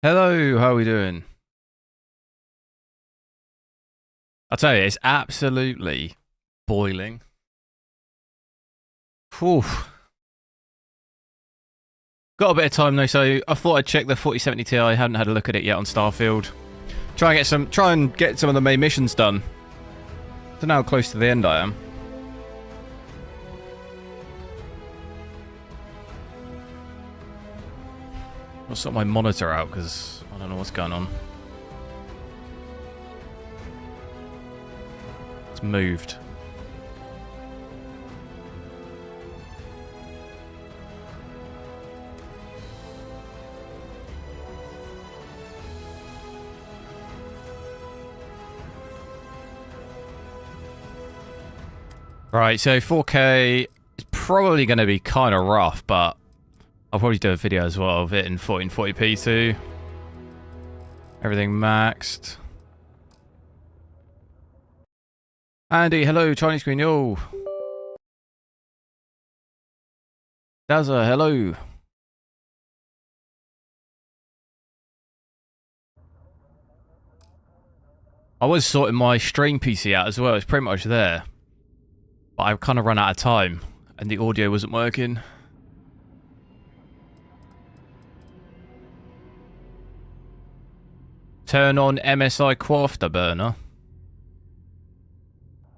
Hello, how are we doing? I'll tell you, it's absolutely boiling. Whew. Got a bit of time though, so I thought I'd check the 4070 Ti. I hadn't had a look at it yet on Starfield. Try and get some of the main missions done. Don't know how close to the end I am. I'll sort my monitor out because I don't know what's going on. It's moved. Right, so 4K is probably going to be kind of rough, but I'll probably do a video as well of it in 1440p too. Everything maxed. Andy, hello, Chinese Queen, yo. Dazza, hello. I was sorting my stream PC out as well, it's pretty much there. But I've kind of run out of time, and the audio wasn't working. Turn on MSI Afterburner.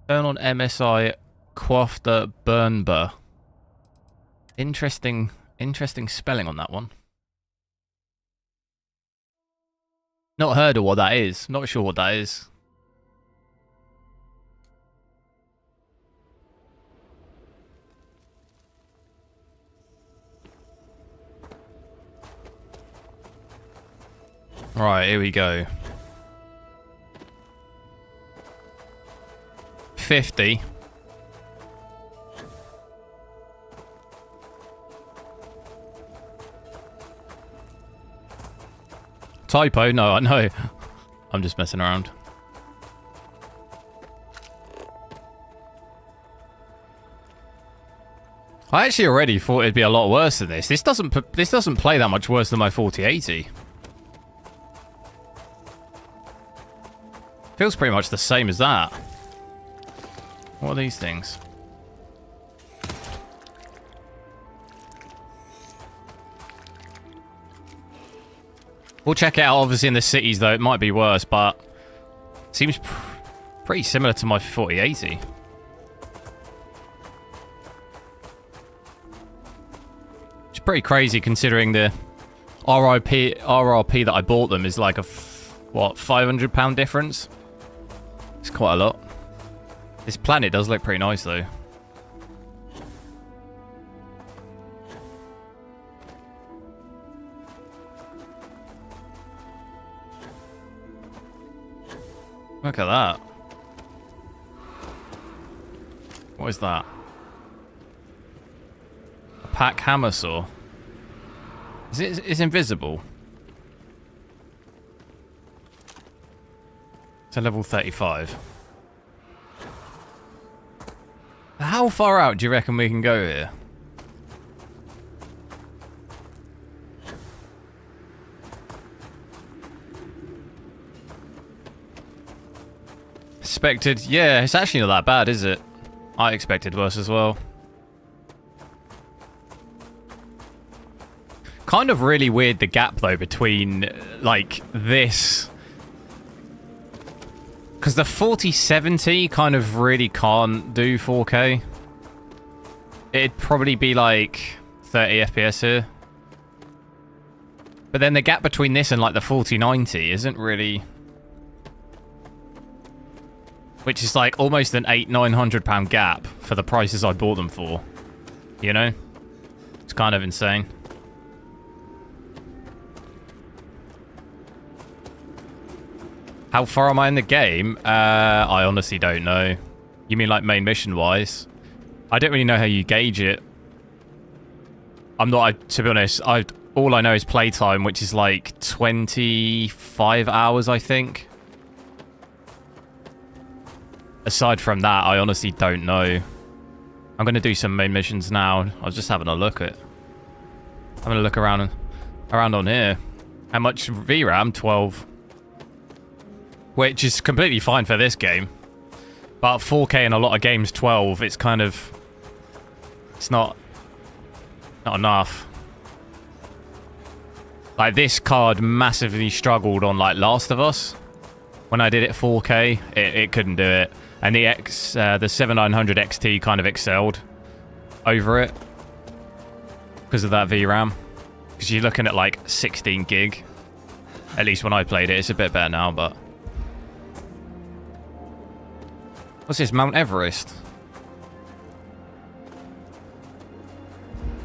Turn on MSI Afterburner. Interesting spelling on that one. Not heard of what that is. Not sure what that is. Right, here we go. 50. Typo? No, I know. I'm just messing around. I actually already thought it'd be a lot worse than this. This doesn't play that much worse than my 4080. Feels pretty much the same as that. What are these things? We'll check it out, obviously, in the cities, though. It might be worse, but it seems pretty similar to my 4080. It's pretty crazy considering the RRP that I bought them is like a, what, £500 difference? It's quite a lot. This planet does look pretty nice, though. Look at that. What is that? A pack hammer saw. It's invisible. To level 35. How far out do you reckon we can go here? Expected, yeah, it's actually not that bad, is it? I expected worse as well. Kind of really weird the gap though between like this, because the 4070 kind of really can't do 4K. It'd probably be like 30 FPS here. But then the gap between this and like the 4090 isn't really... Which is like almost an £800-900 gap for the prices I bought them for. You know? It's kind of insane. How far am I in the game? I honestly don't know. You mean like main mission wise? I don't really know how you gauge it. I'm not, to be honest, all I know is playtime, which is like 25 hours, I think. Aside from that, I honestly don't know. I'm going to do some main missions now. I was just having a look around on here. How much VRAM? 12. Which is completely fine for this game. But 4K in a lot of games, 12, it's kind of... It's not enough. Like, this card massively struggled on, like, Last of Us. When I did it 4K, it couldn't do it. And the 7900 XT kind of excelled over it. Because of that VRAM. Because you're looking at, like, 16 gig. At least when I played it. It's a bit better now, but... What's this? Mount Everest?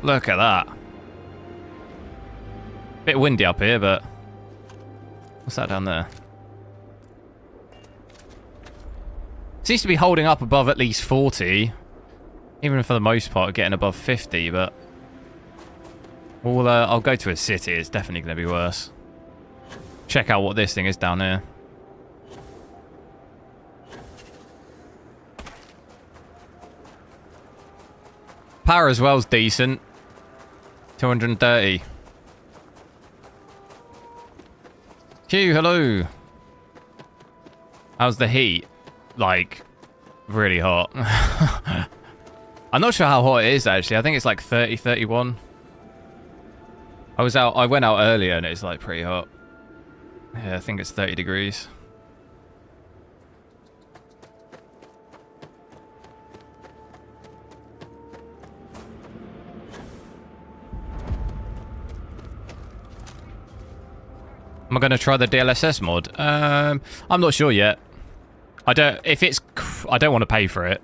Look at that. Bit windy up here, but... What's that down there? Seems to be holding up above at least 40. Even for the most part, getting above 50, but... Well, I'll go to a city. It's definitely going to be worse. Check out what this thing is down here. Power as well is decent. 230. Q, hello. How's the heat? Like, really hot. I'm not sure how hot it is, actually. I think it's like 30, 31. I went out earlier and it's like pretty hot. Yeah, I think it's 30 degrees. Am I going to try the DLSS mod? I'm not sure yet. I don't want to pay for it.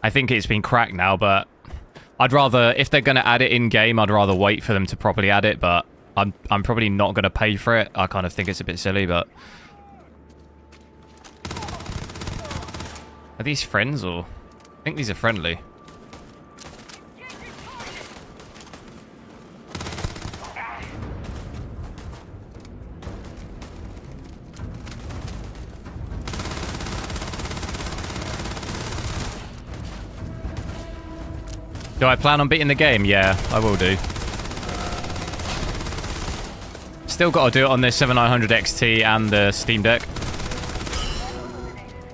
I think it's been cracked now, but I'd rather, if they're going to add it in game, I'd rather wait for them to properly add it, but I'm probably not going to pay for it. I kind of think it's a bit silly, but... Are these friends, or... I think these are friendly. Do I plan on beating the game? Yeah, I will do. Still got to do it on this 7900 XT and the Steam Deck.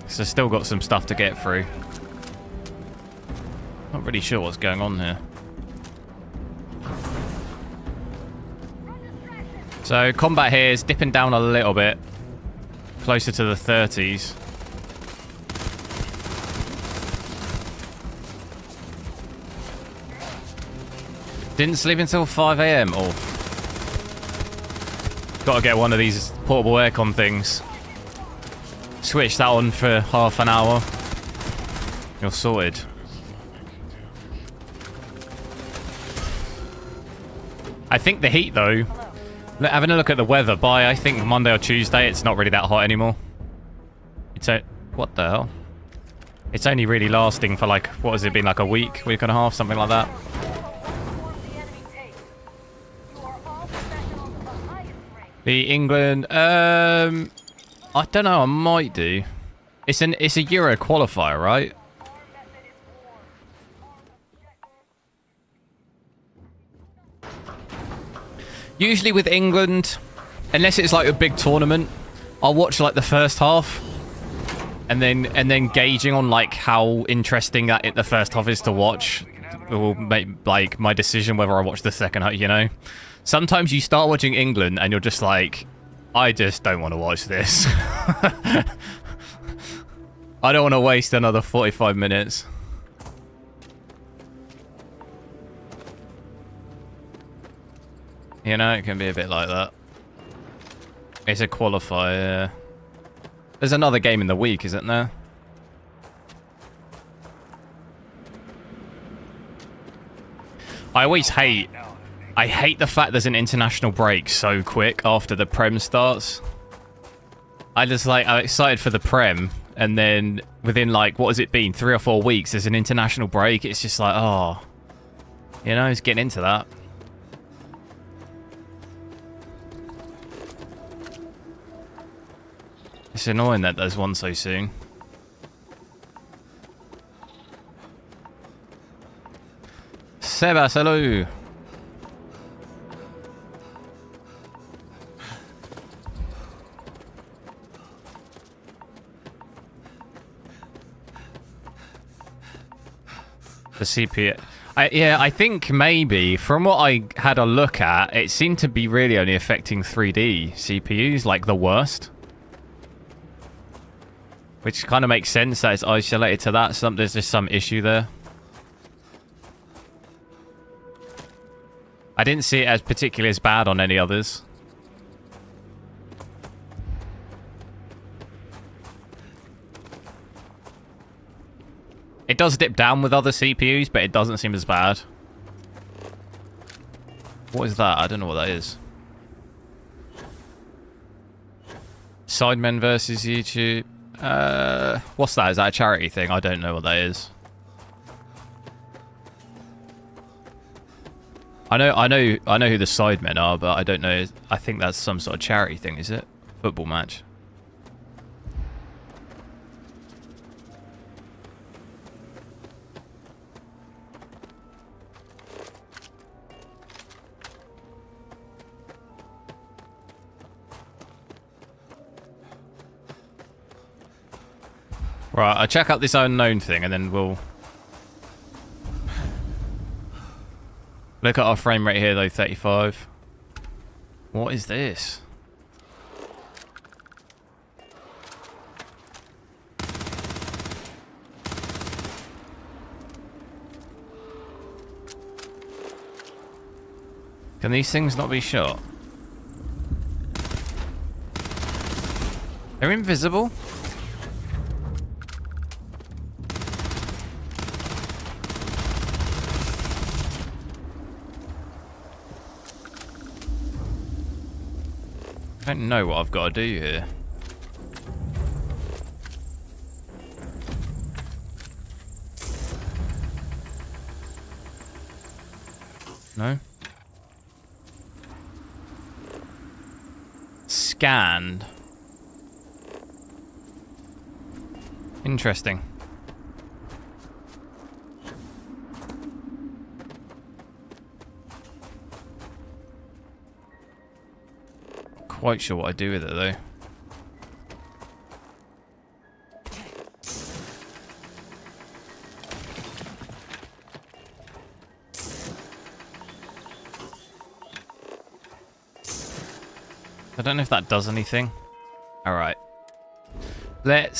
So still got some stuff to get through. Not really sure what's going on here. So combat here is dipping down a little bit. Closer to the 30s. Didn't sleep until 5 AM. Oh. Gotta get one of these portable aircon things. Switch that on for half an hour. You're sorted. I think the heat, though... Having a look at the weather, by I think Monday or Tuesday, it's not really that hot anymore. It's a... What the hell? It's only really lasting for like... What has it been, like a week and a half, something like that. The England, I don't know, I might do. It's a Euro qualifier, right? Usually with England, unless it's like a big tournament, I'll watch like the first half, and then gauging on like how interesting the first half is to watch will make like my decision whether I watch the second half. You know. Sometimes you start watching England and you're just like, I just don't want to watch this. I don't want to waste another 45 minutes. You know, it can be a bit like that. It's a qualifier. There's another game in the week, isn't there? I hate the fact there's an international break so quick after the Prem starts. I'm excited for the Prem, and then within like, what has it been, 3 or 4 weeks, there's an international break. It's just like, oh, you know, it's getting into that. It's annoying that there's one so soon. Sebas, hello. The CPU. Yeah, I think maybe from what I had a look at, it seemed to be really only affecting 3D CPUs, like the worst. Which kind of makes sense that it's isolated to that. There's just some issue there. I didn't see it as particularly as bad on any others. It does dip down with other CPUs, but it doesn't seem as bad. What is that? I don't know what that is. Sidemen versus YouTube. What's that? Is that a charity thing? I don't know what that is. I know who the Sidemen are, but I don't know. I think that's some sort of charity thing, is it? Football match. Right, I'll check out this unknown thing and then we'll look at our frame rate here though, 35. What is this? Can these things not be shot? They're invisible? I don't know what I've got to do here. No? Scanned. Interesting. Quite sure what I do with it though. I don't know if that does anything. Alright. Let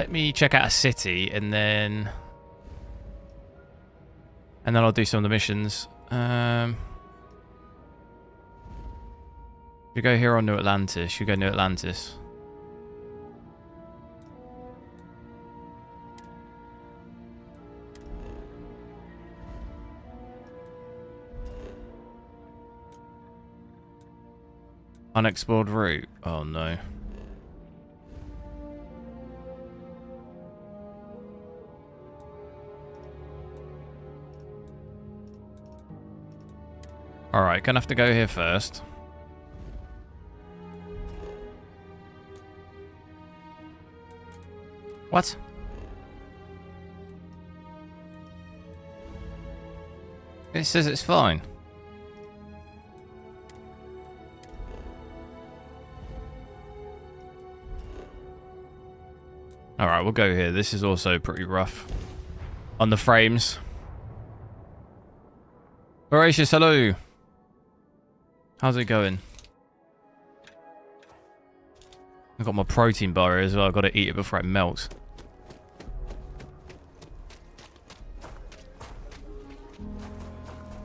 me check out a city and then I'll do some of the missions. Should we go here or New Atlantis? Should we go New Atlantis? Unexplored route. Oh no. Alright, gonna have to go here first. What? It says it's fine. Alright, we'll go here. This is also pretty rough on the frames. Voracious, hello. How's it going? I've got my protein bar here as well. I've got to eat it before it melts.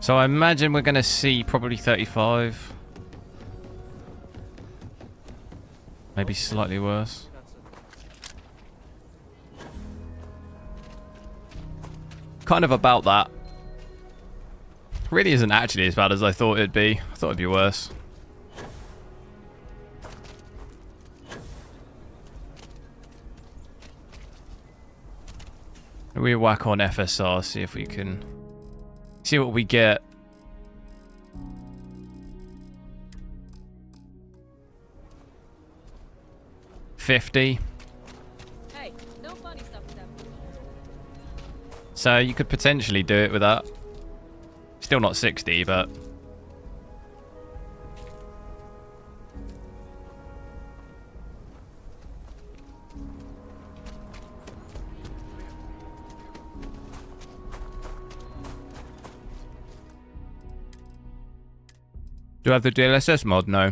So I imagine we're going to see probably 35. Maybe slightly worse. Kind of about that. Really isn't actually as bad as I thought it'd be. I thought it'd be worse. We whack on FSR, see if we can see what we get. $50. Hey, no funny stuff with them. So you could potentially do it with that. Still not 60, but Do I have the DLSS mod? No.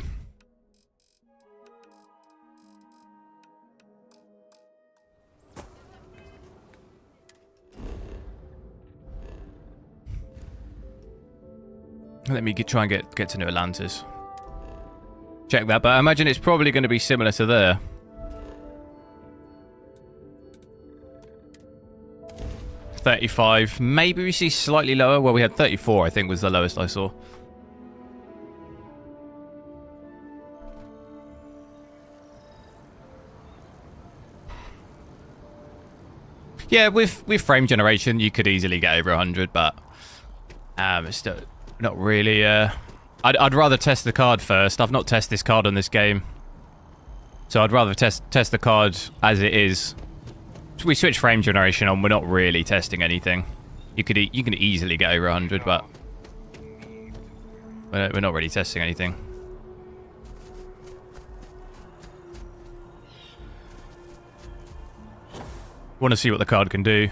Let me try and get to New Atlantis. Check that, but I imagine it's probably going to be similar to there. $35. Maybe we see slightly lower. Well, we had 34, I think, was the lowest I saw. Yeah, with frame generation, you could easily get over 100, but it's still not really. I'd rather test the card first. I've not tested this card on this game, so I'd rather test the card as it is. So we switch frame generation on. We're not really testing anything. You can easily get over 100, but we're not really testing anything. Want to see what the card can do.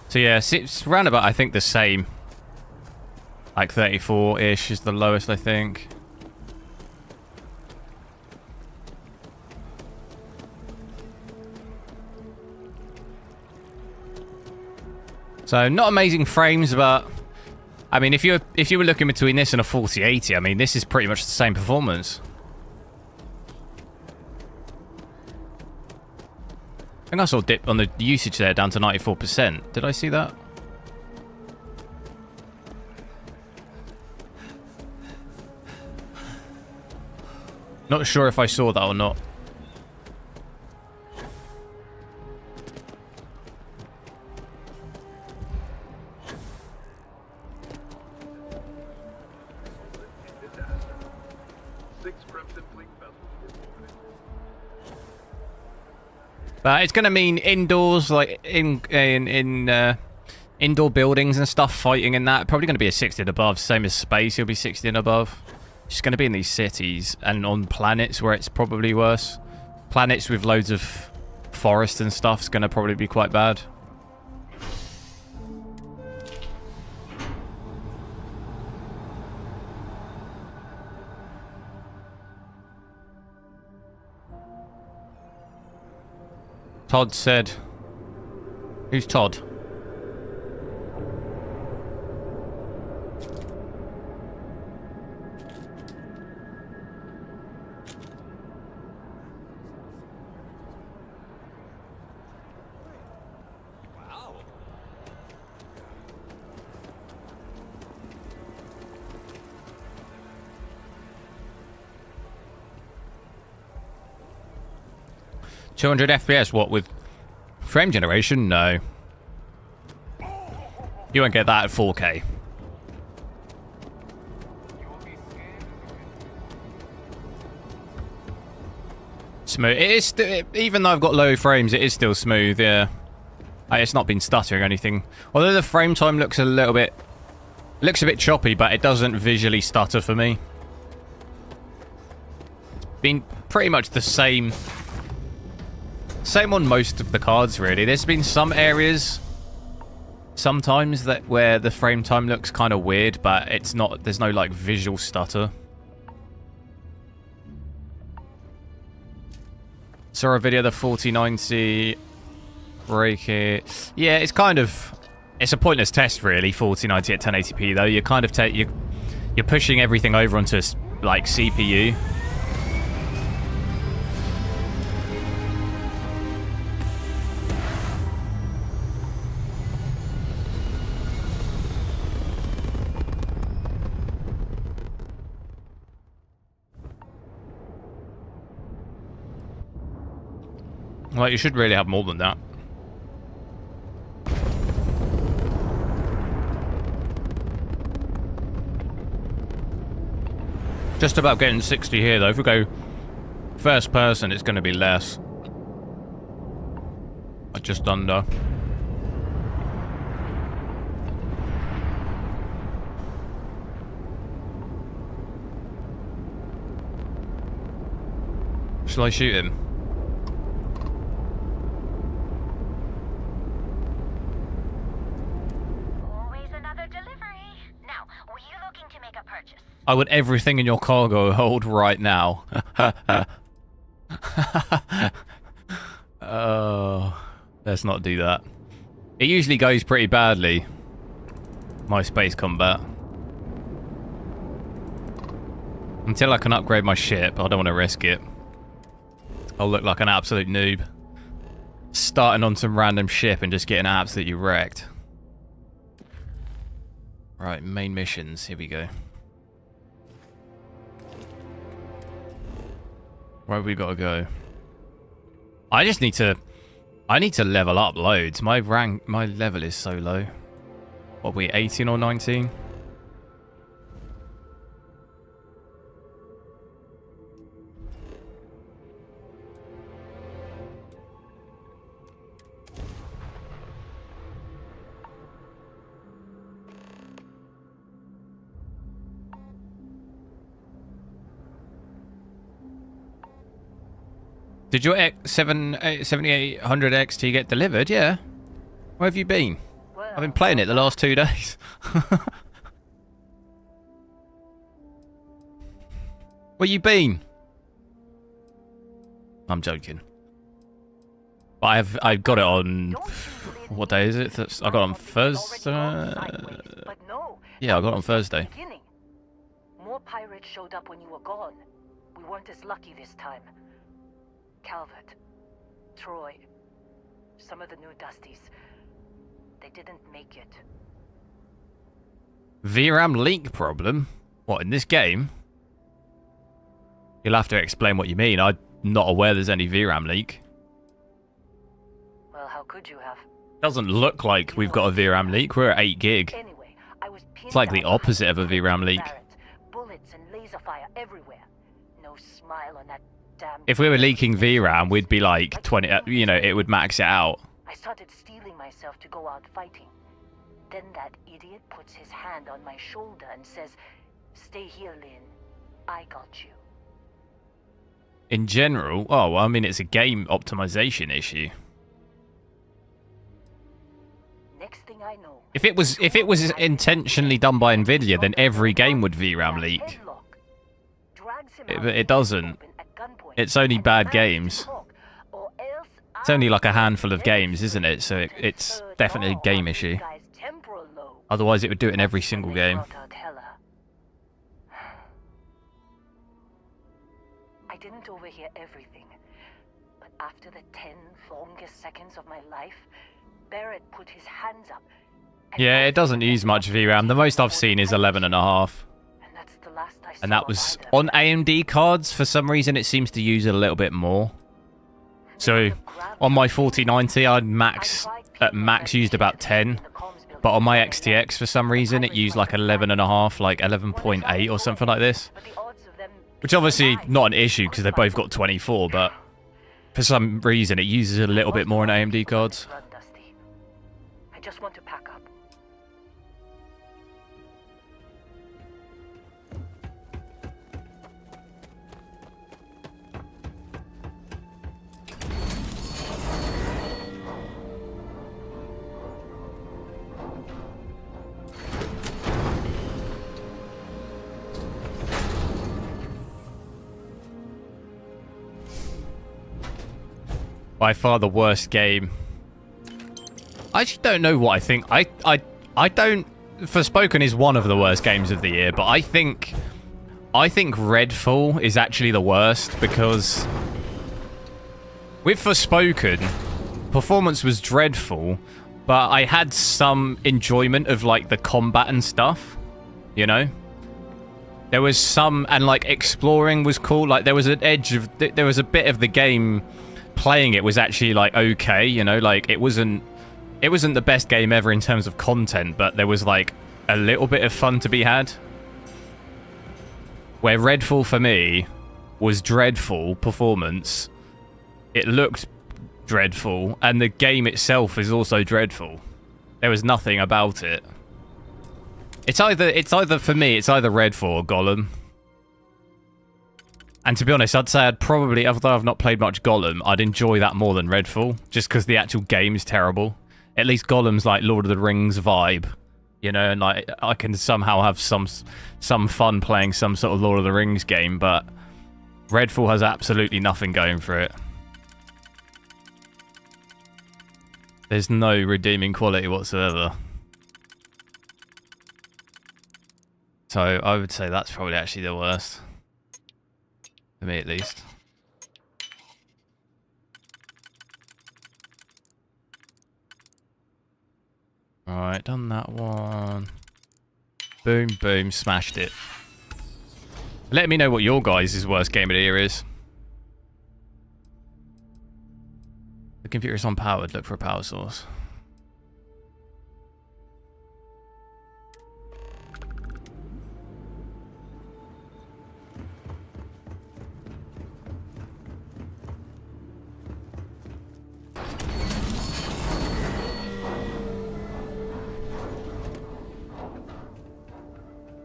So yeah, it's around about, I think, the same. Like 34-ish is the lowest, I think. So not amazing frames, but I mean, if you were looking between this and a 4080, I mean, this is pretty much the same performance. I think I saw a dip on the usage there down to 94%. Did I see that? Not sure if I saw that or not. But it's going to mean indoors, like in indoor buildings and stuff, fighting in that. Probably going to be a 60 and above, same as space. You'll be 60 and above. It's just going to be in these cities and on planets where it's probably worse. Planets with loads of forest and stuff is going to probably be quite bad. Todd said... Who's Todd? Wow. 200 FPS, what, with frame generation? No. You won't get that at 4K. Smooth. It is even though I've got low frames, it is still smooth, yeah. It's not been stuttering or anything. Although the frame time looks a little bit... looks a bit choppy, but it doesn't visually stutter for me. It's been pretty much the same... Same on most of the cards, really. There's been some areas sometimes that where the frame time looks kind of weird, but it's not. There's no like visual stutter. Saw a video of the 4090 break it. Yeah, it's kind of. It's a pointless test, really. 4090 at 1080p though. You kind of you're pushing everything over onto like CPU. Well, you should really have more than that. Just about getting 60 here, though. If we go first person, it's going to be less. Just under. Shall I shoot him? Always another delivery. Now, were you looking to make a purchase? I want everything in your cargo hold right now. Oh, let's not do that. It usually goes pretty badly, my space combat. Until I can upgrade my ship, I don't want to risk it. I'll look like an absolute noob. Starting on some random ship and just getting absolutely wrecked. Right, main missions. Here we go. Where have we got to go? I need to level up loads. My level is so low. What are we, 18 or 19? Did your 7800 XT get delivered? Yeah. Where have you been? I've been playing it the last 2 days. Where you been? I'm joking. But I've got it on... What day is it? I got it on Thursday. Yeah, I got it on Thursday. More pirates showed up when you were gone. We weren't as lucky this time. Calvert, Troy, some of the new Dusties. They didn't make it. VRAM leak problem? What, in this game? You'll have to explain what you mean. I'm not aware there's any VRAM leak. Well, how could you have? Doesn't look like we've got a VRAM leak. We're at 8 gig. Anyway, I was It's like the opposite of a VRAM leak. Bullets and laser fire everywhere. No smile on that damn... If we were leaking VRAM, we'd be like 20, you know, it would max it out. I started steeling myself to go out fighting. Then that idiot puts his hand on my shoulder and says, "Stay here, Lin. I got you." In general, oh, well, I mean, it's a game optimization issue. Next thing I know, If it was intentionally done by nvidia, then every game would VRAM leak. But it doesn't. It's only bad games. It's only like a handful of games, isn't it? So it's definitely a game issue. Otherwise, it would do it in every single game. I didn't overhear everything, but after the 10 longest seconds of my life, Barrett put his hands up. Yeah, it doesn't use much VRAM. The most I've seen is 11.5. And that was on AMD cards. For some reason, it seems to use it a little bit more. So on my 4090, I'd at max used about 10. But on my XTX, for some reason, it used like 11.5, like 11.8 or something like this. Which obviously not an issue because they both got 24, but for some reason it uses a little bit more on AMD cards. I just want to pack up. By far the worst game. I actually don't know what I think. I don't... Forspoken is one of the worst games of the year, but I think Redfall is actually the worst because with Forspoken, performance was dreadful, but I had some enjoyment of like the combat and stuff, you know? There was some, and like exploring was cool. Like there was an edge of, there was a bit of the game playing it was actually like okay, you know, like it wasn't the best game ever in terms of content, but there was like a little bit of fun to be had. Where Redfall for me was dreadful performance. It looked dreadful, and the game itself is also dreadful. There was nothing about it. It's either for me, it's either Redfall or Gollum. And to be honest, I'd say I'd probably, although I've not played much Gollum, I'd enjoy that more than Redfall, just because the actual game's terrible. At least Gollum's like Lord of the Rings vibe, You know, and like I can somehow have some fun playing some sort of Lord of the Rings game, but Redfall has absolutely nothing going for it. There's no redeeming quality whatsoever. So I would say that's probably actually the worst. For me at least. Alright, done that one. Boom, boom, smashed it. Let me know what your guys' worst game of the year is. The computer is unpowered, look for a power source.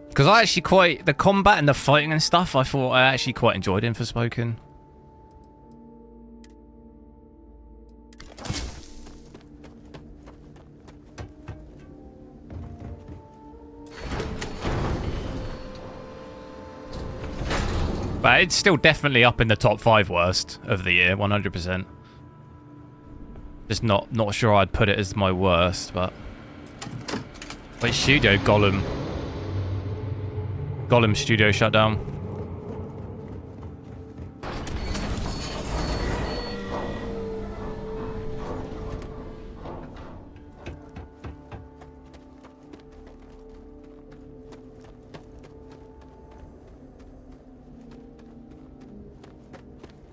Because I actually quite... The combat and the fighting and stuff, I thought I actually quite enjoyed in Forspoken. But it's still definitely up in the top 5 worst of the year, 100%. Just not sure I'd put it as my worst, but... Wait, Studio Golem. Golem Studio shut down.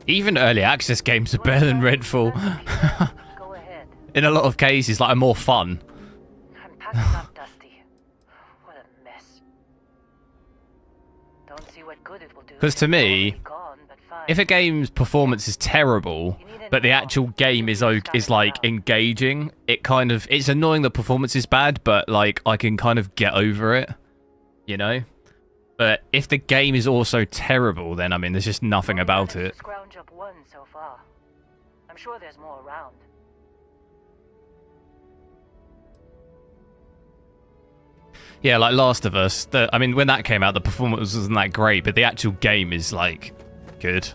Even early access games are better than Redfall. Go ahead. In a lot of cases, like, are more fun. I'm packing up, Dusty. What a mess. Don't see what good it will do. Because to me, Gone, but fine. if a game's performance is terrible, but the actual game is like engaging, it's annoying the performance is bad, but like I can kind of get over it, you know. But if the game is also terrible, then I mean, there's just nothing about it. Scrounge up one so far. I'm sure there's more around. Yeah, like Last of Us. I mean, when that came out, the performance wasn't that great, but the actual game is like good.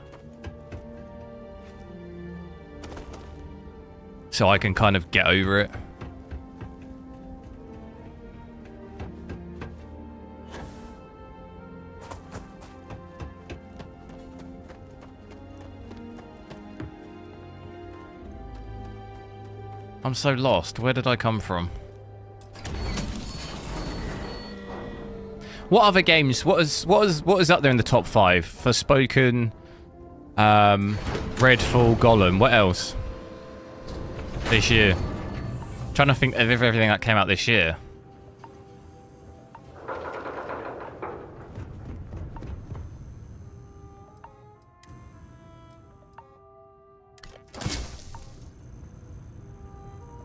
So I can kind of get over it. I'm so lost. Where did I come from? What other games? What is up there in the top 5? Forspoken, Redfall, Golem. What else? This year. Trying to think of everything that came out this year.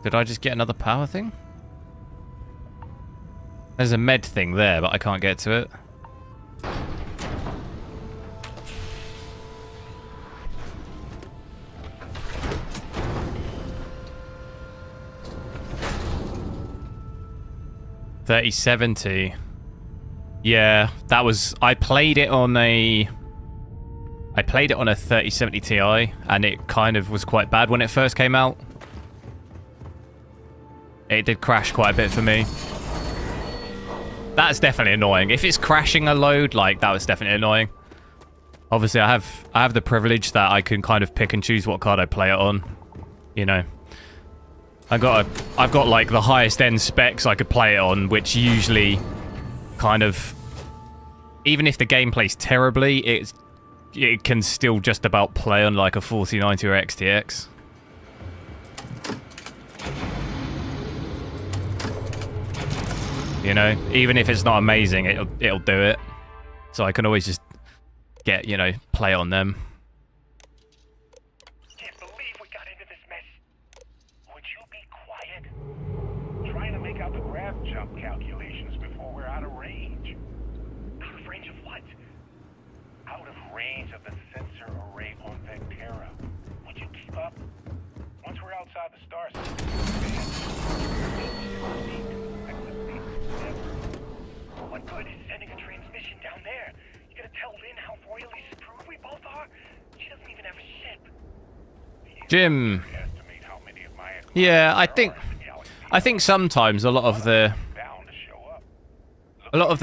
Did I just get another power thing? There's a med thing there, but I can't get to it. $3070. Yeah, that was... I played it on a 3070 Ti, and it kind of was quite bad when it first came out. It did crash quite a bit for me. That's definitely annoying. If it's crashing a load, like, that was definitely annoying. Obviously, I have the privilege that I can kind of pick and choose what card I play it on. You know. I've got like the highest end specs I could play it on, which usually kind of, even if the game plays terribly, it can still just about play on like a 4090 or XTX. You know, even if it's not amazing, it'll do it. So I can always just get, you know, play on them. Can't believe we got into this mess. Would you be quiet? Trying to make out the grav jump calculations before we're out of range. Out of range of what? Out of range of the sensor array on Vectera. Would you keep up? Once we're outside the star system, Jim. Estimate how many of my Yeah, I think sometimes a lot of the bound to show up.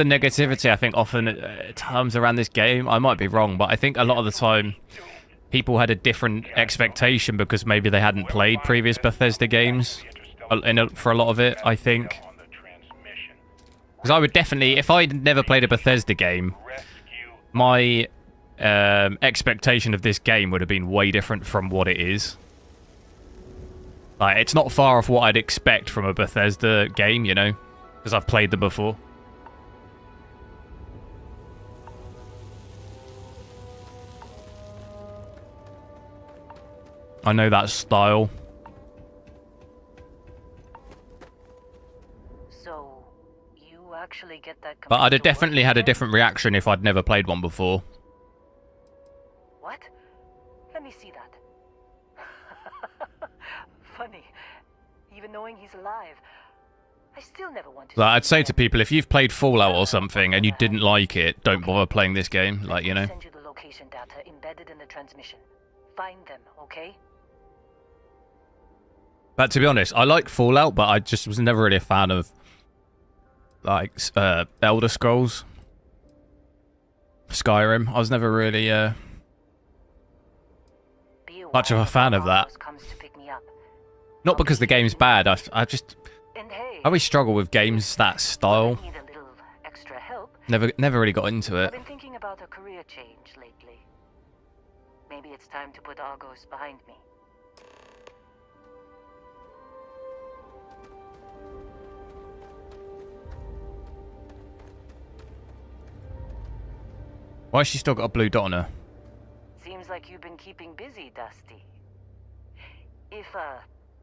negativity, I think, often comes around this game. I might be wrong, but I think a lot of the time people had a different expectation because maybe they hadn't played previous Bethesda games for a lot of it, I think. On the transmission. Because I would definitely, if I'd never played a Bethesda game, Rescue. my expectation of this game would have been way different from what it is. Like, it's not far off what I'd expect from a Bethesda game, you know, because I've played them before. I know that style. So, you actually get that But I'd have computer definitely working had a again? different reaction if I'd never played one before. What? Let me see that. Funny. Even knowing he's alive, I still never want to. Like, I'd say to people, if you've played Fallout or something and you didn't like it, don't bother playing this game. Like, you know. Send you the location data embedded in the transmission. Find them, okay? But to be honest, I like Fallout, but I just was never really a fan of, like, Elder Scrolls. Skyrim. I was never really Be aware much of a fan of that. Argos comes to pick me up. Not because the game's bad, I just... And hey, I always struggle with games that style. need a little extra help. Never really got into I've it. been thinking about a career change lately. Maybe it's time to put Argos behind me. Why has she still got a blue dot on her? Seems like you've been keeping busy, Dusty. If,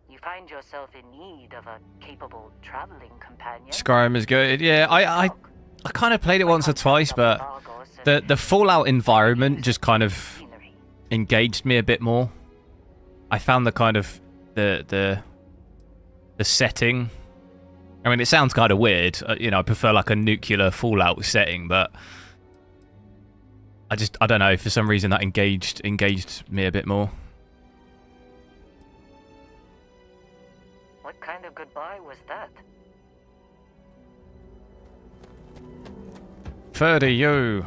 you find yourself in need of a capable traveling companion... Skyrim is good. Yeah, I kind of played it once or twice, but the Fallout environment just kind of engaged me a bit more. I found the kind of the setting. I mean, it sounds kind of weird. You know, I prefer like a nuclear Fallout setting, but I don't know, for some reason that engaged me a bit more. What kind of goodbye was that? 30 you.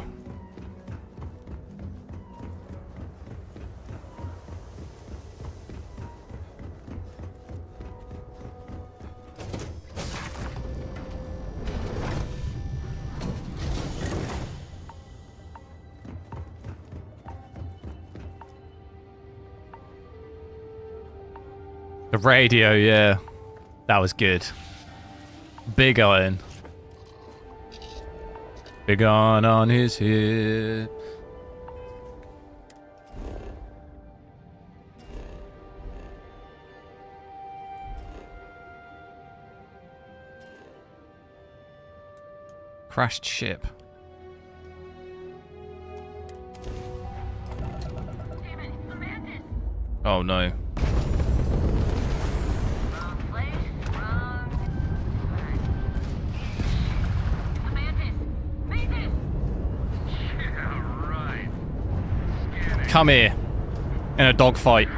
The radio, yeah. That was good. Big Iron. Big Iron on his hip. Crashed ship. Oh no. Come here. In a dogfight.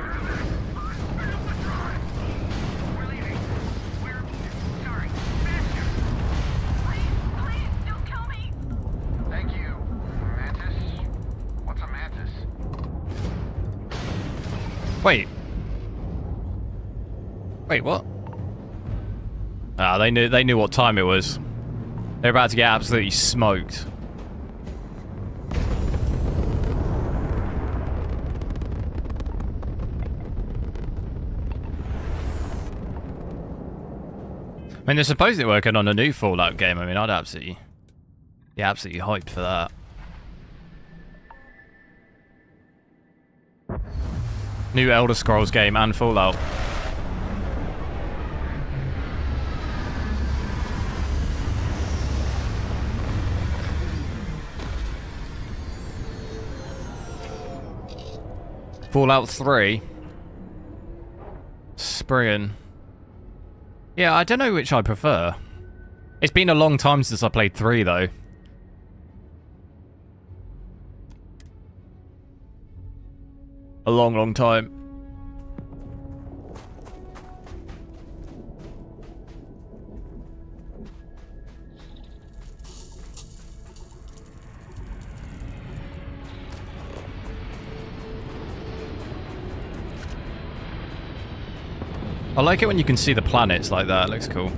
Thank you, Mantis. What's a mantis? Wait. Wait, what? Ah, they knew what time it was. They're about to get absolutely smoked. I mean, they're supposedly working on a new Fallout game. I mean, I'd absolutely hyped for that. New Elder Scrolls game and Fallout. Fallout 3. Spring. Yeah, I don't know which I prefer. It's been a long time since I played 3, though. A long, long time. I like it when you can see the planets like that. It looks cool.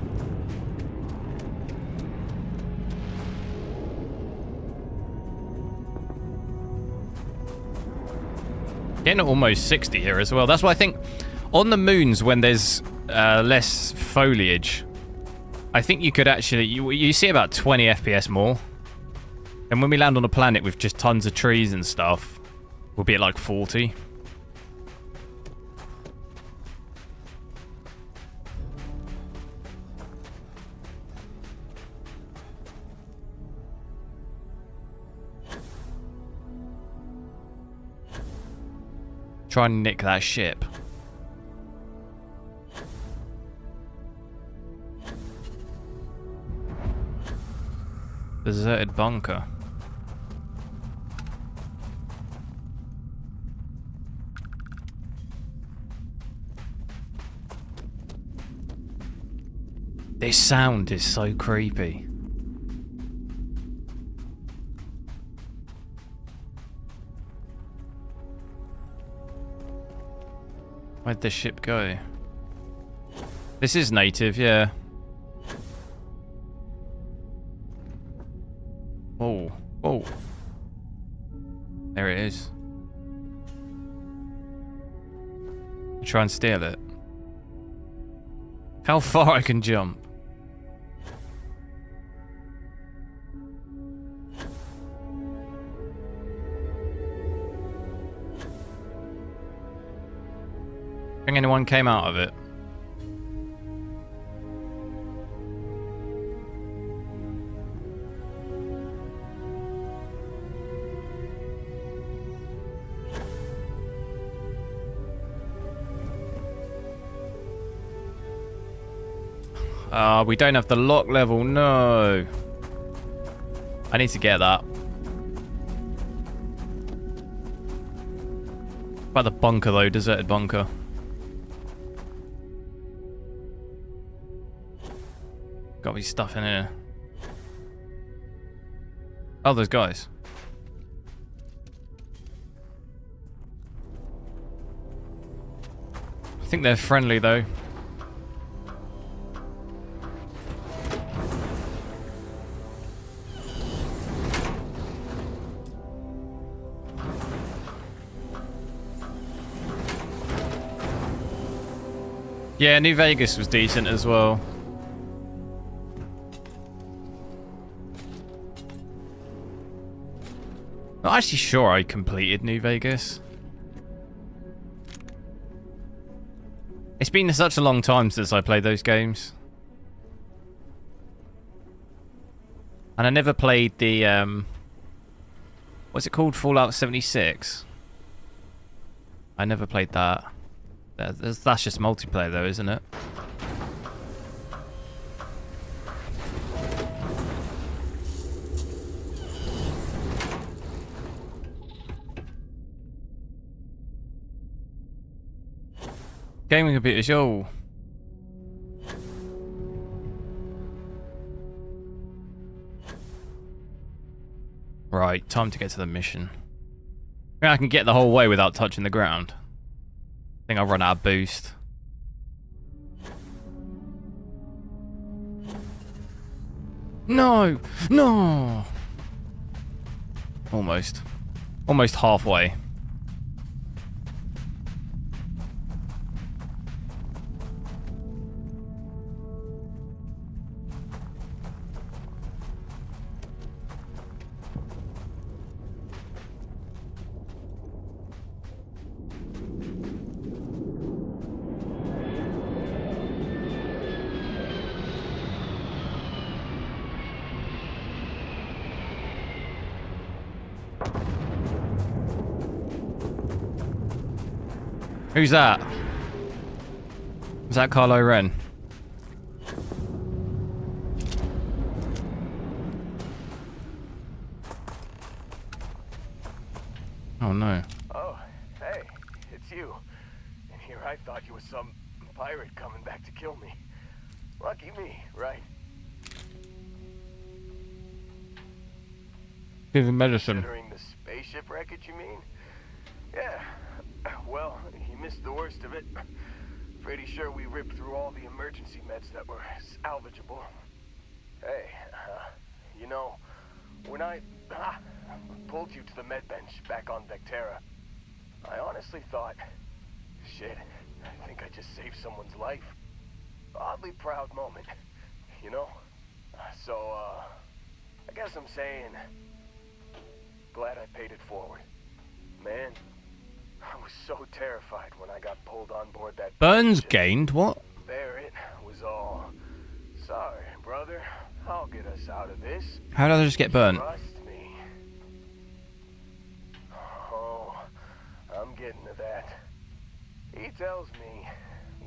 Getting almost 60 here as well. That's why I think on the moons when there's less foliage, I think you could actually... You see about 20 FPS more. And when we land on a planet with just tons of trees and stuff, we'll be at like 40. Try and nick that ship. Deserted bunker. This sound is so creepy. Where'd the ship go? This is native, yeah. Oh, oh. There it is. Try and steal it. How far I can jump? I think anyone came out of it. We don't have the lock level, no. I need to get that. About the bunker though, deserted bunker. Gotta be stuff in here. Oh, those guys. I think they're friendly though. Yeah, New Vegas was decent as well. Not actually sure I completed New Vegas. It's been such a long time since I played those games. And I never played the, what's it called? Fallout 76? I never played that. That's just multiplayer though, isn't it? Gaming computers, yo. Right, time to get to the mission. I mean, I can get the whole way without touching the ground. I think I'll run out of boost. No! No! Almost. Almost halfway. Who's that? Is that Carlo Ren? Oh no. Oh, hey, it's you. And here I thought you was some pirate coming back to kill me. Lucky me, right? Give him medicine. Considering the spaceship wreckage, you mean? Yeah. Well, he missed the worst of it. Pretty sure we ripped through all the emergency meds that were salvageable. Hey, you know, when I pulled you to the med bench back on Vectera, I honestly thought, shit, I think I just saved someone's life. Oddly proud moment, you know? So, I guess I'm saying, glad I paid it forward. Man, I was so terrified when I got pulled on board that... Burns gained? What? Barrett was all, sorry, brother, I'll get us out of this. How did I just get burnt? Trust me. Oh, I'm getting to that. He tells me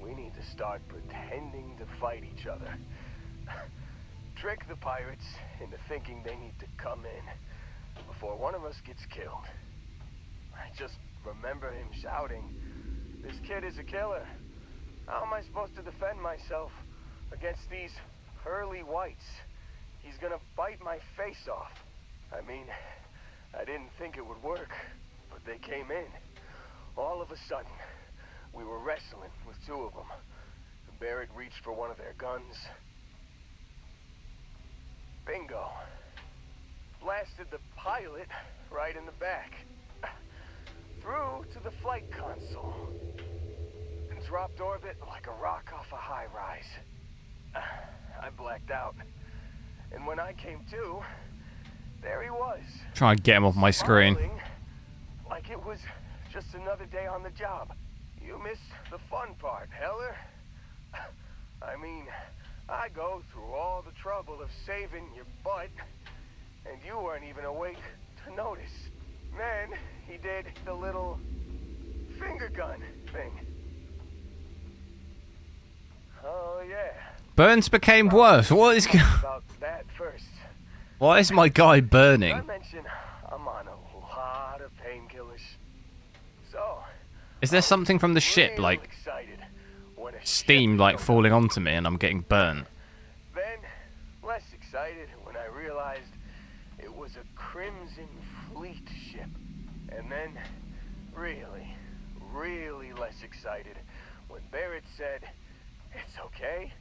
we need to start pretending to fight each other. Trick the pirates into thinking they need to come in before one of us gets killed. I just remember him shouting, "This kid is a killer. How am I supposed to defend myself against these early whites? He's gonna bite my face off." I mean, I didn't think it would work, but they came in. All of a sudden, we were wrestling with two of them. Barrett reached for one of their guns. Bingo. Blasted the pilot right in the back. Through to the flight console. And dropped orbit like a rock off a high rise. I blacked out. And when I came to, there he was. Try and get him off my screen. Smiling like it was just another day on the job. You missed the fun part, Heller. I mean, I go through all the trouble of saving your butt, and you weren't even awake to notice. Then he did the little finger gun thing. Oh yeah. Burns became worse. What is About that first. Why is my guy I burning? mentioned I'm on a lot of painkillers. So Is there something from the ship, real like excited when a steam, ship like showed falling onto me and I'm getting burnt? Then, less excited when I realized it was a Crimson Fleet ship. And then, really, really less excited when Barrett said, "It's okay,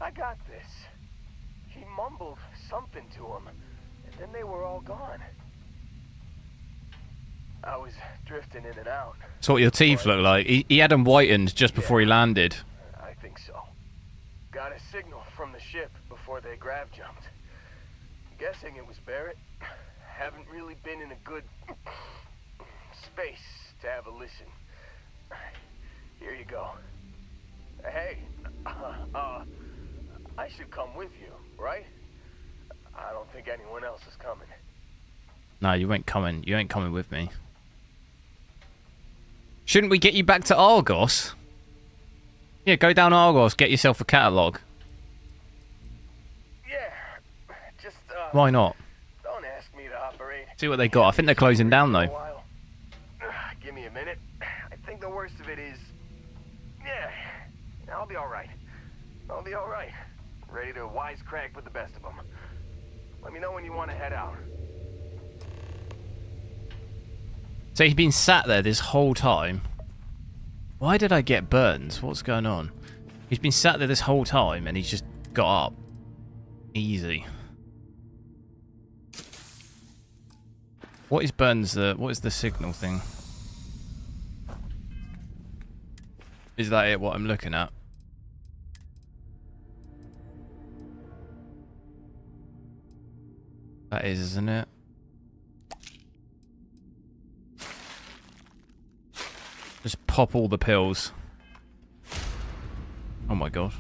I got this." He mumbled something to him, and then they were all gone. I was drifting in and out. That's what your teeth look like. He had them whitened just before he landed. I think so. Got a signal from the ship before they grav jumped. Guessing it was Barrett. Haven't really been in a good space to have a listen. Here you go. Hey, I should come with you, right? I don't think anyone else is coming. No, you ain't coming. You ain't coming with me. Shouldn't we get you back to Argos? Yeah, go down Argos, get yourself a catalogue. Yeah, just, Why not? don't ask me to operate. See what they got. I think they're closing down, though. Give me a minute. I think the worst of it is... Yeah, I'll be alright. I'll be alright. Ready to wisecrack with the best of them. Let me know when you want to head out. So he's been sat there this whole time. Why did I get burns? What's going on? He's been sat there this whole time and he's just got up. Easy. What is burns? What is the signal thing? Is that it? What I'm looking at? That is, isn't it? Just pop all the pills. Oh my god.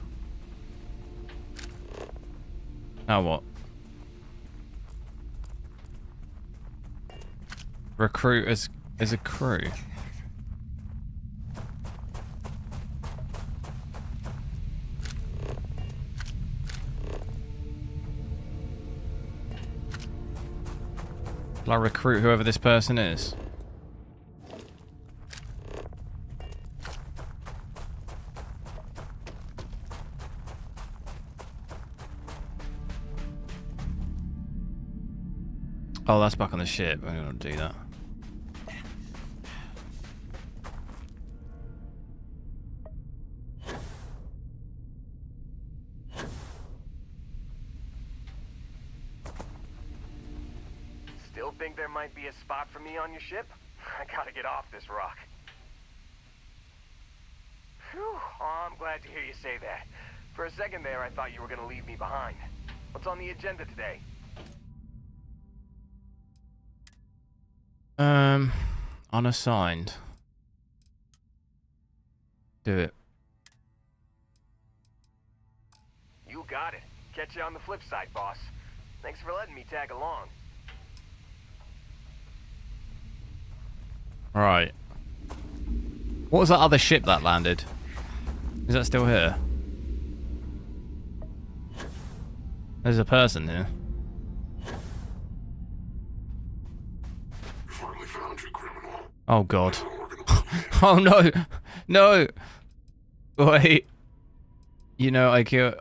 Now what? Recruit as a crew. Will I recruit whoever this person is? Oh, that's back on the ship. I don't want to do that. Still think there might be a spot for me on your ship? I gotta get off this rock. Whew, oh, I'm glad to hear you say that. For a second there, I thought you were gonna leave me behind. What's on the agenda today? Unassigned. Do it. You got it. Catch you on the flip side, boss. Thanks for letting me tag along. Right. What was that other ship that landed? Is that still here? There's a person here. Finally found you, criminal. Oh god. Oh no! No! Wait. You know, I kill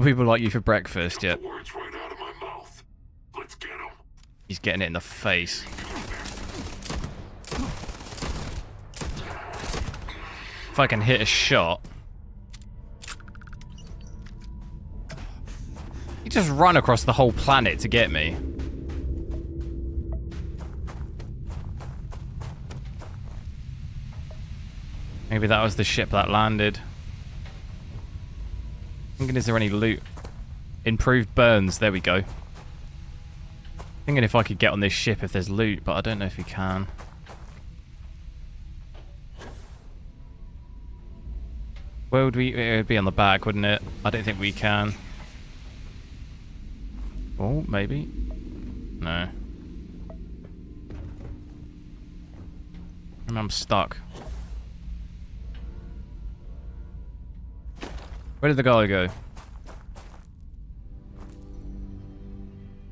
people like you for breakfast, yeah. The words right out of my mouth. Let's get him. He's getting it in the face. If I can hit a shot. You just run across the whole planet to get me. Maybe that was the ship that landed. Thinking, is there any loot? Improved burns, there we go. Thinking if I could get on this ship if there's loot, but I don't know if we can. Where would we... It would be on the back, wouldn't it? I don't think we can. Oh, maybe. No. I'm stuck. Where did the guy go?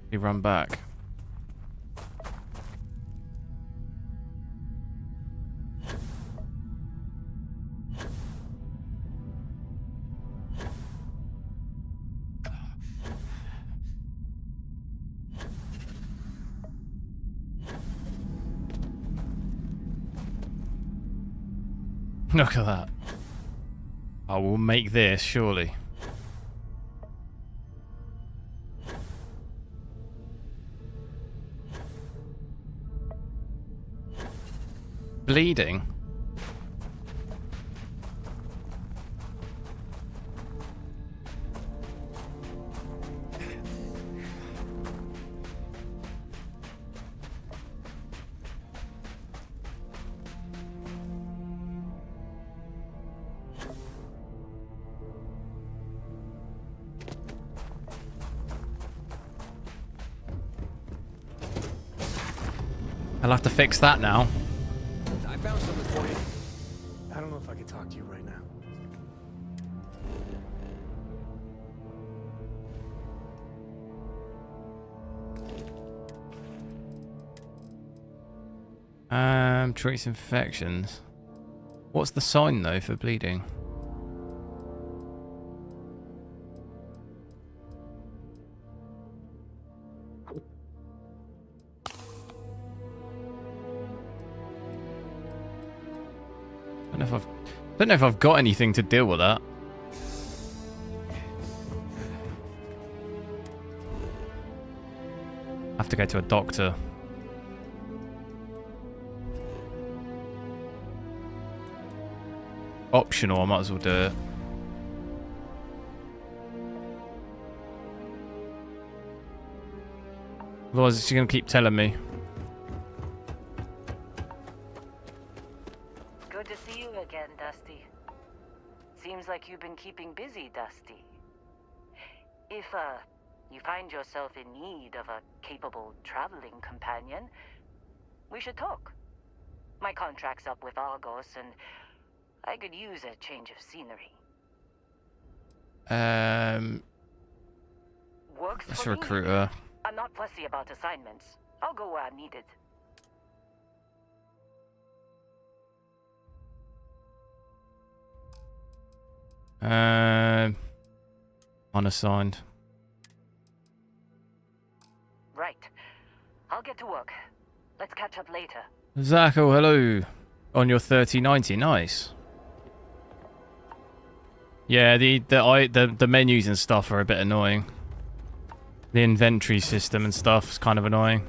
He run back. Look at that. I will make this, surely. Bleeding? I'll have to fix that now. I found something for you. I don't know if I can talk to you right now. Treats infections. What's the sign though for bleeding? I don't know if I've got anything to deal with that. I have to go to a doctor. Optional, I might as well do it. Otherwise, it's going to keep telling me. Good to see you again, Dusty. Seems like you've been keeping busy, Dusty. If, you find yourself in need of a capable traveling companion, we should talk. My contract's up with Argos, and I could use a change of scenery. Works That's for a me. recruiter. I'm not fussy about assignments. I'll go where I'm needed. Unassigned. Right. I'll get to work. Let's catch up later. Zachel, hello. On your 3090, nice. Yeah, the menus and stuff are a bit annoying. The inventory system and stuff is kind of annoying.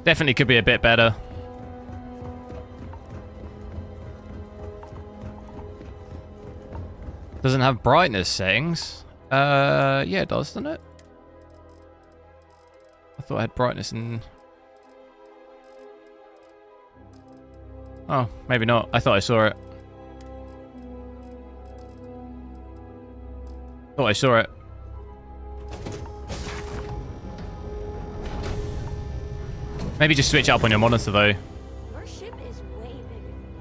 Definitely could be a bit better. Doesn't have brightness settings. Yeah, it does, doesn't it? I thought I had brightness in... Oh, maybe not. I thought I saw it. Thought I saw it. Maybe just switch it up on your monitor though. Your ship is way bigger than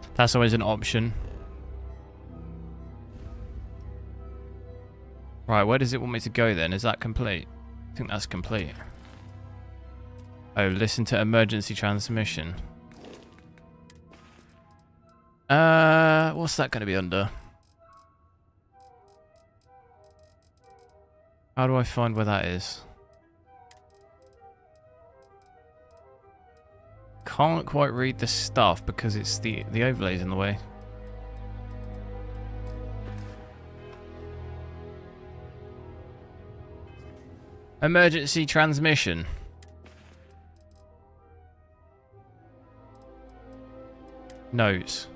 that. That's always an option. Right, where does it want me to go then? Is that complete? I think that's complete. Oh, listen to emergency transmission. What's that going to be under? How do I find where that is? Can't quite read the stuff because it's the overlays in the way. Emergency transmission. Notes.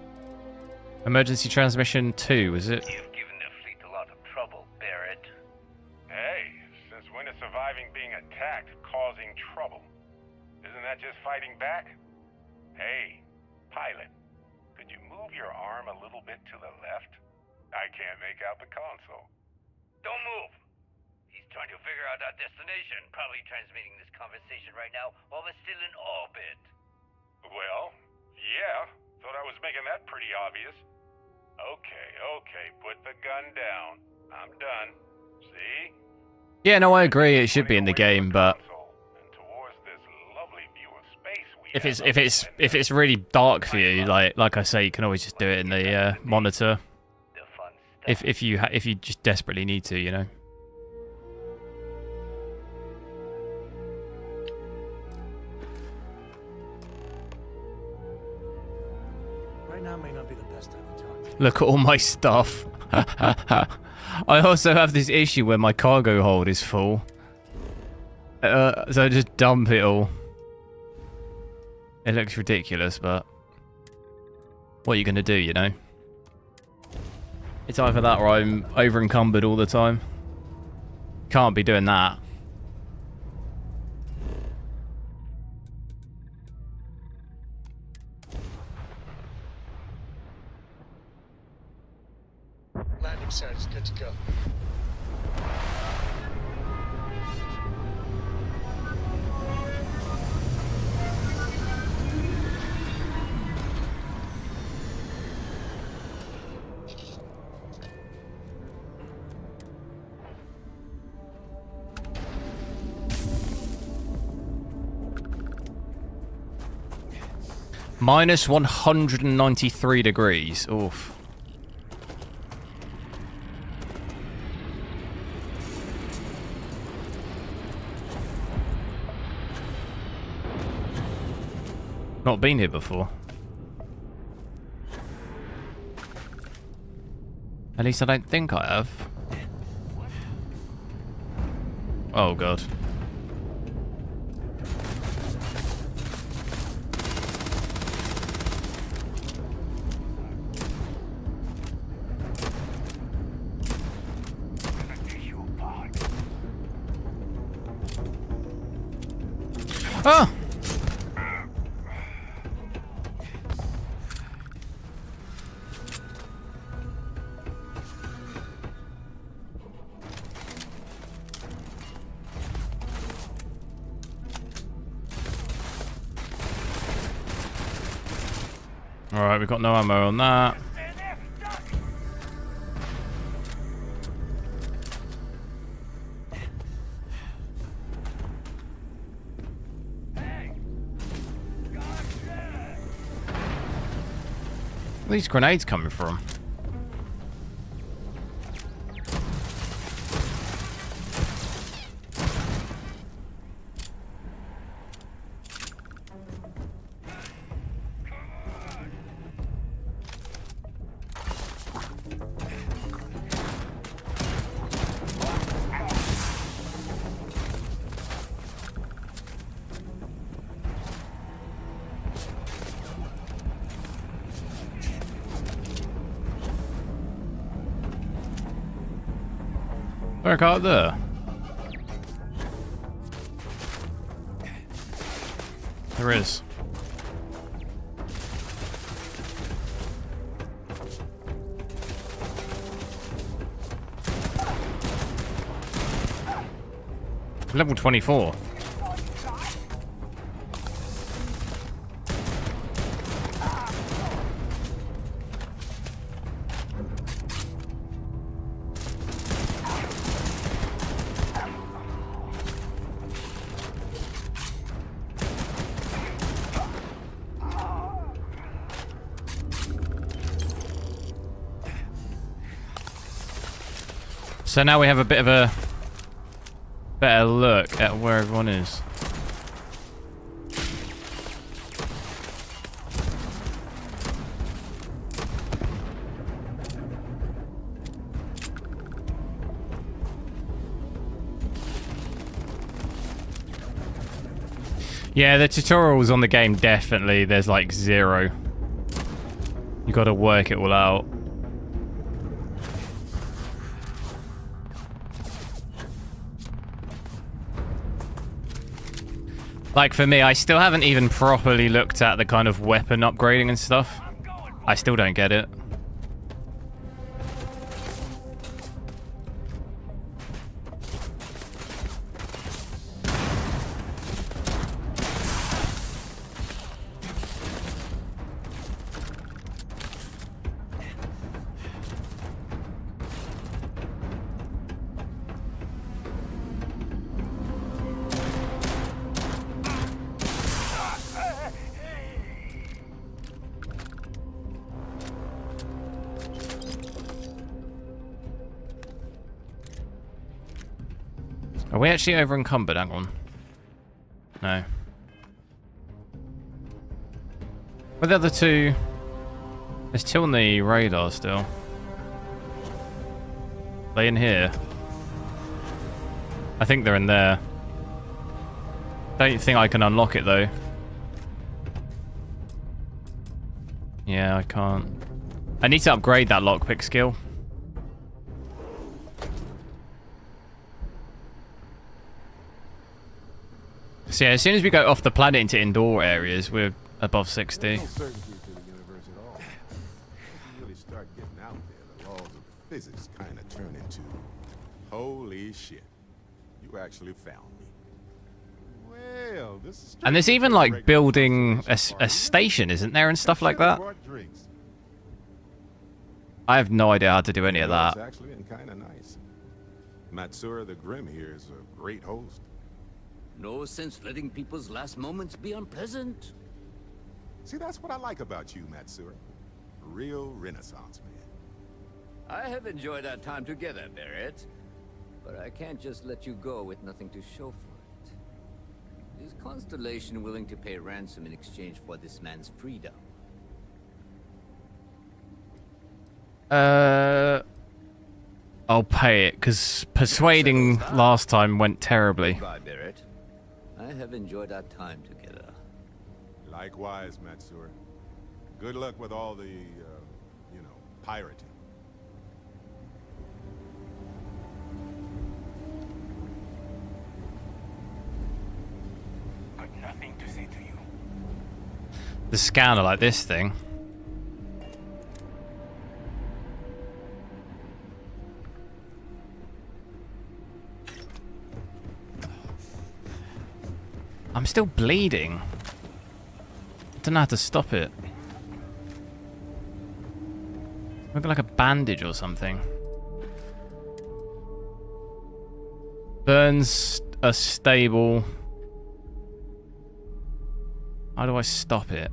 Emergency transmission 2, is it? You've given the fleet a lot of trouble, Barrett. Hey, since when is surviving being attacked causing trouble? Isn't that just fighting back? Hey, pilot, could you move your arm a little bit to the left? I can't make out the console. Don't move. He's trying to figure out our destination. Probably transmitting this conversation right now while we're still in orbit. Well, yeah. Thought I was making that pretty obvious. Okay, put the gun down. I'm done. See? Yeah, no, I agree. It should be in the game, but if it's really dark for you, like I say, you can always just do it in the monitor. If you just desperately need to, you know. Right now may not be the best time to talk to you. Look at all my stuff. I also have this issue where my cargo hold is full. So I just dump it all. It looks ridiculous, but what are you going to do, you know? It's either that or I'm over encumbered all the time. Can't be doing that. Landing site is good to go. Minus 193 degrees. Oof. Not been here before. At least I don't think I have. Oh god. Ah! Alright, we've got no ammo on that. Where are these grenades coming from? Work out there. There is. Level 24. So now we have a bit of a better look at where everyone is. Yeah, the tutorials on the game, definitely, there's like 0. You gotta work it all out. Like for me, I still haven't even properly looked at the kind of weapon upgrading and stuff. I still don't get it. Are we actually over encumbered? Hang on. No. Where the other two? There's two on the radar still. They in here? I think they're in there. Don't think I can unlock it though. Yeah, I can't. I need to upgrade that lockpick skill. So yeah, as soon as we go off the planet into indoor areas, we're above 60. No certainty to the universe at all. Once you really start getting out there, the laws of physics kind of turn into, holy shit, you actually found me. Well, this is. And there's even like building a station, isn't there, and stuff like that? I have no idea how to do any of that. It's actually been kind of nice. Matsura the Grim here is a great host. No sense letting people's last moments be unpleasant. See, that's what I like about you, Matsura. Real Renaissance man. I have enjoyed our time together, Barrett. But I can't just let you go with nothing to show for it. Is Constellation willing to pay ransom in exchange for this man's freedom? I'll pay it, because persuading last time went terribly. Goodbye, Barrett. I have enjoyed our time together. Likewise, Matsura. Good luck with all the, you know, pirating. Got nothing to say to you. The scanner like this thing. I'm still bleeding. I don't know how to stop it. Look like a bandage or something. Burns are stable. How do I stop it?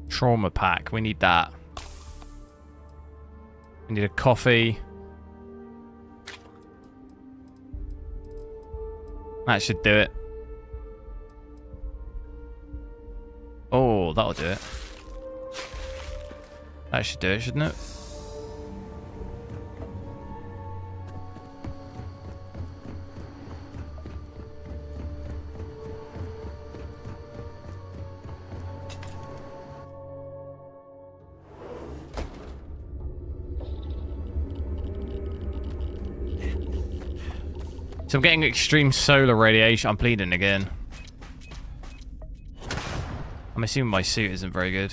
Trauma pack. We need that. We need a coffee. That should do it. Oh, that'll do it. That should do it, shouldn't it? So I'm getting extreme solar radiation. I'm bleeding again. I'm assuming my suit isn't very good.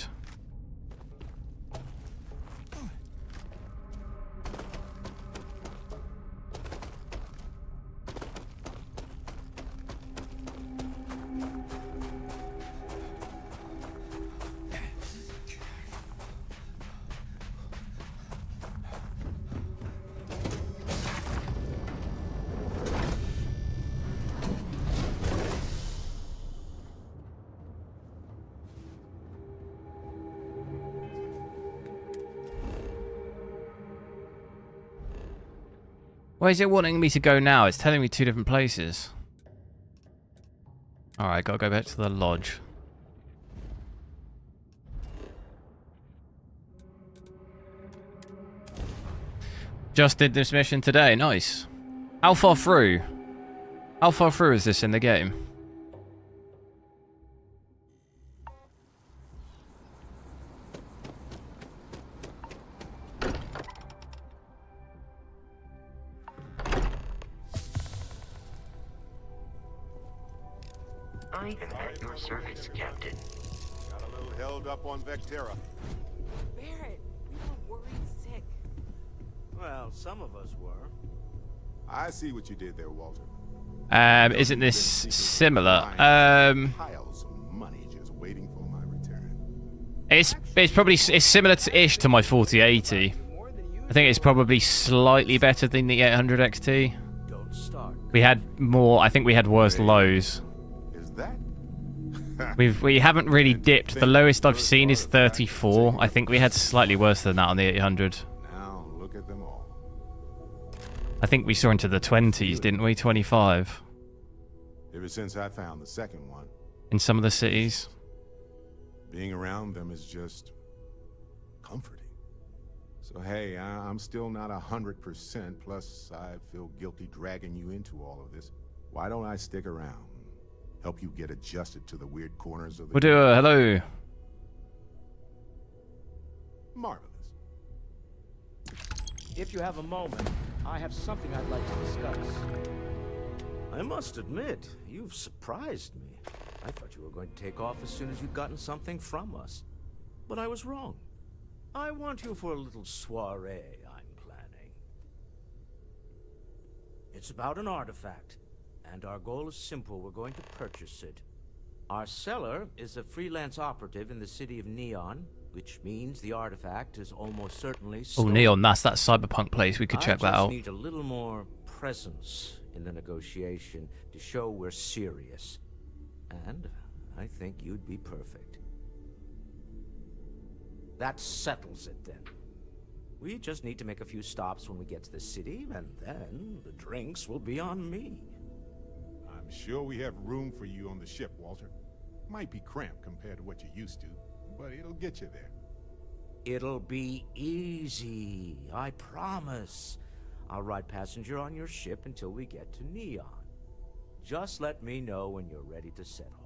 Where is it wanting me to go now? It's telling me 2 different places. Alright, gotta go back to the lodge. Just did this mission today. Nice. How far through? How far through is this in the game? I am at your service, Captain. Got a little held up on Vectera. Barrett, we were worried sick. Well, some of us were. I see what you did there, Walter. Isn't this similar? Piles of money just waiting for my return. It's probably similar to ish to my 4080. I think it's probably slightly better than the 800 XT. Don't start. We had more. I think we had worse lows. Is that? We haven't really dipped. The lowest I've seen is 34. I think we had slightly worse than that on the 800. Now look at them all. I think we saw into the 20s, didn't we? 25 Ever since I found the second one, in some of the cities. being around them is just comforting. So hey, I'm still not 100%, plus I feel guilty dragging you into all of this. Why don't I stick around? Help you get adjusted to the weird corners of the... We'll do a hello. Marvelous. If you have a moment, I have something I'd like to discuss. I must admit, you've surprised me. I thought you were going to take off as soon as you'd gotten something from us. But I was wrong. I want you for a little soiree I'm planning. It's about an artifact, and our goal is simple. We're going to purchase it. Our seller is a freelance operative in the city of Neon, which means the artifact is almost certainly stolen. Oh, Neon, that's that cyberpunk place. We could check that out. I just need a little more presence in the negotiation to show we're serious. And I think you'd be perfect. That settles it then. We just need to make a few stops when we get to the city, and then the drinks will be on me. I'm sure we have room for you on the ship, Walter. Might be cramped compared to what you're used to, but it'll get you there. It'll be easy, I promise. I'll ride passenger on your ship until we get to Neon. Just let me know when you're ready to set off.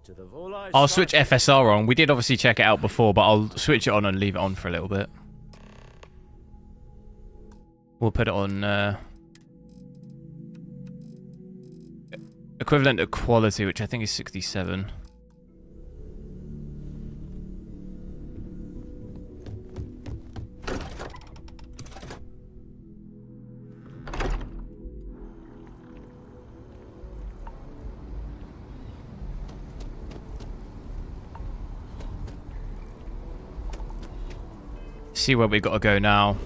To the Volai I'll switch FSR on. We did obviously check it out before, but I'll switch it on and leave it on for a little bit. We'll put it on equivalent to quality, which I think is 67. See where we got to go now.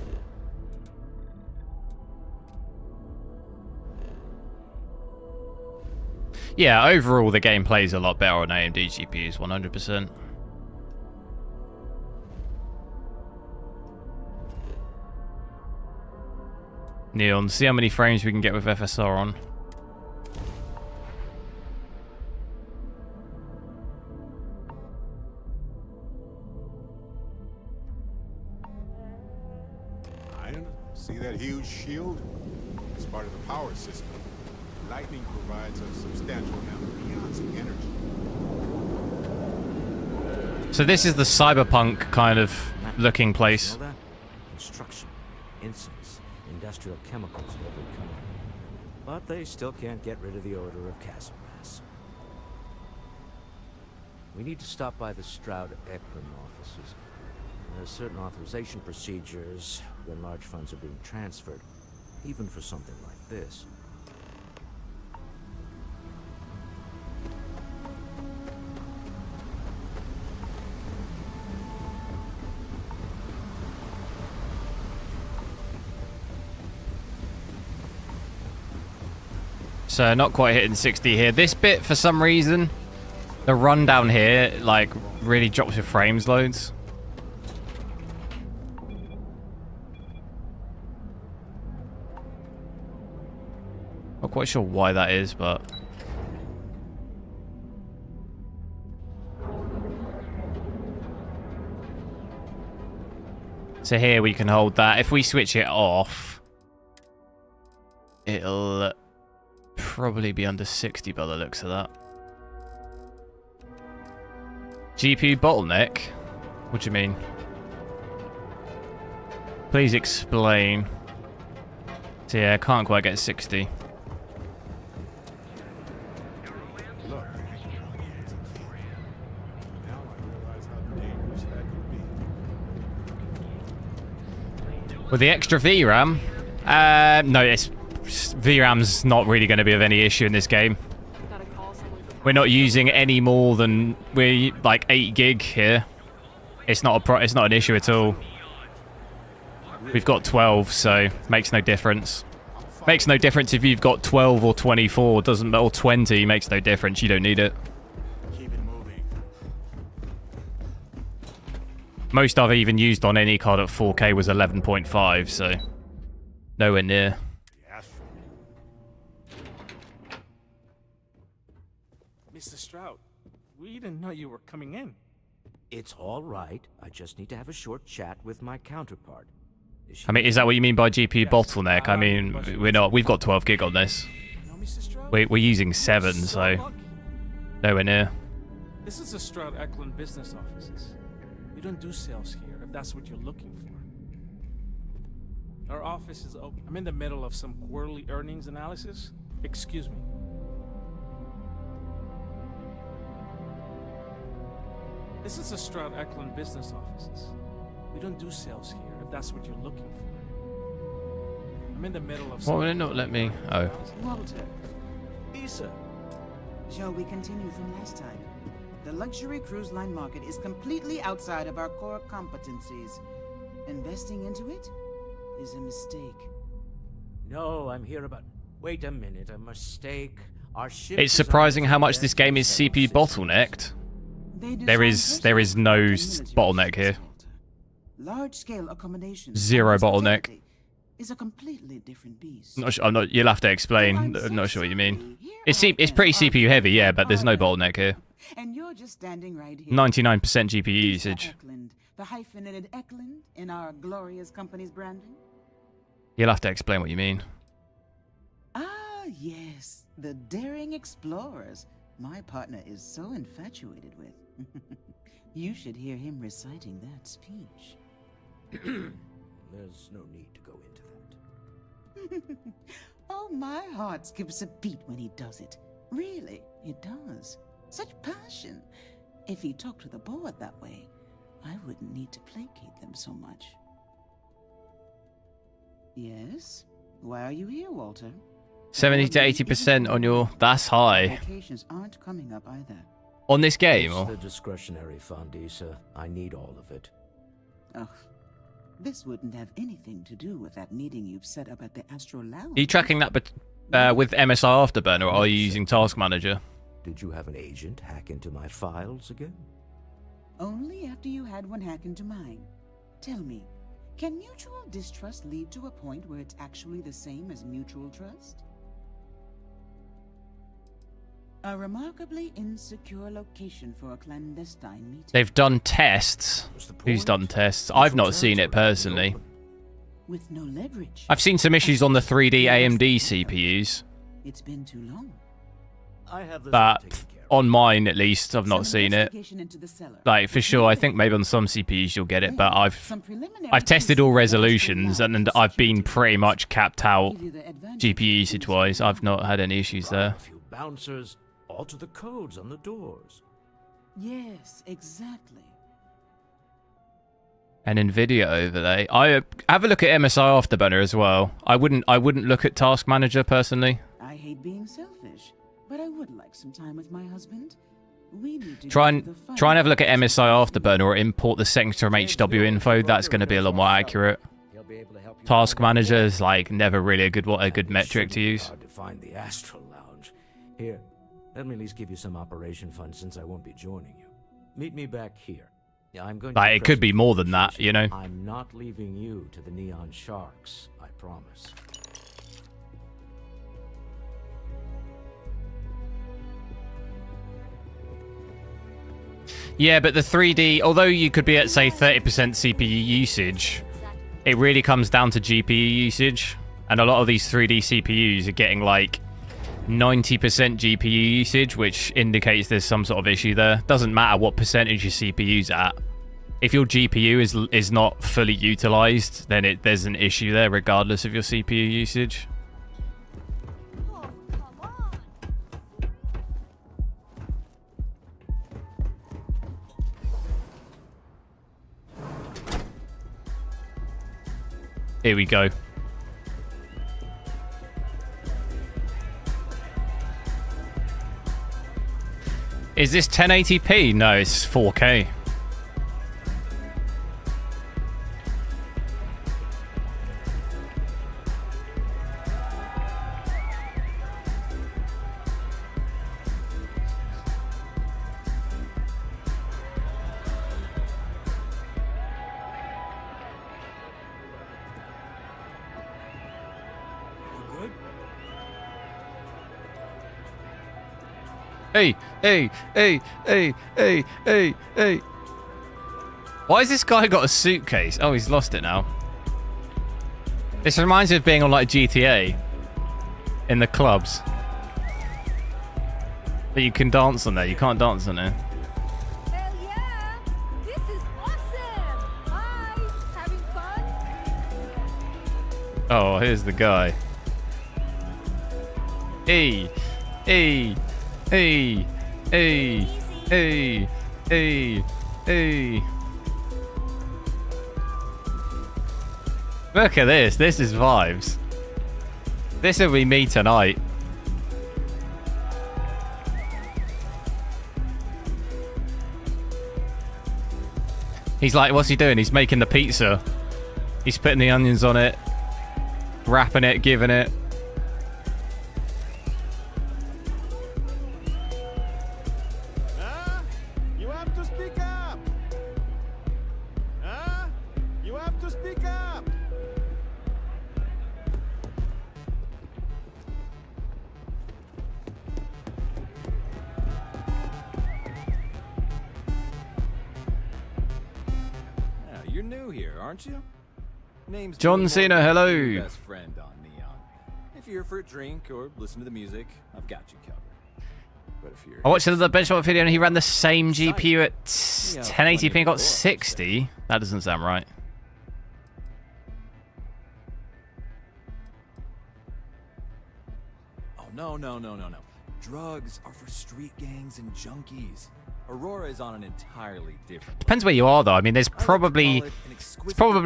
Yeah, overall the game plays a lot better on AMD GPUs, 100%. Neon, see how many frames we can get with FSR on. See that huge shield? It's part of the power system. Lightning provides a substantial amount of ions of energy. So this is the cyberpunk kind of looking place. Instruction, incense, industrial chemicals of every kind. But they still can't get rid of the odor of castle gas. We need to stop by the Stroud-Eklund offices. There's certain authorization procedures when large funds are being transferred, even for something like this. So not quite hitting 60 here. This bit, for some reason, the run down here, like, really drops your frames loads. Not quite sure why that is, but... So here we can hold that. If we switch it off, it'll probably be under 60 by the looks of that. GPU bottleneck? What do you mean? Please explain. So yeah, I can't quite get 60. Look. Now I realize how dangerous that could be. With the extra VRAM? No, VRAM's not really going to be of any issue in this game. We're not using any more than we're like 8 gig here. It's not an issue at all. We've got 12, so makes no difference. Makes no difference if you've got 12 or 24. Doesn't or 20 makes no difference. You don't need it. Keep it moving. Most I've even used on any card at 4K was 11.5, so nowhere near. Mr. Stroud, we didn't know you were coming in. It's all right. I just need to have a short chat with my counterpart. I mean, is that what you mean by GPU bottleneck? I mean, we're not. We've got 12 gig on this. We're using 7, so nowhere near. This is the Stroud-Eklund business offices. We don't do sales here, if that's what you're looking for. Our office is open. I'm in the middle of some quarterly earnings analysis. Excuse me. This is the Stroud-Eklund business offices. We don't do sales here, if that's what you're looking for. I'm in the middle of... Why would it not let me? Oh. Walter. Isa. Shall we continue from last time? The luxury cruise line market is completely outside of our core competencies. Investing into it is a mistake. No, I'm here about... Wait a minute, a mistake. Our ship It's surprising how much this game is CPU bottlenecked. There is no bottleneck here. Large-scale accommodation. Zero bottleneck. Is a completely different beast. I'm not. You'll have to explain. I'm not sure what you mean. It's pretty CPU heavy, yeah, but there's no bottleneck here. And you're just standing right here. 99% GPU usage. Eklund, the hyphenated Eklund in our glorious company's branding. You'll have to explain what you mean. Ah, yes, the daring explorers. My partner is so infatuated with. You should hear him reciting that speech. There's no need to go into that. Oh, my heart skips a beat when he does it. Really, it does. Such passion. If he talked to the board that way, I wouldn't need to placate them so much. Yes? Why are you here, Walter? 70 to 80% on your... That's high. Vacations aren't coming up either. On this game, It's or? the discretionary fund, Isa. I need all of it. Oh, this wouldn't have anything to do with that meeting you've set up at the Astro Lounge. Are you tracking that with MSI Afterburner, or are you using Task Manager? Did you have an agent hack into my files again? Only after you had one hack into mine. Tell me, can mutual distrust lead to a point where it's actually the same as mutual trust? A remarkably insecure location for a clandestine meeting. They've done tests. Who's done tests? I've not seen it personally. With no leverage. I've seen some issues on the 3D AMD CPUs. It's been too long. I have this but taken care of. on mine at least, I've not seen it. Investigation into the cellar. Like for sure, I think maybe on some CPUs you'll get it, but Some preliminary I've tested all pieces of resolutions rational and lounge I've been security. pretty much capped out Give you the advantage GPU of usage wise. I've not had any issues there. A few bouncers, alter the codes on the doors. Yes, exactly. An nvidia overlay. I have a look at MSI Afterburner as well. I wouldn't look at Task Manager personally. I hate being selfish, but I would like some time with my husband. We need to Try get to and the have a look at final MSI Afterburner or import the settings from HWiNFO. That's going to be a lot more accurate. He'll be able to help you Task find out Manager more. is like never really a good It metric shouldn't to be use. hard to find the Astral Lounge. Here, let me at least give you some operation funds since I won't be joining you. Meet me back here. Yeah, I'm going to Like it could be more than that, you know. I'm not leaving you to the Neon Sharks, I promise. Yeah, but the 3D, although you could be at say 30% CPU usage, it really comes down to GPU usage. And a lot of these 3D CPUs are getting like 90% GPU usage, which indicates there's some sort of issue there. Doesn't matter what percentage your CPU's at. If your GPU is not fully utilized, then there's an issue there regardless of your CPU usage. Oh, come on. Here we go. Is this 1080p? No, it's 4K. Hey, hey, hey, hey, hey, hey, hey. Why has this guy got a suitcase? Oh, he's lost it now. This reminds me of being on like GTA in the clubs. But you can dance on there. You can't dance on there. Hell yeah! This is awesome! Hi! Having fun? Oh, here's the guy. Hey, hey, hey, hey, hey, hey, hey. Look at this. This is vibes. This will be me tonight. He's like, what's he doing? He's making the pizza. He's putting the onions on it, wrapping it, giving it. You have to speak up. You have to speak up. You're new here, aren't you? Name's John Cena, hello. Best friend on Neon. If you're here for a drink or listen to the music, I've got you covered. But if you're I watched another benchmark video and he ran the same GPU at 1080p and got 60. That doesn't sound right. Oh, no. Drugs are for street gangs and junkies. Aurora is on an entirely different. Depends where you are though. I mean, there's probably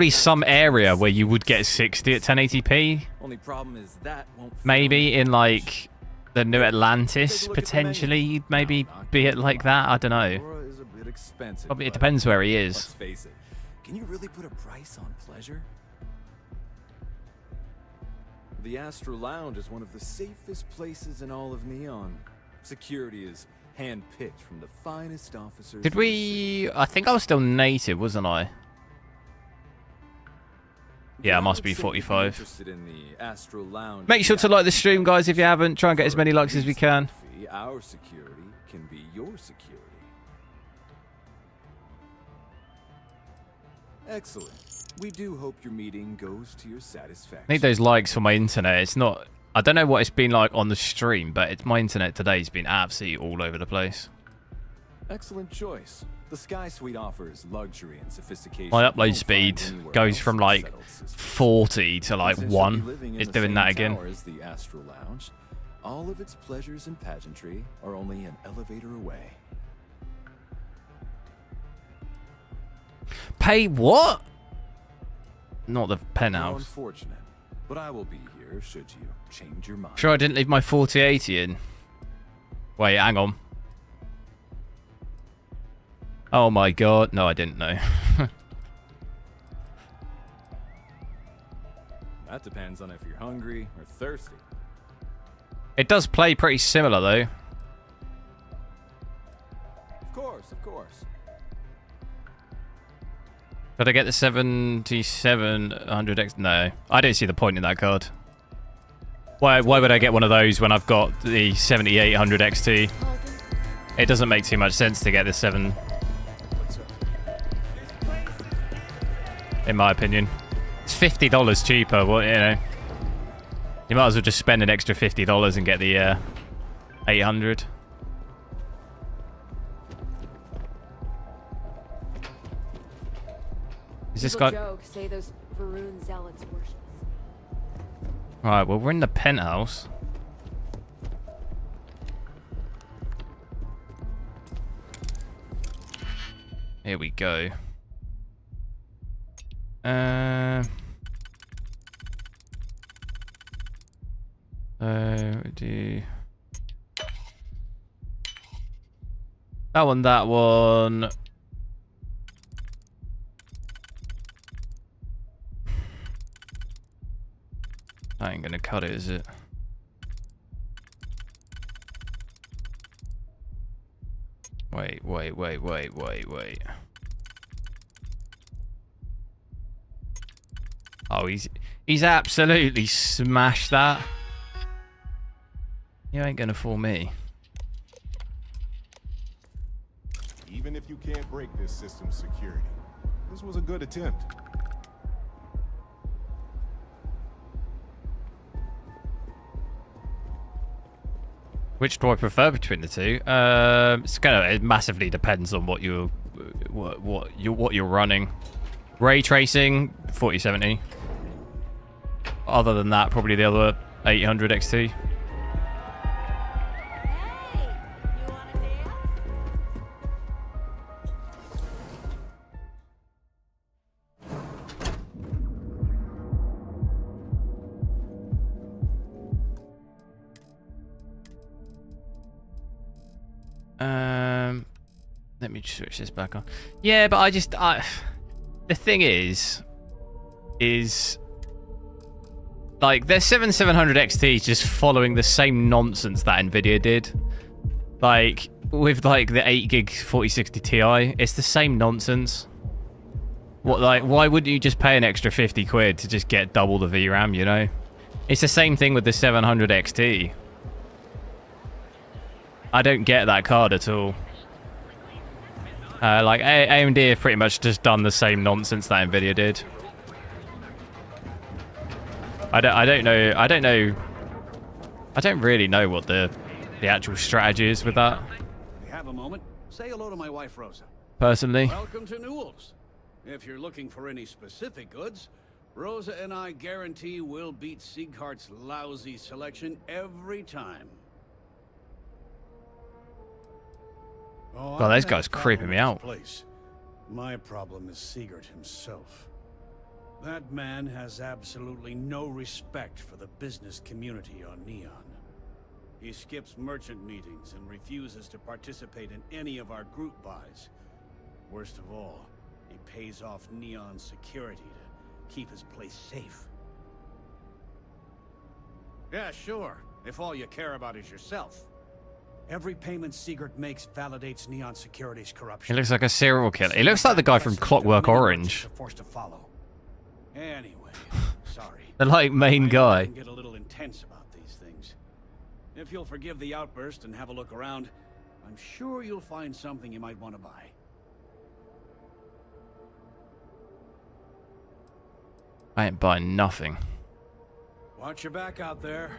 some area where you would get 60 at 1080p. Only problem is that won't Maybe in like the new Atlantis, potentially you'd maybe be it like that. I don't know. Aurora is a bit expensive. Probably it but depends where he Let's is. face it. Can you really put a price on pleasure? The Astral Lounge is one of the safest places in all of Neon. Security is hand-picked from the finest officers. Did we? I think I was still native, wasn't I? Yeah, I must be 45. Interested in the Astral Lounge. Make sure to like the stream, guys, if you haven't. Try and get as many likes as we can. Our security can be your security. Excellent. We do hope your meeting goes to your satisfaction. I need those likes for my internet. It's not I don't know what it's been like on the stream, but my internet today's been absolutely all over the place. Excellent choice. The Sky Suite offers luxury and sophistication. My upload speed goes from like 40 to like 1. It's doing that again. The Astral Lounge. All of its pleasures and pageantry are only an elevator away. Pay what? Not the How penthouse. unfortunate, but I will be here should you change your mind. Sure, I didn't leave my 4080 in. Wait, hang on. Oh my god. No, I didn't know. That depends on if you're hungry or thirsty. It does play pretty similar though. Of course, of course. Could I get the 7700X? No, I don't see the point in that card. Why would I get one of those when I've got the 7800 XT? It doesn't make too much sense to get the 7. In my opinion, it's $50 cheaper. Well, you know, you might as well just spend an extra $50 and get the 800. Is this guy? Joke, say those Varun zealots worship. Right, well, we're in the penthouse. Here we go. Do that one. I ain't gonna cut it, is it? Wait. Oh, he's absolutely smashed that. You ain't gonna fool me. Even if you can't break this system's security, this was a good attempt. Which do I prefer between the two? It massively depends on what you're running. Ray tracing 4070. Other than that, probably the other 800 XT. Let me switch this back on. Yeah, but the thing is like their 7700 XT is just following the same nonsense that nvidia did. Like with like the 8 gig 4060 Ti, it's the same nonsense. What, like, why wouldn't you just pay an extra 50 quid to just get double the VRAM, you know? It's the same thing with the 700 XT. I don't get that card at all. Like AMD have pretty much just done the same nonsense that nvidia did. I don't really know what the actual strategy is with that. If you have a moment, say hello to my wife Rosa. Personally. Welcome to Newell's. If you're looking for any specific goods, Rosa and I guarantee we'll beat Sieghart's lousy selection every time. Oh, God, those guys creeping me out. Place. My problem is Siegert himself. That man has absolutely no respect for the business community on Neon. He skips merchant meetings and refuses to participate in any of our group buys. Worst of all, he pays off Neon security to keep his place safe. Yeah, sure, if all you care about is yourself. Every payment Siegert makes validates Neon Security's corruption. He looks like a serial killer. He looks like the guy from Clockwork Orange. Forced to follow. Anyway, sorry. The like main guy. I can get a little intense about these things. If you'll forgive the outburst and have a look around, I'm sure you'll find something you might want to buy. I ain't buying nothing. Watch your back out there.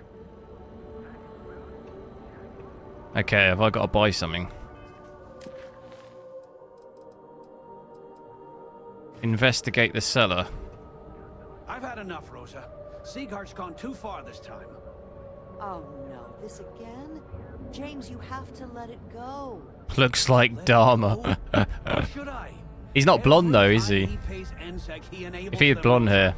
Okay, have I got to buy something? Investigate the cellar. I've had enough, Rosa. Sieghardt's gone too far this time. Oh no, this again? James, you have to let it go. Looks like Dharma. Or should I? He's not blonde though, is he? pays NSEC, he enables If he had them blonde all. hair.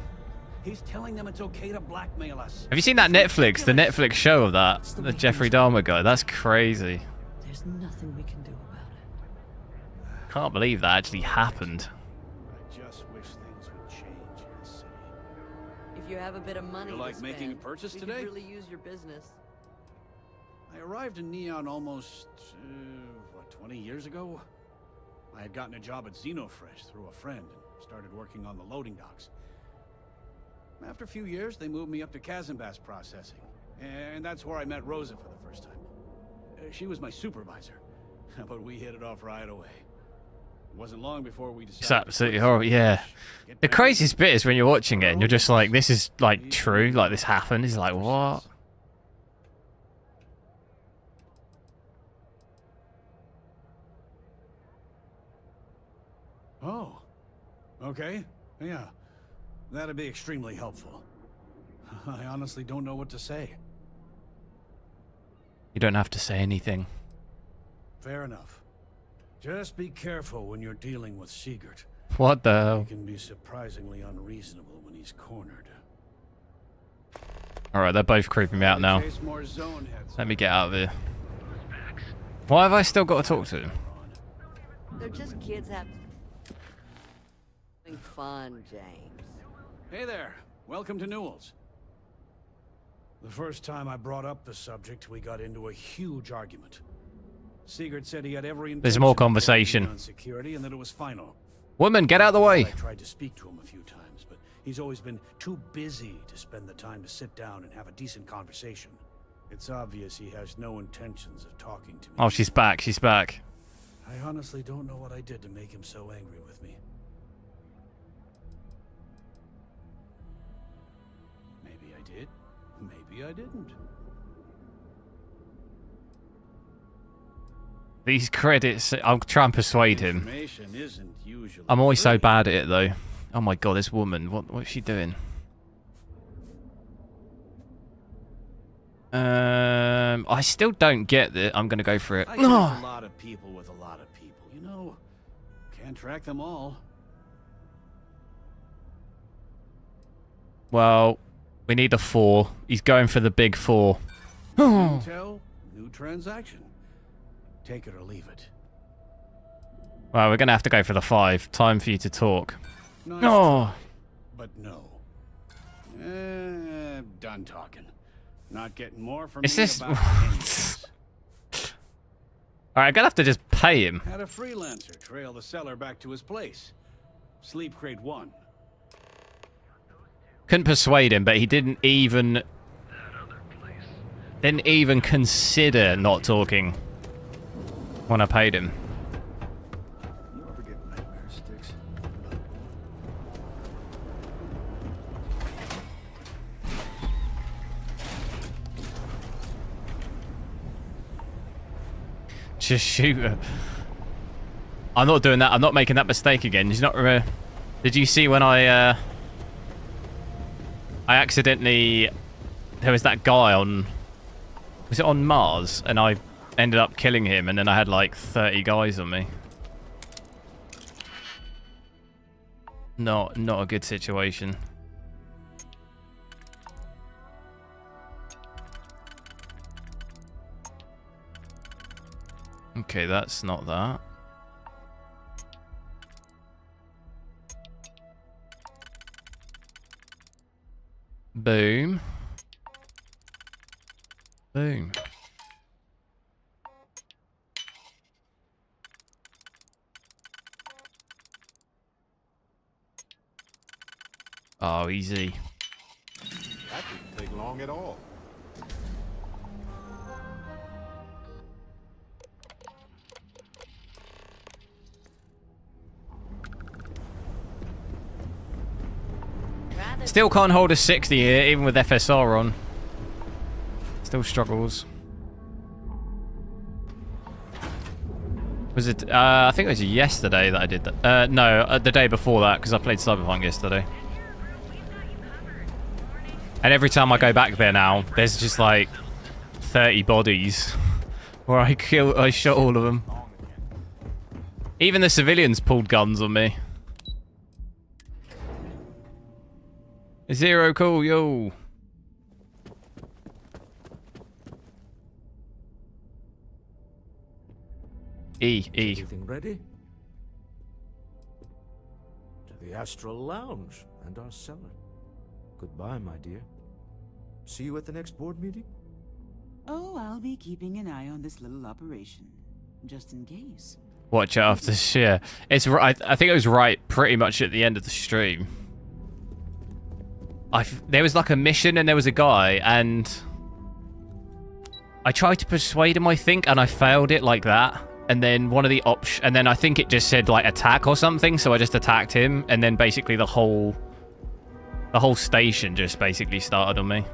He's telling them it's okay to blackmail us. Have you seen that Netflix? The Netflix show of that? The Jeffrey Dahmer guy. That's crazy. There's nothing we can do about it. Can't believe that actually happened. I just wish things would change in the city. If you have a bit of money You like to making a spend, purchase we today? could really use your business. I arrived in Neon almost, 20 years ago? I had gotten a job at Xenofresh through a friend and started working on the loading docks. After a few years, they moved me up to Kazanbas processing, and that's where I met Rosa for the first time. She was my supervisor, but we hit it off right away. It wasn't long before we decided. It's absolutely horrible, yeah. The craziest bit is when you're watching it and you're just like, this is like true, like this happened. It's like, what? Oh, okay, yeah. That'd be extremely helpful. I honestly don't know what to say. You don't have to say anything. Fair enough. Just be careful when you're dealing with Siegert. What the hell? He can be surprisingly unreasonable when he's cornered. Alright, they're both creeping me out now. Chase more zone heads. Let me get out of here. Why have I still got to talk to him? They're just kids having fun, James. Hey there. Welcome to Newell's. The first time I brought up the subject, we got into a huge argument. Siegert said he had every intention There's more of getting conversation. on security and that it was final. Woman, get out of the way. I tried to speak to him a few times, but he's always been too busy to spend the time to sit down and have a decent conversation. It's obvious he has no intentions of talking to me. Oh, she's back. She's back. I honestly don't know what I did to make him so angry with me. Maybe I did. Maybe I didn't. These credits, I'll try and persuade him. Information isn't usually I'm always so free. bad at it though. Oh my god, this woman, what's she doing? I still don't get it. I'm gonna go for it. I get a lot of people with a lot of people. You know, can't track them all. Well, we need a 4. He's going for the big 4. New tell, new transaction. Take it or leave it. Well, we're gonna have to go for the 5. Time for you to talk. Nice Oh. try, but no. Done talking. Not getting more from Is me this? about Alright, I'm gonna have to just pay him. Had a freelancer trail the seller back to his place. Sleep crate 1. Couldn't persuade him, but he didn't even consider not talking when I paid him. You ever get nightmare sticks? Just shoot her. I'm not doing that. I'm not making that mistake again. Did you not remember? Did you see when I accidentally... There was that guy on... Was it on Mars? And I ended up killing him, and then I had like 30 guys on me. Not a good situation. Okay, that's not that. Boom. Boom. Oh, easy. That didn't take long at all. Still can't hold a 60 here, even with FSR on. Still struggles. Was it? I think it was yesterday that I did that. No, the day before that, because I played Cyberpunk yesterday. And every time I go back there now, there's just like 30 bodies where I shot all of them. Even the civilians pulled guns on me. Zero cool, yo. E. Everything ready? To the Astral Lounge and our cellar. Goodbye, my dear. See you at the next board meeting? Oh, I'll be keeping an eye on this little operation, just in case. Watch out after share. It's right. I think it was right pretty much at the end of the stream. There was like a mission and there was a guy and I tried to persuade him, I think, and I failed it like that. And then one of the and then I think it just said like attack or something, so I just attacked him, and then basically the whole station just basically started on me.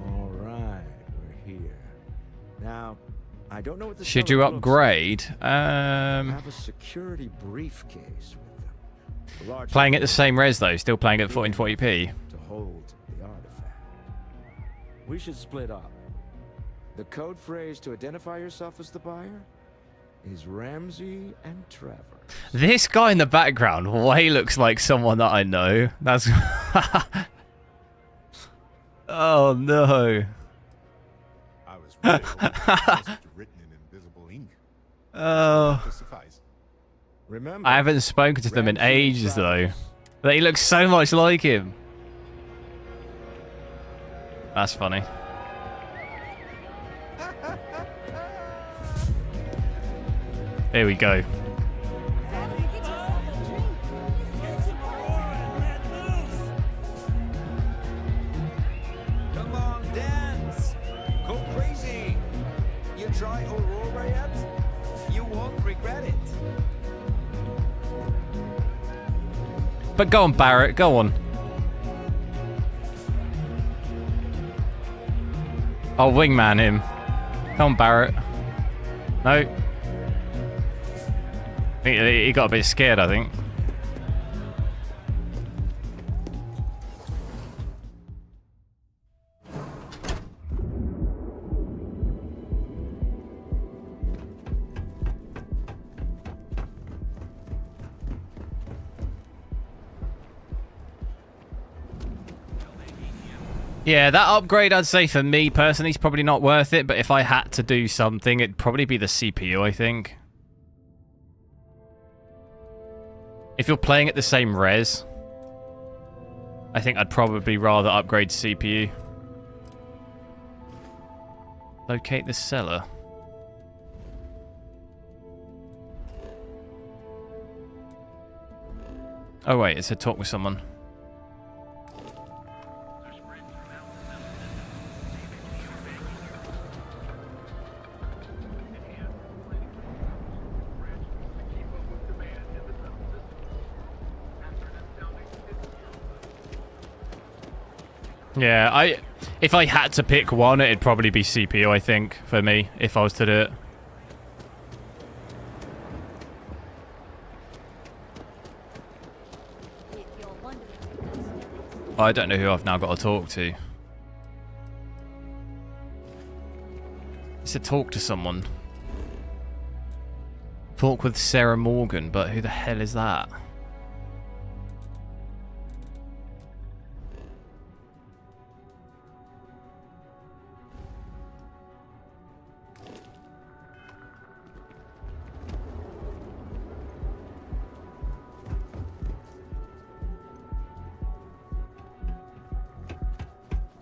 All right, we're here. Now, I don't know what the Should you upgrade? Have a security briefcase with them. Playing at the same res though, still playing at 1440p. To hold the artifact. We should split up. The code phrase to identify yourself as the buyer is Ramsey and Trevor. This guy in the background way looks like someone that I know. That's oh no. I was written in invisible ink. Oh. Remember, I haven't spoken to them in ages though. But he looks so much like him. That's funny. Here we go. Come on, dance! Go crazy! You try Aurora yet? You won't regret it. But go on, Barrett, go on. I'll wingman him. Come on, Barrett. No. He got a bit scared, I think. Yeah, that upgrade, I'd say for me personally, is probably not worth it, but if I had to do something, it'd probably be the CPU, I think. If you're playing at the same res, I think I'd probably rather upgrade CPU. Locate the cellar. Oh wait, it's a talk with someone. Yeah, if I had to pick one, it'd probably be CPU, I think, for me, if I was to do it. I don't know who I've now got to talk to. It's to talk to someone. Talk with Sarah Morgan, but who the hell is that?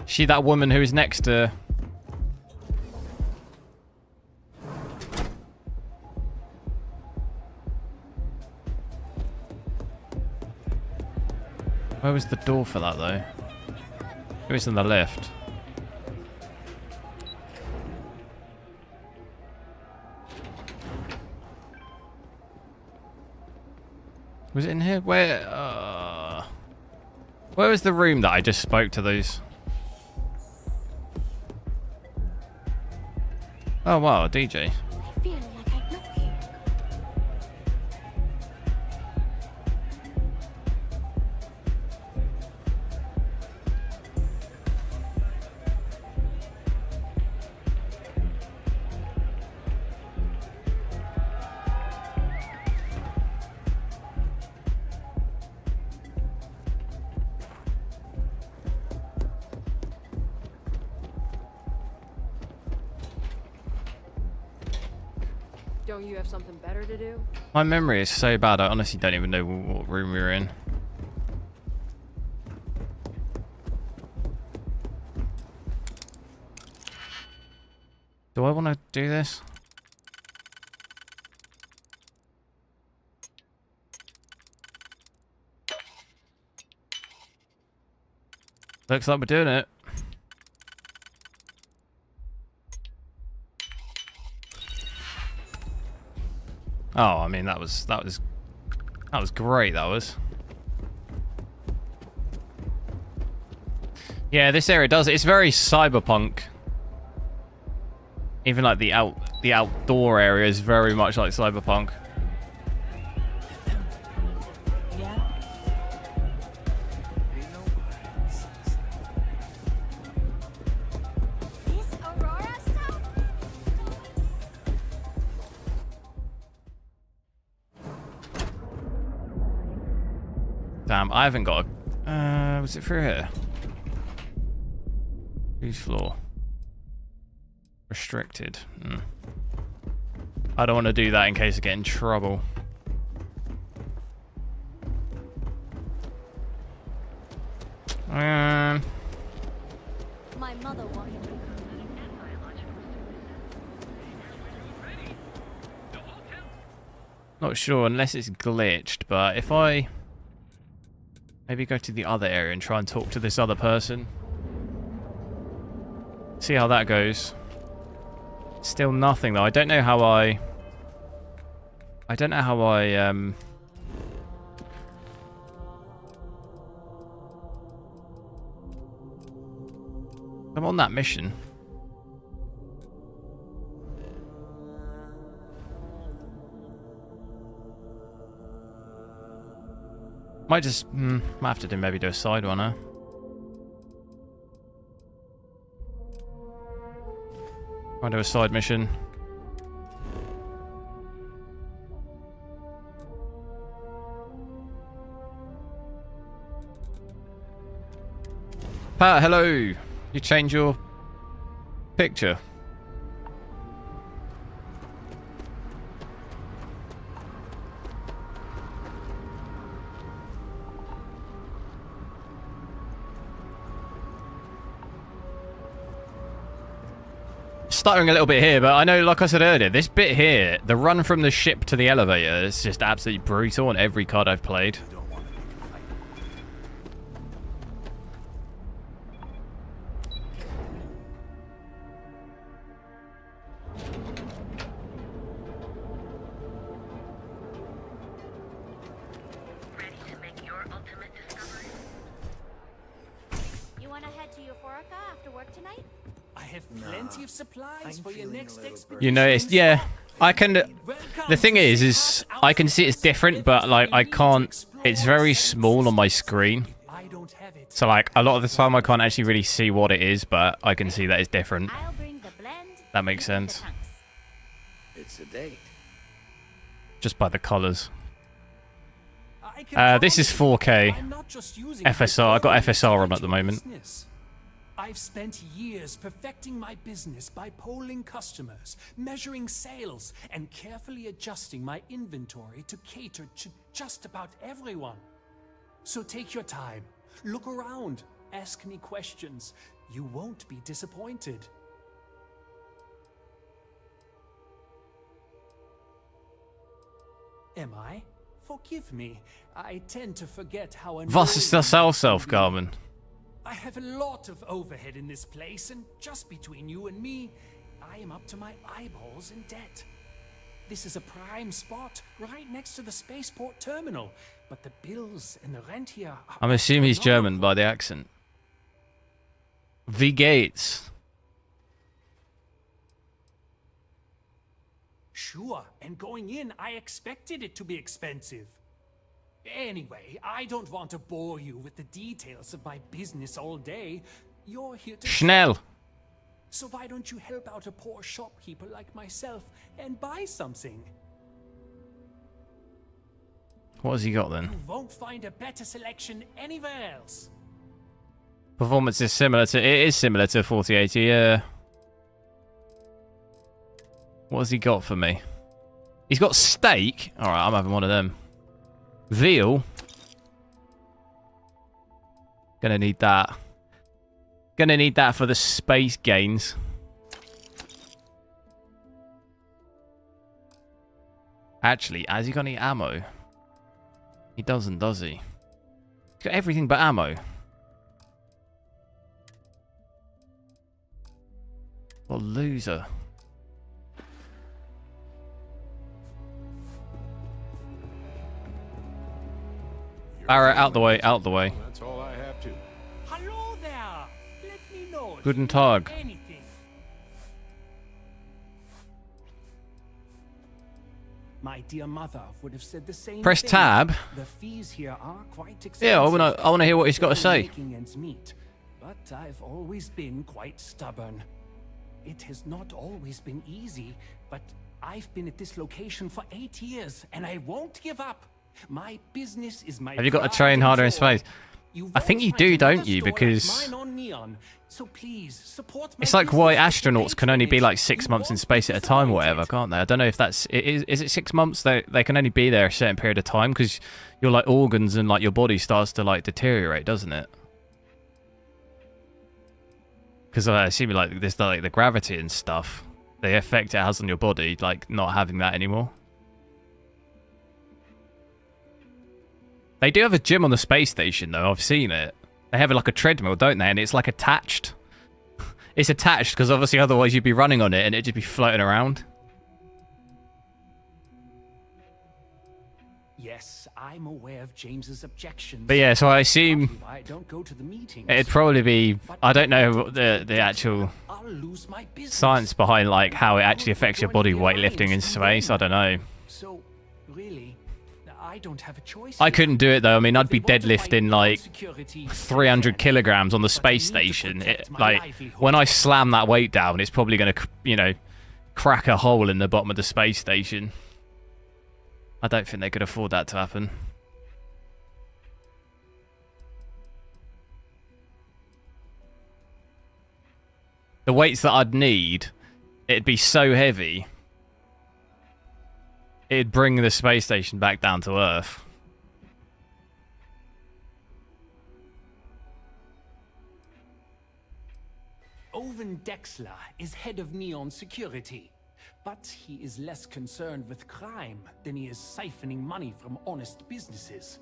She that woman who's next to... Where was the door for that, though? It was in the lift. Was it in here? Where was the room that I just spoke to those? Oh, wow, a DJ. I feel like I know you. Don't you have something better to do? My memory is so bad, I honestly don't even know what room we were in. Do I want to do this? Looks like we're doing it. Oh, I mean that was great. That was. Yeah, this area does. It's very cyberpunk. Even like the outdoor area is very much like cyberpunk. Damn, I haven't got a... was it through here? Whose floor? Restricted. I don't want to do that in case I get in trouble. My mother wanted me. Not sure unless it's glitched, but if I maybe go to the other area and try and talk to this other person. See how that goes. Still nothing though. I don't know how I I'm on that mission. Might just might have to maybe do a side one, huh? Might do a side mission. Pat, hello. You change your picture. Stuttering a little bit here, but I know, like I said earlier, this bit here, the run from the ship to the elevator is just absolutely brutal on every card I've played. You wanna head to Euphorica after work tonight? I have plenty of supplies for your next expedition. You noticed, yeah. I can. The thing is I can see it's different, but like I can't. It's very small on my screen. So like a lot of the time I can't actually really see what it is, but I can see that it's different. That makes sense. It's a date. Just by the colors. This is 4K FSR. I got FSR on at the moment. I've spent years perfecting my business by polling customers, measuring sales, and carefully adjusting my inventory to cater to just about everyone. So take your time, look around, ask me questions. You won't be disappointed. Am I? Forgive me. I tend to forget how annoying Was ist das Hausaufgaben? I have a lot of overhead in this place, and just between you and me, I am up to my eyeballs in debt. This is a prime spot, right next to the spaceport terminal, but the bills and the rent here are... I'm assuming he's German by the accent. Wie geht's? Sure, and going in, I expected it to be expensive. Anyway, I don't want to bore you with the details of my business all day. You're here to... Schnell! So why don't you help out a poor shopkeeper like myself and buy something? What has he got then? You won't find a better selection anywhere else. Performance is similar to... It is similar to 4080, yeah. What has he got for me? He's got steak. Alright, I'm having one of them. Veal. Gonna need that. Gonna need that for the space gains. Actually, has he got any ammo? He doesn't, does he? He's got everything but ammo. What a loser. Barrett, out the way, out the way. That's all I have to. Hello there. Let me know. Guten Tag. Anything. My dear mother would have said the same Press thing. tab. The fees here are quite expensive. Yeah, I wanna hear what he's got to say. Making ends meet, but I've always been quite stubborn. It has not always been easy, but I've been at this location for 8 years, and I won't give up. My business is my... Have you got to train harder in space? I think you do, don't you? Because so please support my it's like why business. astronauts can only be like 6 months in space at a time or whatever, can't they? I don't know if that's... Is it 6 months? They can only be there a certain period of time because your like organs and like your body starts to like deteriorate, doesn't it? Because I assume like this, like the gravity and stuff, the effect it has on your body, like not having that anymore. They do have a gym on the space station, though. I've seen it. They have like a treadmill, don't they? And it's like attached. It's attached because obviously otherwise you'd be running on it and it'd just be floating around. Yes, I'm aware of James's objections. But yeah, so I assume I don't go to the meetings. it'd probably be... I don't know what the actual I'll lose my business. science behind like how it actually affects your body weightlifting in space. I don't know. So, really, I don't have a choice. I couldn't do it though. I mean, I'd be deadlifting like 300 kilograms on the space station. Like when I slam that weight down, it's probably going to, you know, crack a hole in the bottom of the space station. I don't think they could afford that to happen. The weights that I'd need, it'd be so heavy. It'd bring the space station back down to Earth. Owen Dexler is head of Neon Security, but he is less concerned with crime than he is siphoning money from honest businesses.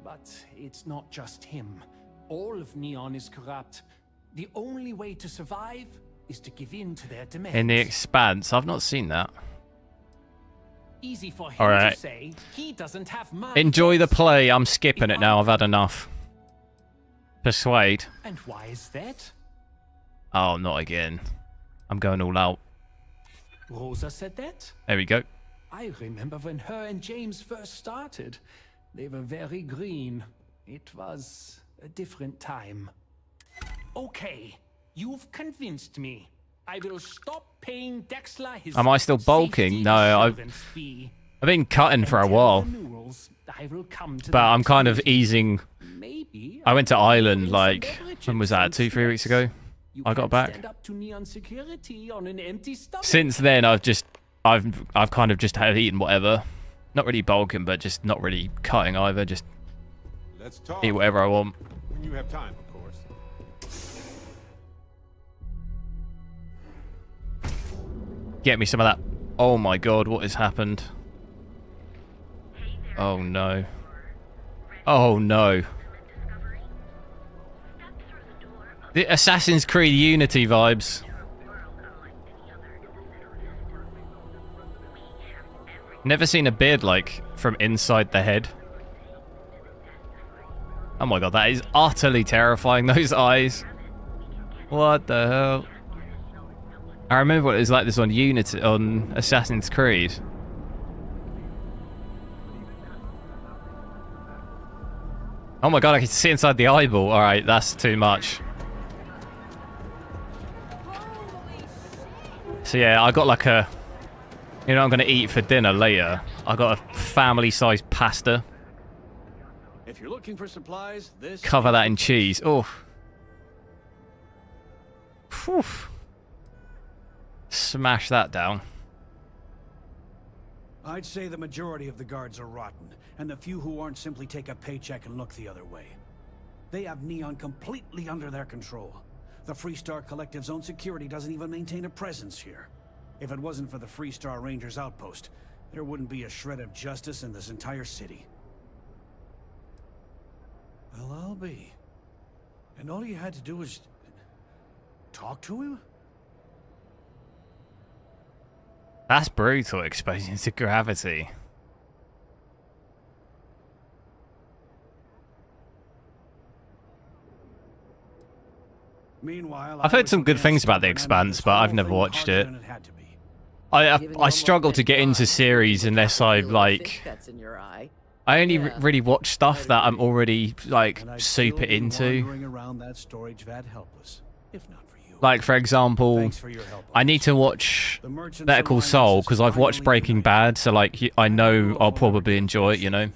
But it's not just him. All of Neon is corrupt. The only way to survive is to give in to their demands. In the Expanse, I've not seen that. Easy for him Alright. to say. He doesn't have my Enjoy the votes. play. I'm skipping it now. I've had enough. Persuade. And why is that? Oh, not again. I'm going all out. Rosa said that? There we go. I remember when her and James first started. They were very green. It was a different time. Okay, you've convinced me. I will stop paying Dexler his Am I still bulking? No, I've been cutting for a while. But I'm kind of easing. I went to Ireland like, when was that? 2-3 weeks ago? I got back. Since then, I've kind of just had eaten whatever. Not really bulking, but just not really cutting either. Just eat whatever I want. When you have time, of course. Get me some of that. Oh my god, what has happened? Hey there, Oh no. Oh no. The Assassin's Creed Unity vibes. Never seen a beard like from inside the head. Oh my god, that is utterly terrifying, those eyes. What the hell? I remember what it was like this on Unity, on Assassin's Creed. Oh my god, I can see inside the eyeball. Alright, that's too much. So yeah, I got like a... You know what I'm going to eat for dinner later? I got a family-sized pasta. If you're looking for supplies, this... Cover that in cheese. Oh. Whew. Smash that down. I'd say the majority of the guards are rotten, and the few who aren't simply take a paycheck and look the other way. They have Neon completely under their control. The Freestar Collective's own security doesn't even maintain a presence here. If it wasn't for the Freestar Rangers outpost, there wouldn't be a shred of justice in this entire city. Well, I'll be. And all you had to do was... talk to him? That's brutal, exposing to gravity. Meanwhile, I've heard some good things about The Expanse, but I've never watched it. I struggle to get into series unless I like... I only really watch stuff that I'm already like super into. Like for example, I need to watch Better Call Saul because I've watched Breaking Bad, so like I know I'll probably enjoy it, you know.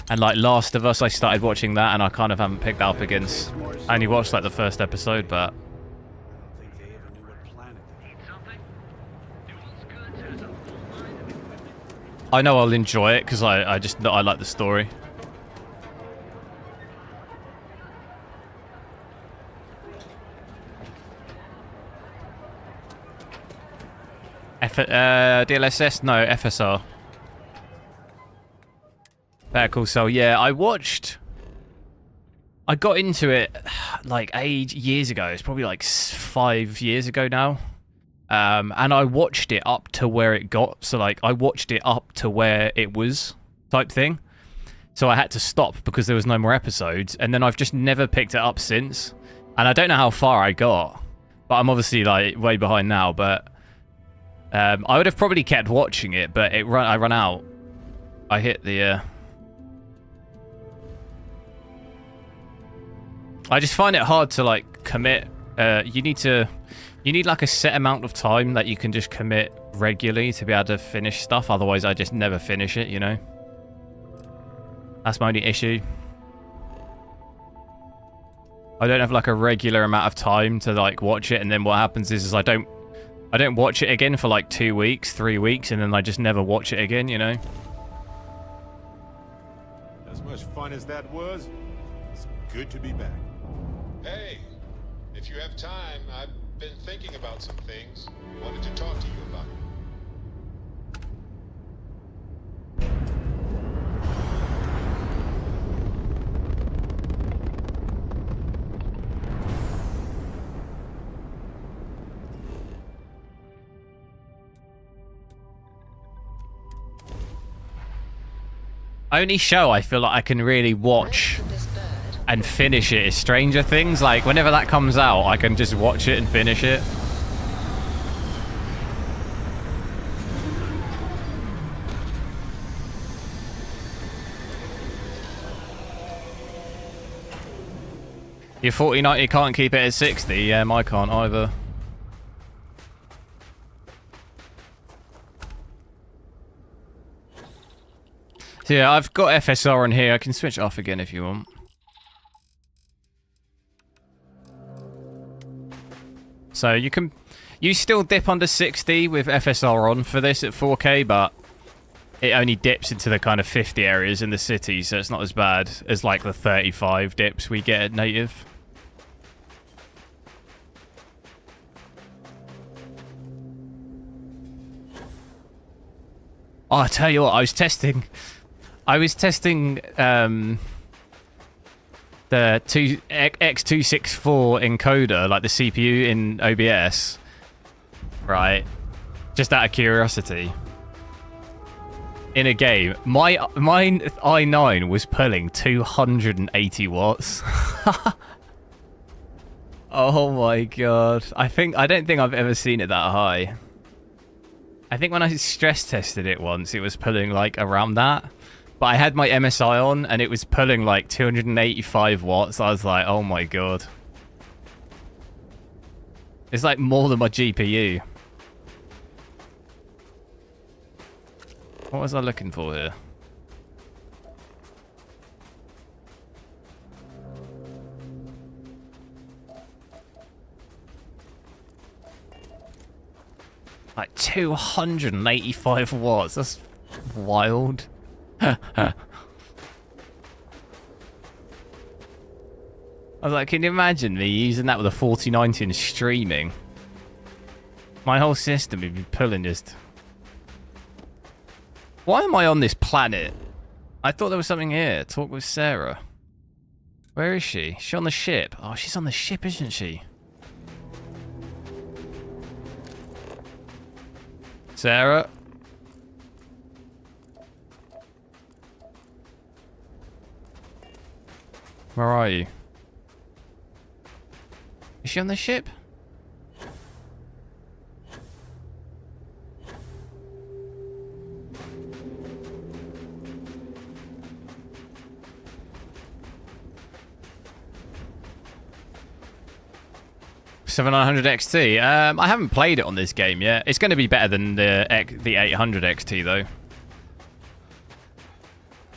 And like Last of Us, I started watching that and I kind of haven't picked up against. I only watched like the first episode, but. I know I'll enjoy it because I like the story. DLSS? No, FSR. Better Call Saul. Yeah, I got into it like years ago. It's probably like 5 years ago now. And I watched it up to where it got. So like I watched it up to where it was type thing. So I had to stop because there was no more episodes. And then I've just never picked it up since. And I don't know how far I got. But I'm obviously like way behind now. But I would have probably kept watching it. But I run out. I hit the... I just find it hard to like commit. You need like a set amount of time that you can just commit regularly to be able to finish stuff. Otherwise, I just never finish it, you know? That's my only issue. I don't have like a regular amount of time to like watch it, and then what happens is I don't watch it again for like 2 weeks, 3 weeks, and then I just never watch it again, you know? As much fun as that was, it's good to be back. Hey, if you have time, I've been thinking about some things. Wanted to talk to you about it. Only show I feel like I can really watch and finish it is Stranger Things. Like whenever that comes out, I can just watch it and finish it. Your 4090 can't keep it at 60. Yeah, I can't either. So yeah, I've got FSR on here. I can switch off again if you want. So you still dip under 60 with FSR on for this at 4K, but it only dips into the kind of 50 areas in the city, so it's not as bad as like the 35 dips we get at native. Oh, I tell you what, I was testing the X264 encoder, like the CPU in OBS, right? Just out of curiosity. In a game, my i9 was pulling 280 watts. Oh my god. I don't think I've ever seen it that high. I think when I stress tested it once, it was pulling like around that. But I had my MSI on and it was pulling like 285 watts. I was like, oh my god. It's like more than my GPU. What was I looking for here? Like 285 watts. That's wild. I was like, can you imagine me using that with a 4090 and streaming? My whole system would be pulling just... Why am I on this planet? I thought there was something here. Talk with Sarah. Where is she? Is she on the ship? Oh, she's on the ship, isn't she? Sarah? Where are you? Is she on the ship? $700 XT. I haven't played it on this game yet. It's going to be better than the 800 XT though.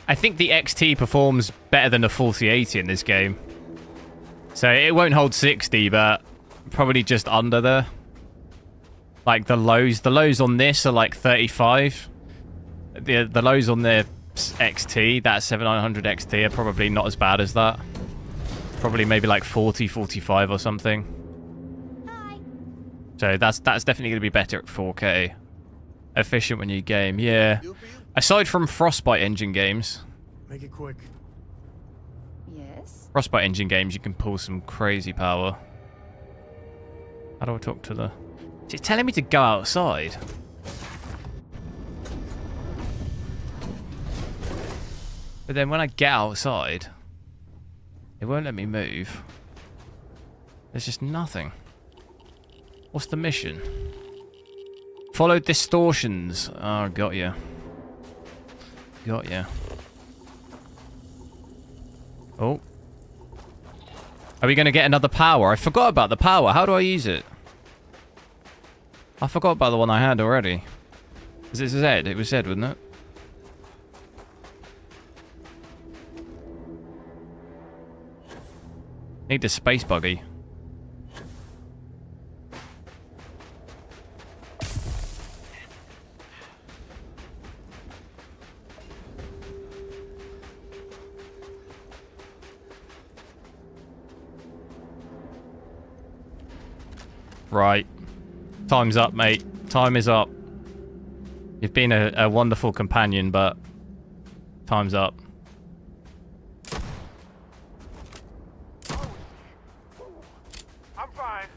I think the XT performs better than the 4080 in this game. So it won't hold 60, but probably just under there. Like the lows. The lows on this are like 35. The lows on the XT, that 7900 XT, are probably not as bad as that. Probably maybe like 40, 45 or something. So that's definitely going to be better at 4K. Efficient when you game, yeah. Aside from Frostbite engine games. Make it quick. Yes? Frostbite engine games, you can pull some crazy power. How do I talk to the... She's telling me to go outside. But then when I get outside, it won't let me move. There's just nothing. What's the mission? Follow distortions. Oh, got ya. Got ya. Oh. Are we going to get another power? I forgot about the power. How do I use it? I forgot about the one I had already. Is it Z? It was Z, wasn't it? Need the space buggy. Right. Time's up, mate. Time is up. You've been a wonderful companion, but time's up. I'm fine.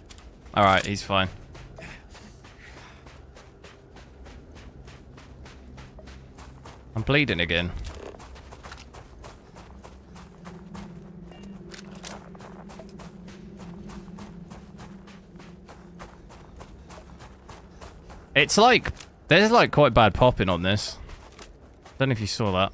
Alright, he's fine. I'm bleeding again. It's like, there's like quite bad popping on this. Don't know if you saw that.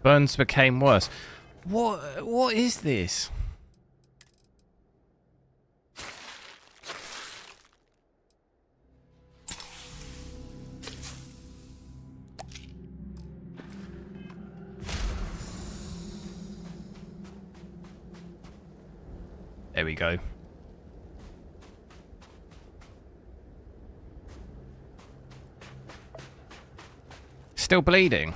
Burns became worse. What is this? There we go. Still bleeding.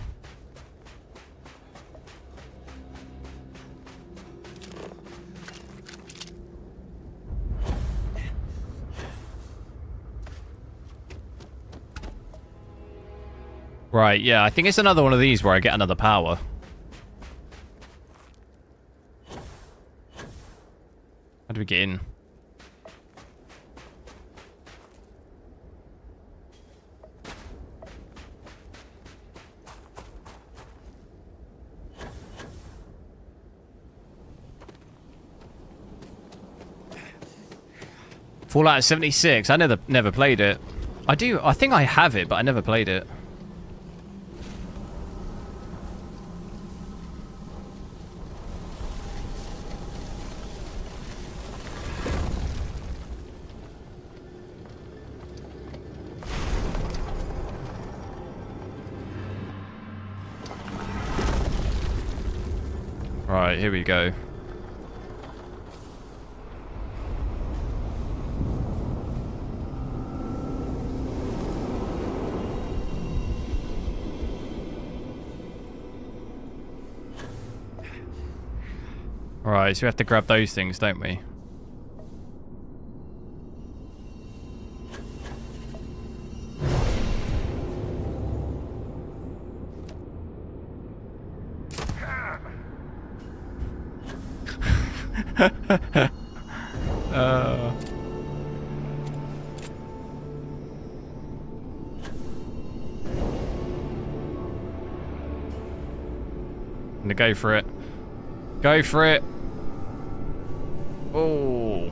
Right, yeah, I think it's another one of these where I get another power. How do we get in? Fallout 76. I never played it. I think I have it, but I never played it. Right, here we go. Alright, so we have to grab those things, don't we? I'm gonna go for it. Go for it. Oh.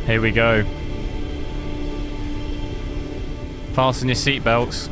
Here we go. Fasten your seatbelts.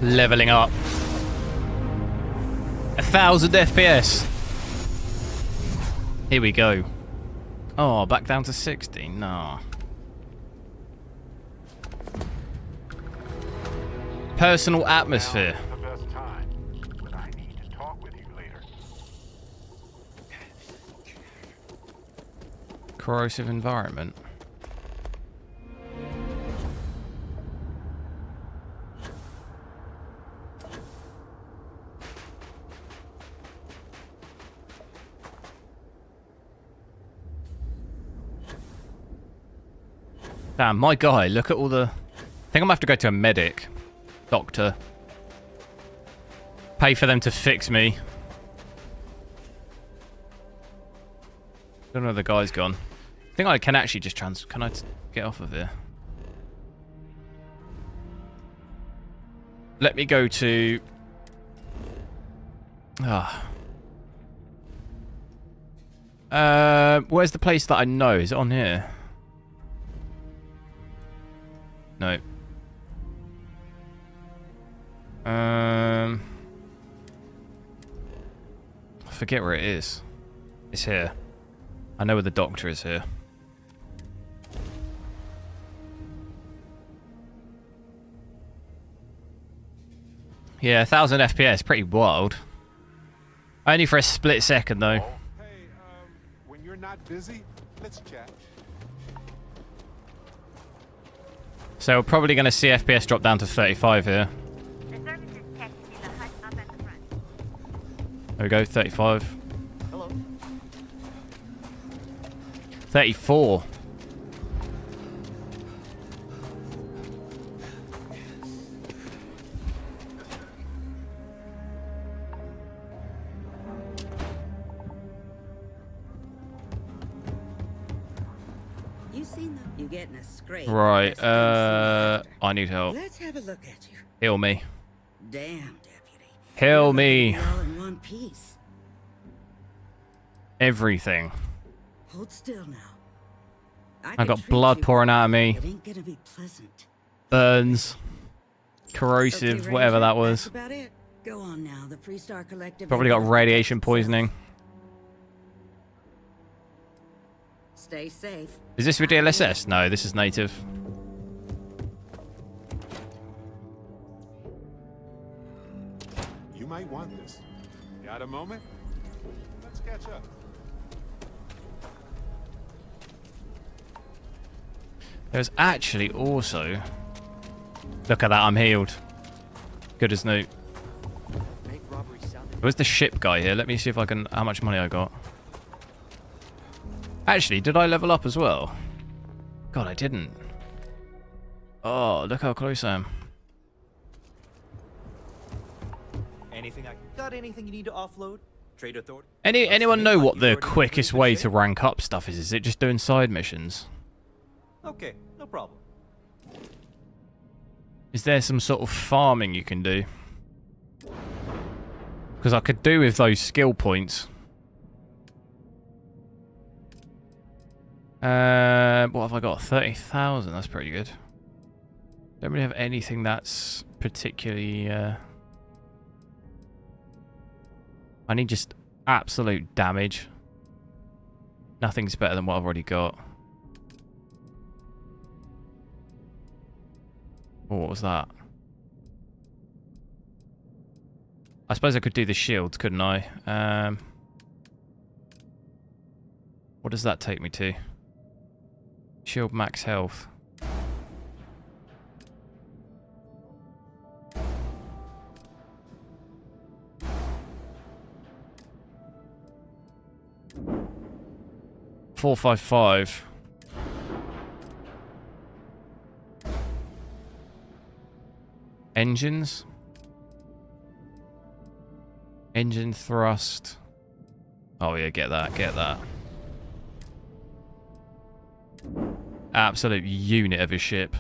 Leveling up. 1000 FPS. Here we go. Oh, back down to 60. No. Personal atmosphere. Corrosive environment. Damn, my guy, look at all the... I think I'm gonna have to go to a medic. Doctor. Pay for them to fix me. Don't know where the guy's gone. I think I can actually just Can I get off of here? Let me go to... where's the place that I know? Is it on here? No. I forget where it is. It's here. I know where the doctor is here. Yeah, 1000 FPS, pretty wild. Only for a split second though. Hey, when you're not busy, let's chat. So we're probably going to see FPS drop down to 35 here. There we go, 35. Hello. 34. You seen them? You getting a scrape? Right, I need help. Let's have a look at you. Heal me. Damn, deputy. Heal me. All in one piece. Everything. Hold still now. I got blood pouring out of me. It ain't gonna be pleasant. Burns. Corrosive, Okay, whatever Ranger, that was. That's about it. Go on now. The Freestar Collective. Probably got radiation poisoning. Stay safe. Is this with DLSS? No, this is native. You might want this. Got a moment? Let's catch up. There's actually also... Look at that, I'm healed. Good as new. Where's the ship guy here? Let me see if I can... How much money I got. Actually, did I level up as well? God, I didn't. Oh, look how close I am. Got anything you need to offload? Trade authority? Anyone know what the quickest way to rank up stuff is? Is it just doing side missions? Okay, no problem. Is there some sort of farming you can do? Because I could do with those skill points. What have I got? 30,000. That's pretty good. Don't really have anything that's particularly... I need just absolute damage. Nothing's better than what I've already got. Oh, what was that? I suppose I could do the shields, couldn't I? What does that take me to? Shield max health. $455. Engines. Engine thrust. Oh yeah, get that, get that. Absolute unit of a ship.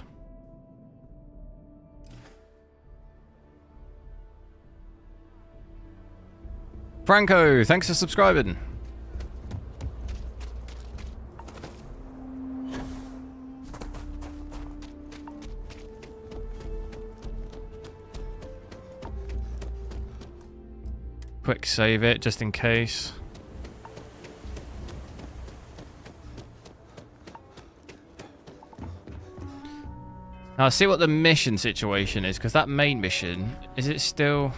Franco, thanks for subscribing. Quick save it, just in case. Now, I'll see what the mission situation is, because that main mission, is it still...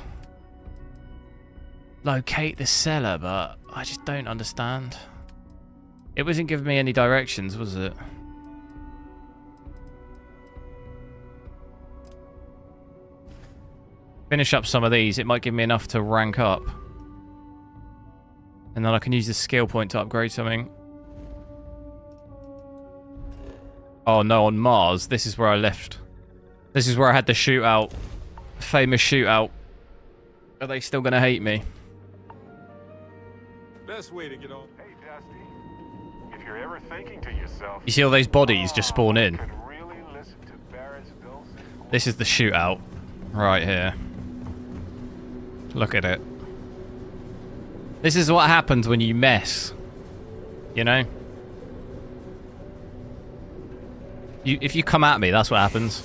Locate the cellar, but I just don't understand. It wasn't giving me any directions, was it? Finish up some of these, it might give me enough to rank up. And then I can use the skill point to upgrade something. Oh no, on Mars, this is where I left. This is where I had the shootout. Famous shootout. Are they still gonna hate me? Best way to get on. Hey, Dusty. If you're ever thinking to yourself, You see all those bodies just spawn in? could really listen to Barrett's dulcet voice. This is the shootout. Right here. Look at it. This is what happens when you mess. You know? If you come at me, that's what happens.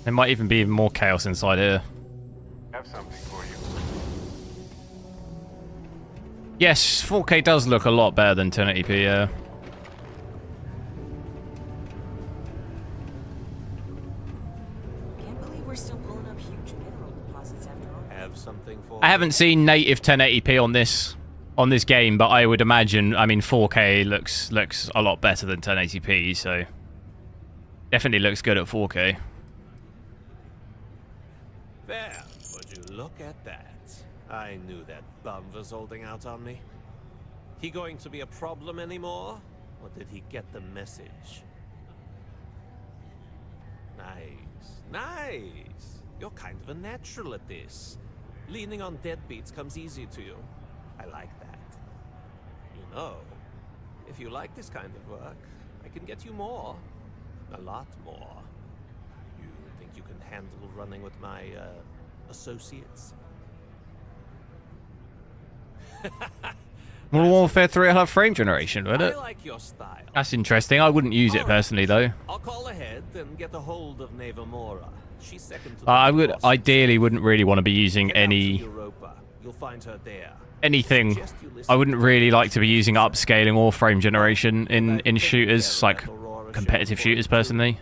There might even be even more chaos inside here. Have something for you. Yes, 4K does look a lot better than 1080p, yeah. Can't believe we're still pulling up huge mineral deposits after all. Have something for I haven't seen native 1080p on this game, but I would imagine, I mean, 4K looks a lot better than 1080p, so definitely looks good at 4K. There, would you look at that? I knew that bum was holding out on me. He going to be a problem anymore? Or did he get the message? Nice, nice. You're kind of a natural at this. Leaning on deadbeats comes easy to you. I like that. You know, if you like this kind of work, I can get you more. A lot more. You think you can handle running with my, associates? Modern Warfare 3 will have frame generation, would it? I like your style. That's interesting. I wouldn't use it personally, though. I'll call ahead and get a hold of Nevamora. She's second to I would ideally wouldn't really want to be using any Europa. You'll find her there. anything. I wouldn't really like to be using upscaling or frame generation in shooters, like competitive shooters. Personally,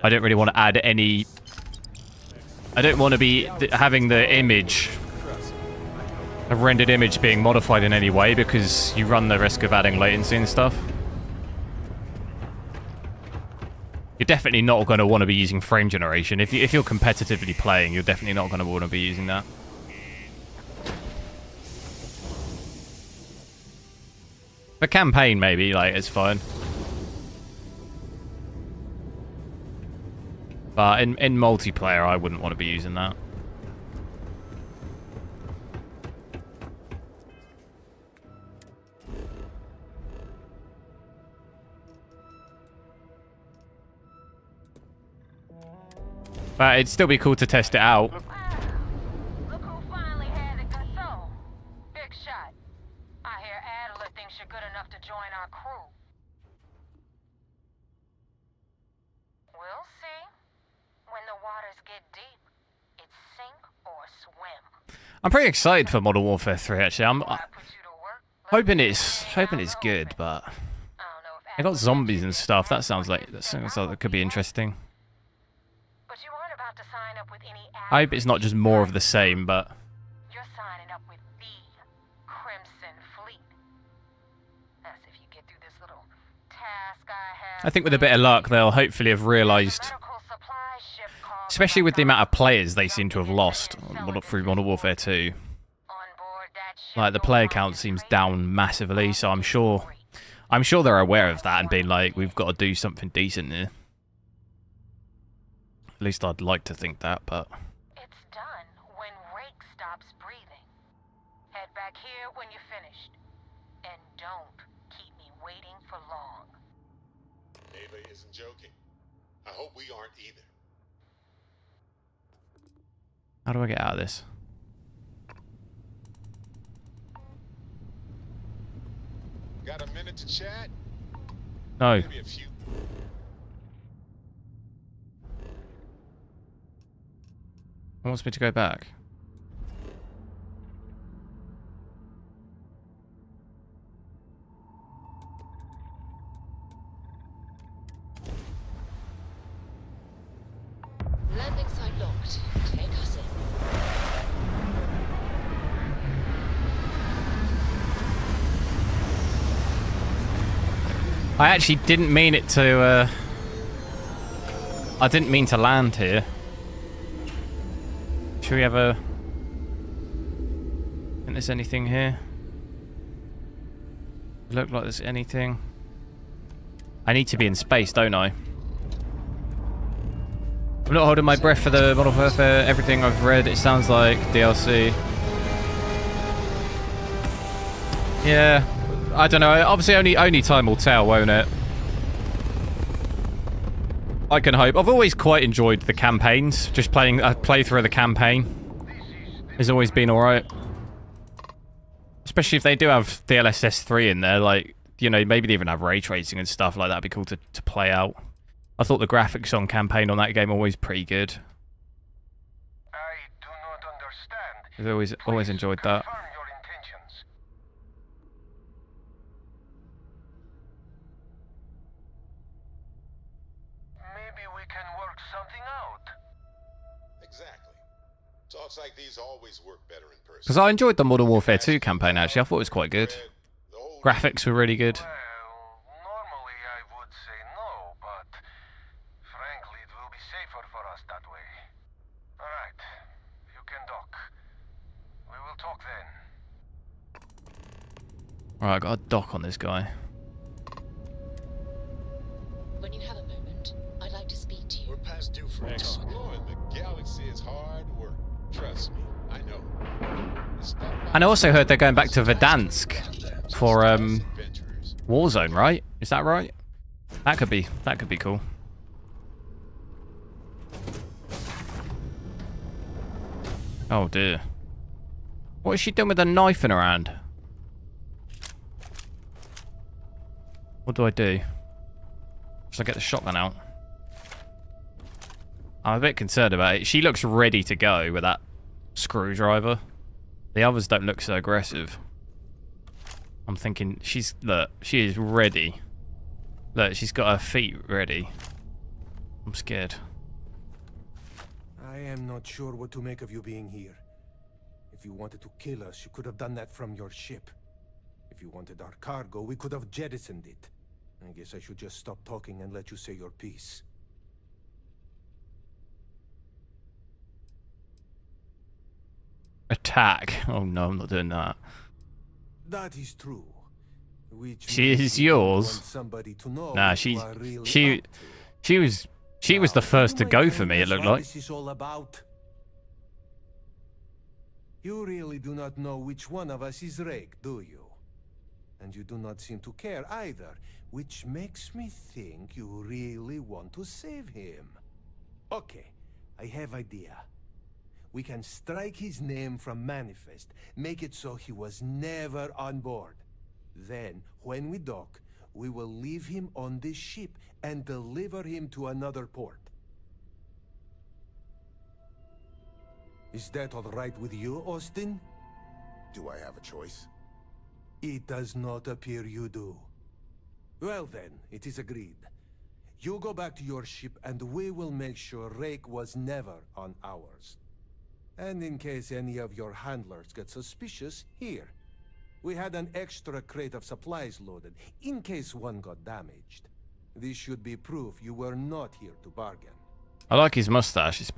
I don't really want to add any. I don't want to be having the image, a rendered image, being modified in any way because you run the risk of adding latency and stuff. You're definitely not going to want to be using frame generation. If you're competitively playing, you're definitely not going to want to be using that. For campaign, maybe, like, it's fine. But in multiplayer, I wouldn't want to be using that. But it'd still be cool to test it out. Look who finally had the console. Big shot. I hear Adler thinks you're good enough to join our crew. We'll see. When the waters get deep, it's sink or swim. I'm pretty excited for Modern Warfare 3. Actually, I'm hoping it's good, but I got zombies and stuff. That sounds like that could be interesting. I hope it's not just more of the same, but You're signing up with the Crimson Fleet. That's if you get through this little task I have. I think with a bit of luck, they'll hopefully have realised, especially with the amount of players they seem to have lost through Modern Warfare 2. Like, the player count seems down massively, so I'm sure they're aware of that and being like, we've got to do something decent here. At least I'd like to think that, but It's done when Rake stops breathing. Head back here when you're finished. And don't keep me waiting for long. Ava isn't joking. I hope we aren't either. how do I get out of this? Got a minute to chat? No. Maybe a few. It wants me to go back. Landing site locked. Take us in. I actually didn't mean it to, I didn't mean to land here. Should we have a... think there's anything here? Look like there's anything. I need to be in space, don't I? I'm not holding my breath for the Modern Warfare. Everything I've read, it sounds like DLC. Yeah, I don't know. Obviously, only time will tell, won't it? I can hope. I've always quite enjoyed the campaigns. Just playing a playthrough of the campaign has always been alright. Especially if they do have DLSS 3 in there, like, you know, maybe they even have ray tracing and stuff like that. That'd be cool to play out. I thought the graphics on campaign on that game were always pretty good. I do not understand. I've always enjoyed that. Confirm your intentions. Maybe we can work something out. Exactly. Talks like these always work better in person. Because I enjoyed the Modern Warfare 2 campaign, actually. I thought it was quite good. Graphics were really good. Normally I would say no, but frankly it will be safer for us that way. Alright, you can dock. We will talk then. Alright, I got a dock on this guy. When you have a moment, I'd like to speak to you. We're past due for a talk. Exploring the galaxy is hard work. Trust me, I know. And I also heard they're going back to Verdansk for Warzone, right? Is that right? That could be cool. Oh dear. What is she doing with a knife in her hand? What do I do? Should I get the shotgun out? I'm a bit concerned about it. She looks ready to go with that screwdriver. The others don't look so aggressive. I'm thinking look, she is ready. Look, she's got her feet ready. I'm scared. I am not sure what to make of you being here. If you wanted to kill us, you could have done that from your ship. If you wanted our cargo, we could have jettisoned it. I guess I should just stop talking and let you say your piece. Attack. Oh no, I'm not doing that. That is true. She is yours. Nah, she was the first to go for me, it looked like. This is all about. You really do not know which one of us is Rake, do you? And you do not seem to care either, which makes me think you really want to save him. Okay, I have idea. We can strike his name from Manifest, make it so he was never on board. Then, when we dock, we will leave him on this ship and deliver him to another port. Is that all right with you, Austin? Do I have a choice? It does not appear you do. Well then, it is agreed. You go back to your ship and we will make sure Rake was never on ours. And in case any of your handlers get suspicious, here. We had an extra crate of supplies loaded, in case one got damaged. This should be proof you were not here to bargain. I like his mustache. It's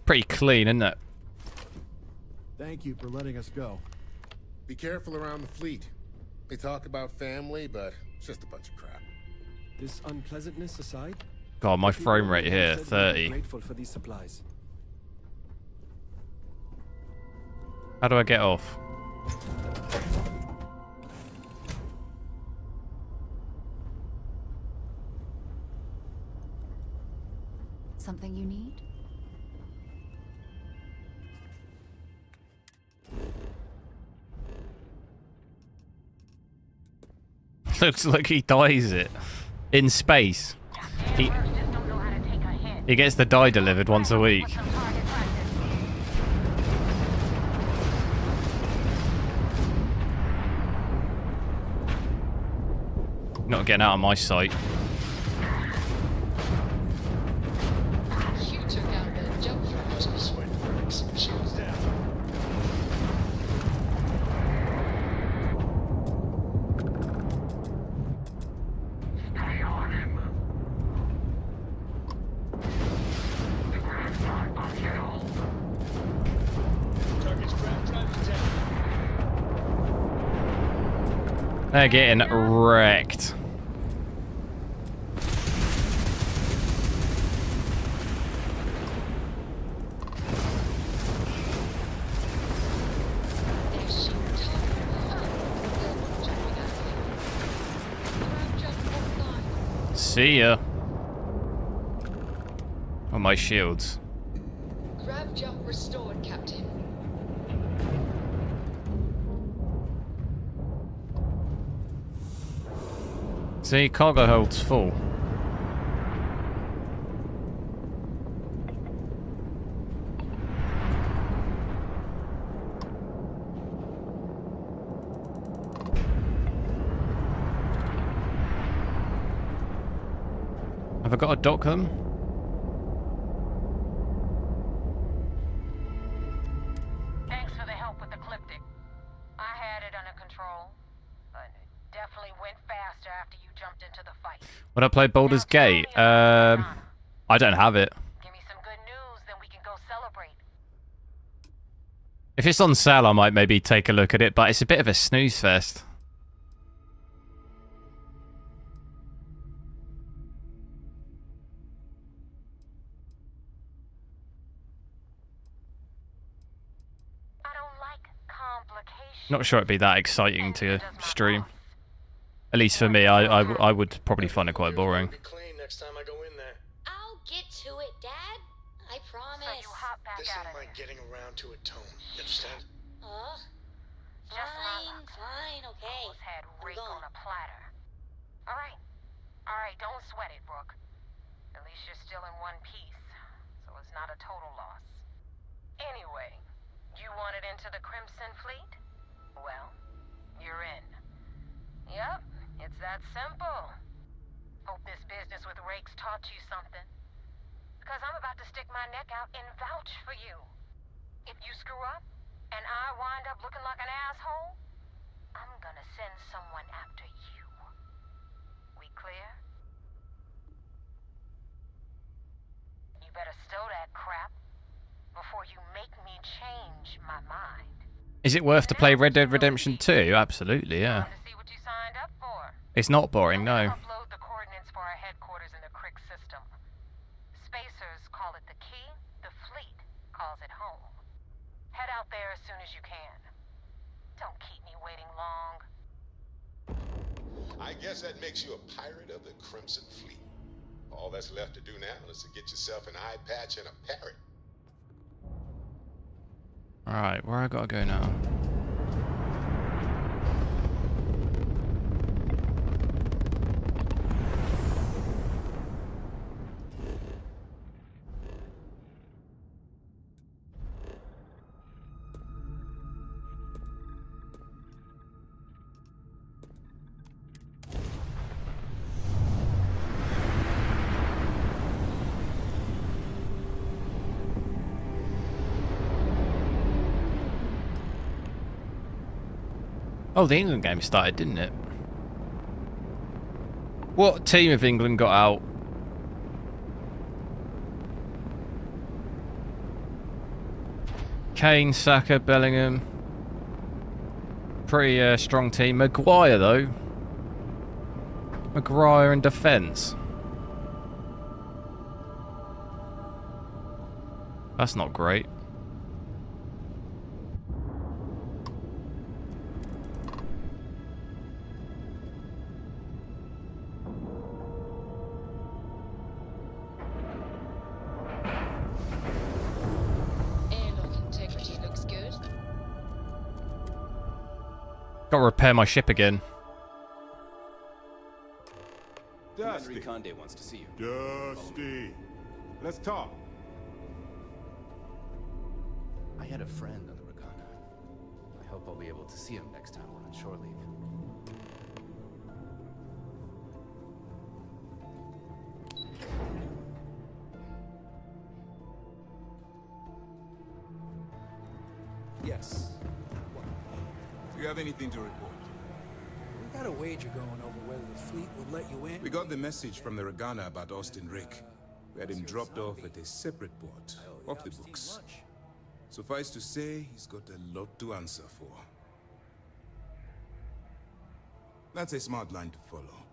pretty clean, isn't it? Thank you for letting us go. Be careful around the fleet. They talk about family, but it's just a bunch of crap. This unpleasantness aside, God, my frame rate here, 30. Grateful for these supplies. How do I get off? Something you need? Looks like he dies it in space. He gets the die delivered once a week. Not getting out of my sight. You took out the jump from Sweat breaks. Shields down. Stay on him. The Grand Guard on hill. Target's craft drive detected. They're getting wrecked. See ya. Oh, my shields. Grab jump restored, Captain. See, cargo hold's full. Have I got to dock them? Thanks for the help with the Ecliptic. I had it under control, but it definitely went faster after you jumped into the fight. Would I play Baldur's Gate? I don't have it. Give me some good news, then we can go celebrate. If it's on sale, I might maybe take a look at it, but it's a bit of a snooze fest. Not sure it'd be that exciting to stream. At least for me, I would probably find it quite boring. Next time I go in there. I'll get to it, Dad. I promise. This ain't my getting around to it, Tone. You understand? Fine, okay. Almost had rake on a platter. Alright, don't sweat it, Rook. At least you're still in one piece, so it's not a total loss. Anyway, you wanted into the Crimson Fleet? Well, you're in. Yep, it's that simple. Hope this business with rakes taught you something. Because I'm about to stick my neck out and vouch for you. If you screw up, and I wind up looking like an asshole, I'm gonna send someone after you. We clear? You better stow that crap before you make me change my mind. Is it worth to play Red Dead Redemption 2? Absolutely, yeah. It's not boring, no. Upload the coordinates for our headquarters in the Crick system. Spacers call it the key, the fleet calls it home. Head out there as soon as you can. Don't keep me waiting long. I guess that makes you a pirate of the Crimson Fleet. All that's left to do now is to get yourself an eye patch and a parrot. Alright, where I gotta go now? Oh, the England game started, didn't it? What team of England got out? Kane, Saka, Bellingham. Pretty strong team. Maguire, though. Maguire in defence. That's not great. Gotta repair my ship again. Dusty. Conde wants to see you. Dusty. Let's talk. I had a friend on the Ragana. I hope I'll be able to see him next time we're on shore leave. Yes. Do you have anything to report? We got a wager going over whether the fleet would let you in. We got the message from the Ragana about Austin Rick. We had him dropped off at a separate port, off the books. Suffice to say, he's got a lot to answer for. That's a smart line to follow.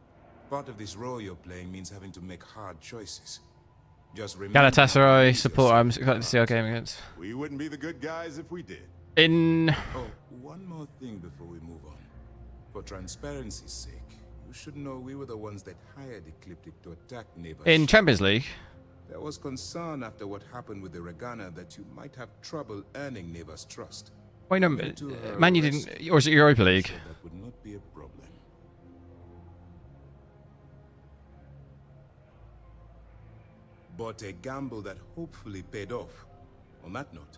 Part of this role you're playing means having to make hard choices. Just remember... Galatasaray support. I'm excited to see our game against. We wouldn't be the good guys if we did. In... Oh, one more thing before we move on. For transparency's sake, you should know we were the ones that hired Ecliptic to attack neighbors. In Champions League? There was concern after what happened with the Ragana that you might have trouble earning neighbors' trust. Wait, no, man, you didn't... Or is it Europa League? That would not be a problem. But a gamble that hopefully paid off. On that note,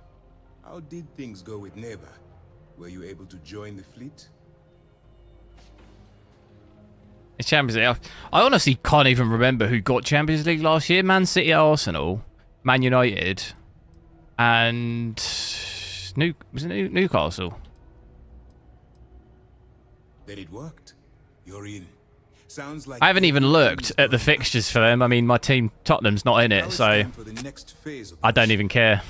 how did things go with Neva? Were you able to join the fleet? It's Champions League. I honestly can't even remember who got Champions League last year. Man City, Arsenal, Man United, and was it Newcastle? Then it worked. You're in. Sounds like I haven't even looked at the fixtures for them. I mean, my team Tottenham's not in it, so I don't even care.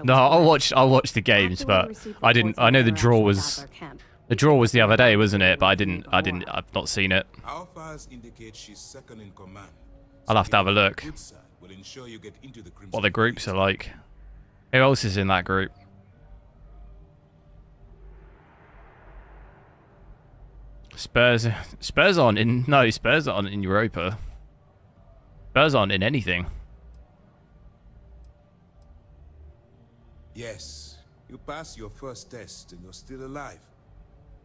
No, I'll watch the games, but I didn't. I know the draw was the other day, wasn't it? But I've not seen it. I'll have to have a look. What the groups are like. Who else is in that group? Spurs aren't in Europa. Spurs aren't in anything. Yes, You passed your first test and you're still alive.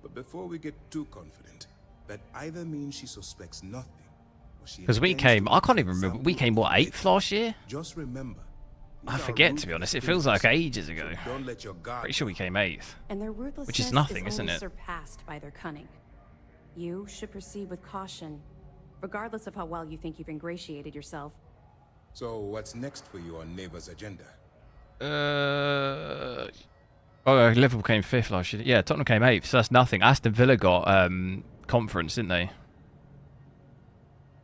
But before we get too confident, that either means she suspects nothing, or she Because we intends came, to I can't make even an remember, we example came, what, of 8th last year? Just remember, I forget, to be honest. It feels like ages ago. don't let your guard Pretty sure we came 8th. And their ruthlessness Which is nothing, is isn't only it? surpassed by their cunning. You should proceed with caution, regardless of how well you think you've ingratiated yourself. So what's next for you on Neighbor's agenda? Oh, Liverpool came 5th last year. Yeah, Tottenham came 8th, so that's nothing. Aston Villa got conference, didn't they?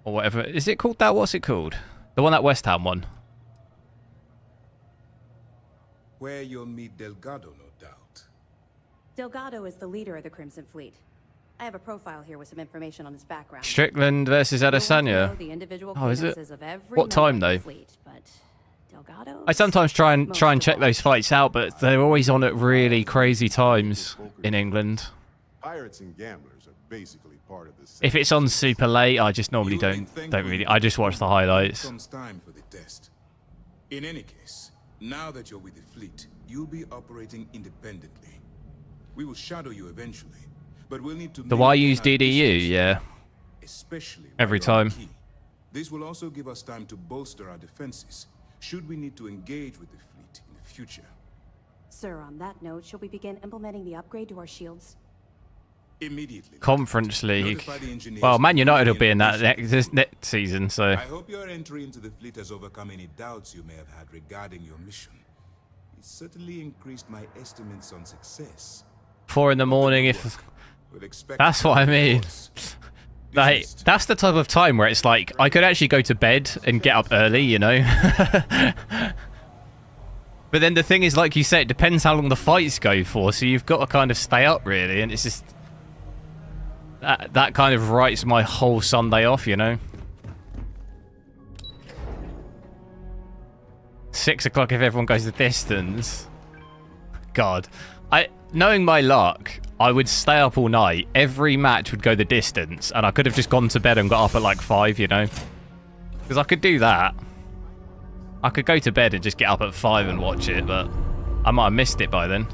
Or whatever. Is it called that? What's it called? The one that West Ham won. Where you'll meet Delgado, no doubt. Delgado is the leader of the Crimson Fleet. I have a profile here with some information on his background. Strickland versus Adesanya. Oh, is it? What time though? I sometimes try and check those fights out, but they're always on at really crazy times in England. Pirates and gamblers are basically part of the same. If it's on super late, I just normally don't really. I just watch the highlights. Comes time for the test. In any case, now that you're with the fleet, you'll be operating independently. We will shadow you eventually, but we'll need to. Do I use DDU? Yeah. Especially every time. This will also give us time to bolster our defenses, should we need to engage with the fleet in the future. Sir, on that note, shall we begin implementing the upgrade to our shields? Immediately. Conference League. Well, Man United will be in that next season, so. I hope your entry into the fleet has overcome any doubts you may have had regarding your mission. It certainly increased my estimates on success. 4 in the morning, if. That's what I mean. Like, that's the type of time where it's like, I could actually go to bed and get up early, you know? But then the thing is, like you said, it depends how long the fights go for, so you've got to kind of stay up, really, and it's just... That kind of writes my whole Sunday off, you know? 6 o'clock if everyone goes the distance. God. Knowing my luck, I would stay up all night. Every match would go the distance, and I could have just gone to bed and got up at like 5, you know? Because I could do that. I could go to bed and just get up at 5 and watch it, but I might have missed it by then.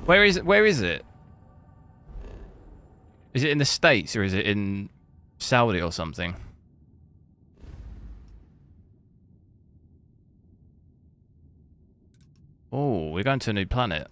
Where is it? Is it in the States or is it in Saudi or something? Oh, we're going to a new planet.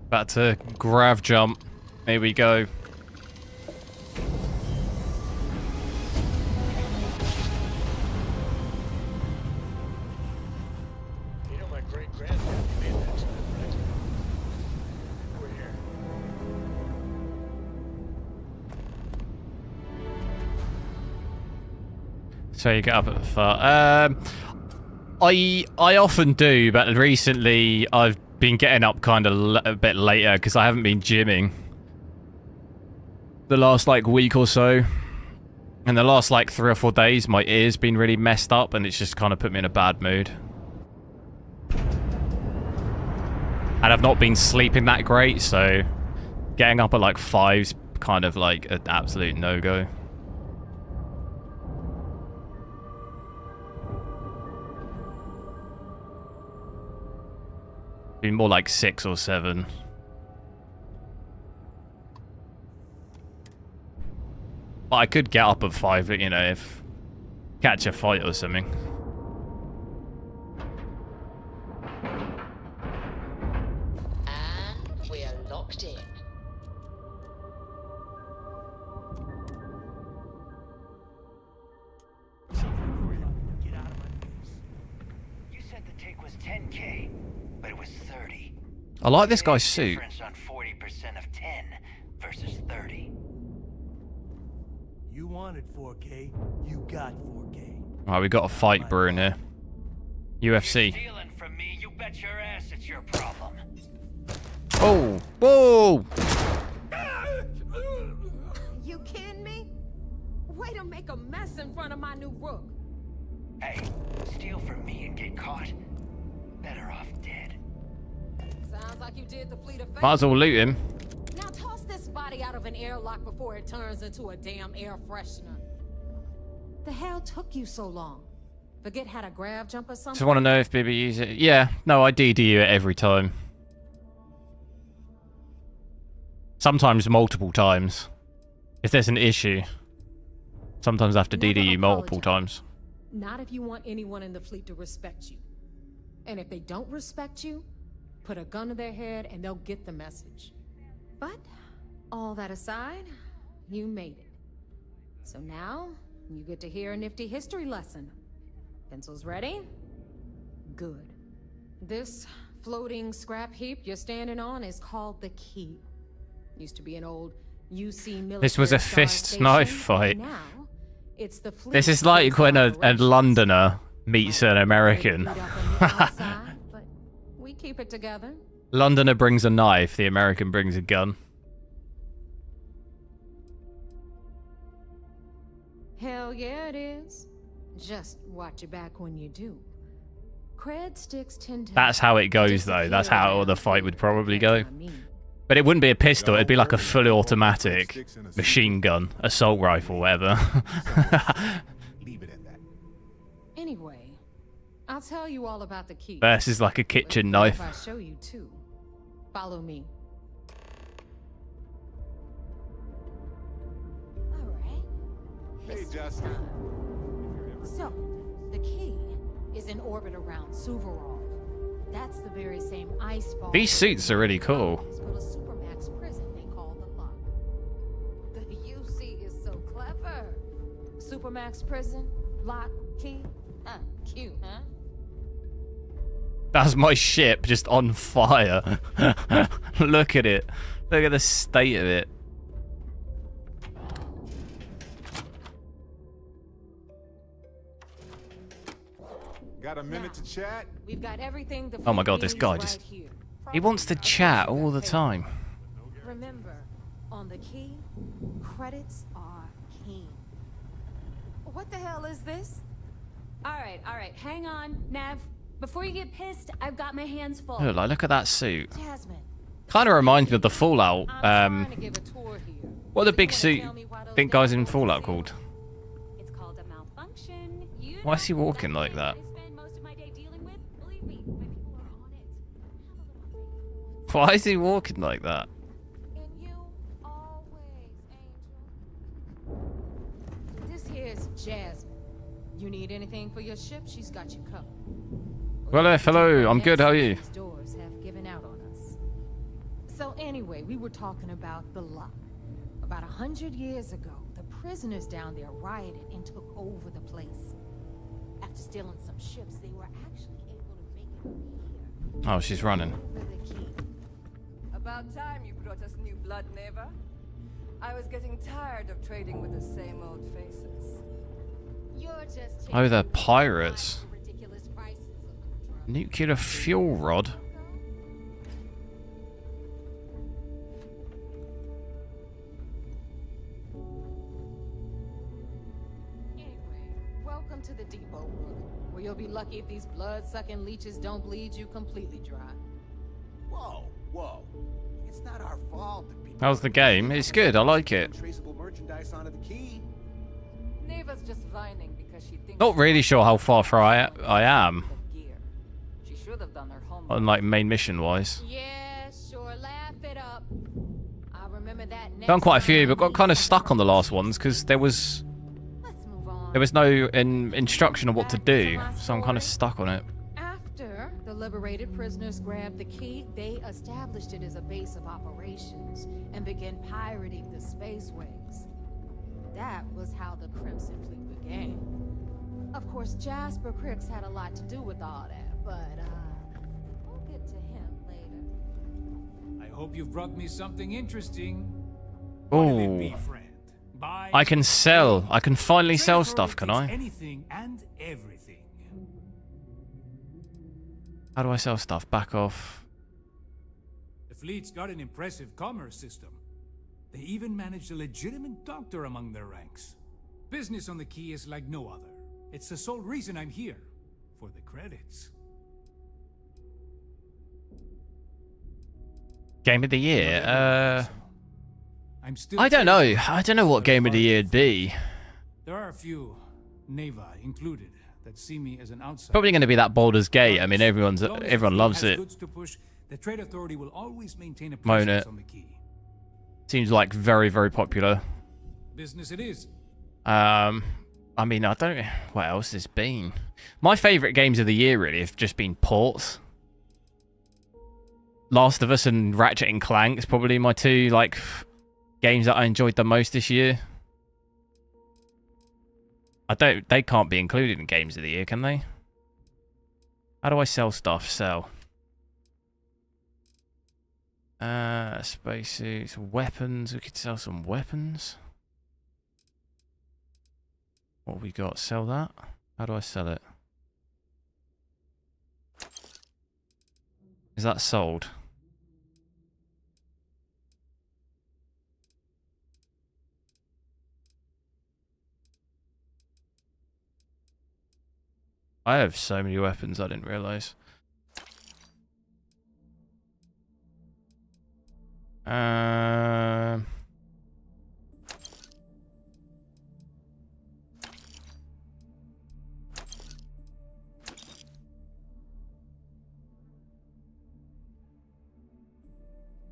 About to grav jump. Here we go. You know my great-granddad made that time, right? We're here. So you get up at 5. I often do, but recently I've been getting up kind of a bit later because I haven't been gymming the last like week or so. And the last like 3 or 4 days, my ear's been really messed up and it's just kind of put me in a bad mood. And I've not been sleeping that great, so getting up at like 5's kind of like an absolute no-go. Been more like 6 or 7. But I could get up at 5, you know, if catch a fight or something. And we're locked in. Get out of my face. You said the take was 10K, but it was 30. I like this guy's suit. Difference on 40% of 10 versus 30. You wanted 4K, you got 4K. Alright, we got a fight brewing here. UFC. Stealing from me, you bet your ass it's your problem. Oh! Whoa! make a mess in front of my new rook. Hey, steal from me and get caught. Better off dead. Sounds like you did the fleet a favor. Might as well loot him. Now toss this body out of an airlock before it turns into a damn air freshener. The hell took you so long? Forget how to grav jump or something? Just want to know if Bibby use it. Yeah, no, I DD it every time. Sometimes multiple times. If there's an issue. Sometimes I have to DD you multiple times. Not if you want anyone in the fleet to respect you. And if they don't respect you, put a gun to their head and they'll get the message. But, all that aside, you made it. So now, you get to hear a nifty history lesson. Pencils ready? Good. This floating scrap heap you're standing on is called the Key. Used to be an old UC military. This was a fist knife fight. Now, it's the fleet. This is like when a Londoner meets an American. But we keep it together. Londoner brings a knife, the American brings a gun. Hell yeah, it is. Just watch your back when you do. Cred sticks tend to. That's how it goes, though. That's how the fight would probably go. But it wouldn't be a pistol. It'd be like a fully automatic machine gun, assault rifle, whatever. Anyway, I'll tell you all about the Key. Versus like a kitchen knife. I'll show you too. Follow me. All right. Hey, Justin. So, the Key is in orbit around Suvarov. That's the very same ice ball. These suits are really cool. Built a supermax prison they call the Lock. The UC is so clever. Supermax prison, Lock, Key. Cute, huh? That's my ship just on fire. Look at it. Look at the state of it. Got a minute to chat? We've got everything the Oh my god, this fleet guy needs just... right here. He wants to chat all the time. Remember, on the Key, credits are king. What the hell is this? All right, hang on, Nav. Before you get pissed, I've got my hands full. Oh, like, look at that suit. Jasmine. Kind of reminds me of the Fallout. What are the big suit think guys in Fallout called? It's called a malfunction. Why is he walking like that? Why is he walking like that? This here is Jasmine. You need anything for your ship, she's got you covered. Well, hello. I'm good. How are you? These doors have given out on us. So anyway, we were talking about the Lock. About 100 years ago, the prisoners down there rioted and took over the place. After stealing some ships, they were actually able to make it here. Oh, she's running. Over the Key. About time you brought us new blood, Neva. I was getting tired of trading with the same old faces. You're just Oh, they're pirates. Nuclear fuel rod. welcome to the depot, Rook, where you'll be lucky if these blood-sucking leeches don't bleed you completely dry. Whoa, whoa. It's not our fault that people... How's the game? It's good. I like it. ...traceable merchandise onto the Key. Neva's just whining because she thinks... Not really sure how far I am. She should have done her homework. On like main mission wise. Yeah, sure, laugh it up. I remember that next Done quite a few, but time got kind of stuck on the last ones because there was no instruction on what to do, so I'm kind of stuck on it. After the liberated prisoners grabbed the Key, they established it as a base of operations and began pirating the spaceways. That was how the Crimson Fleet began. Of course, Jasper Cricks had a lot to do with all that, but we'll get to him later. I hope you've brought me something interesting. Oh, I can sell. I can finally sell stuff, can I? Anything and everything. How do I sell stuff? Back off. The fleet's got an impressive commerce system. They even managed a legitimate doctor among their ranks. Business on the key is like no other. It's the sole reason I'm here. For the credits. Game of the year? I'm still I don't know. I don't know what game of the year it'd be. There are a few, Neva included, that see me as an outsider. Probably going to be that Baldur's Gate. I mean, everyone loves it. Goods to push, the trade authority will always maintain a Moan presence it. on the key. Seems like very, very popular. Business it is. I mean, I don't. What else has been? My favourite games of the year really have just been ports. Last of Us and Ratchet and Clank is probably my two like games that I enjoyed the most this year. They can't be included in games of the year, can they? How do I sell stuff? Sell. Spacesuits, weapons. We could sell some weapons. What have we got? Sell that? How do I sell it? Is that sold? I have so many weapons I didn't realize.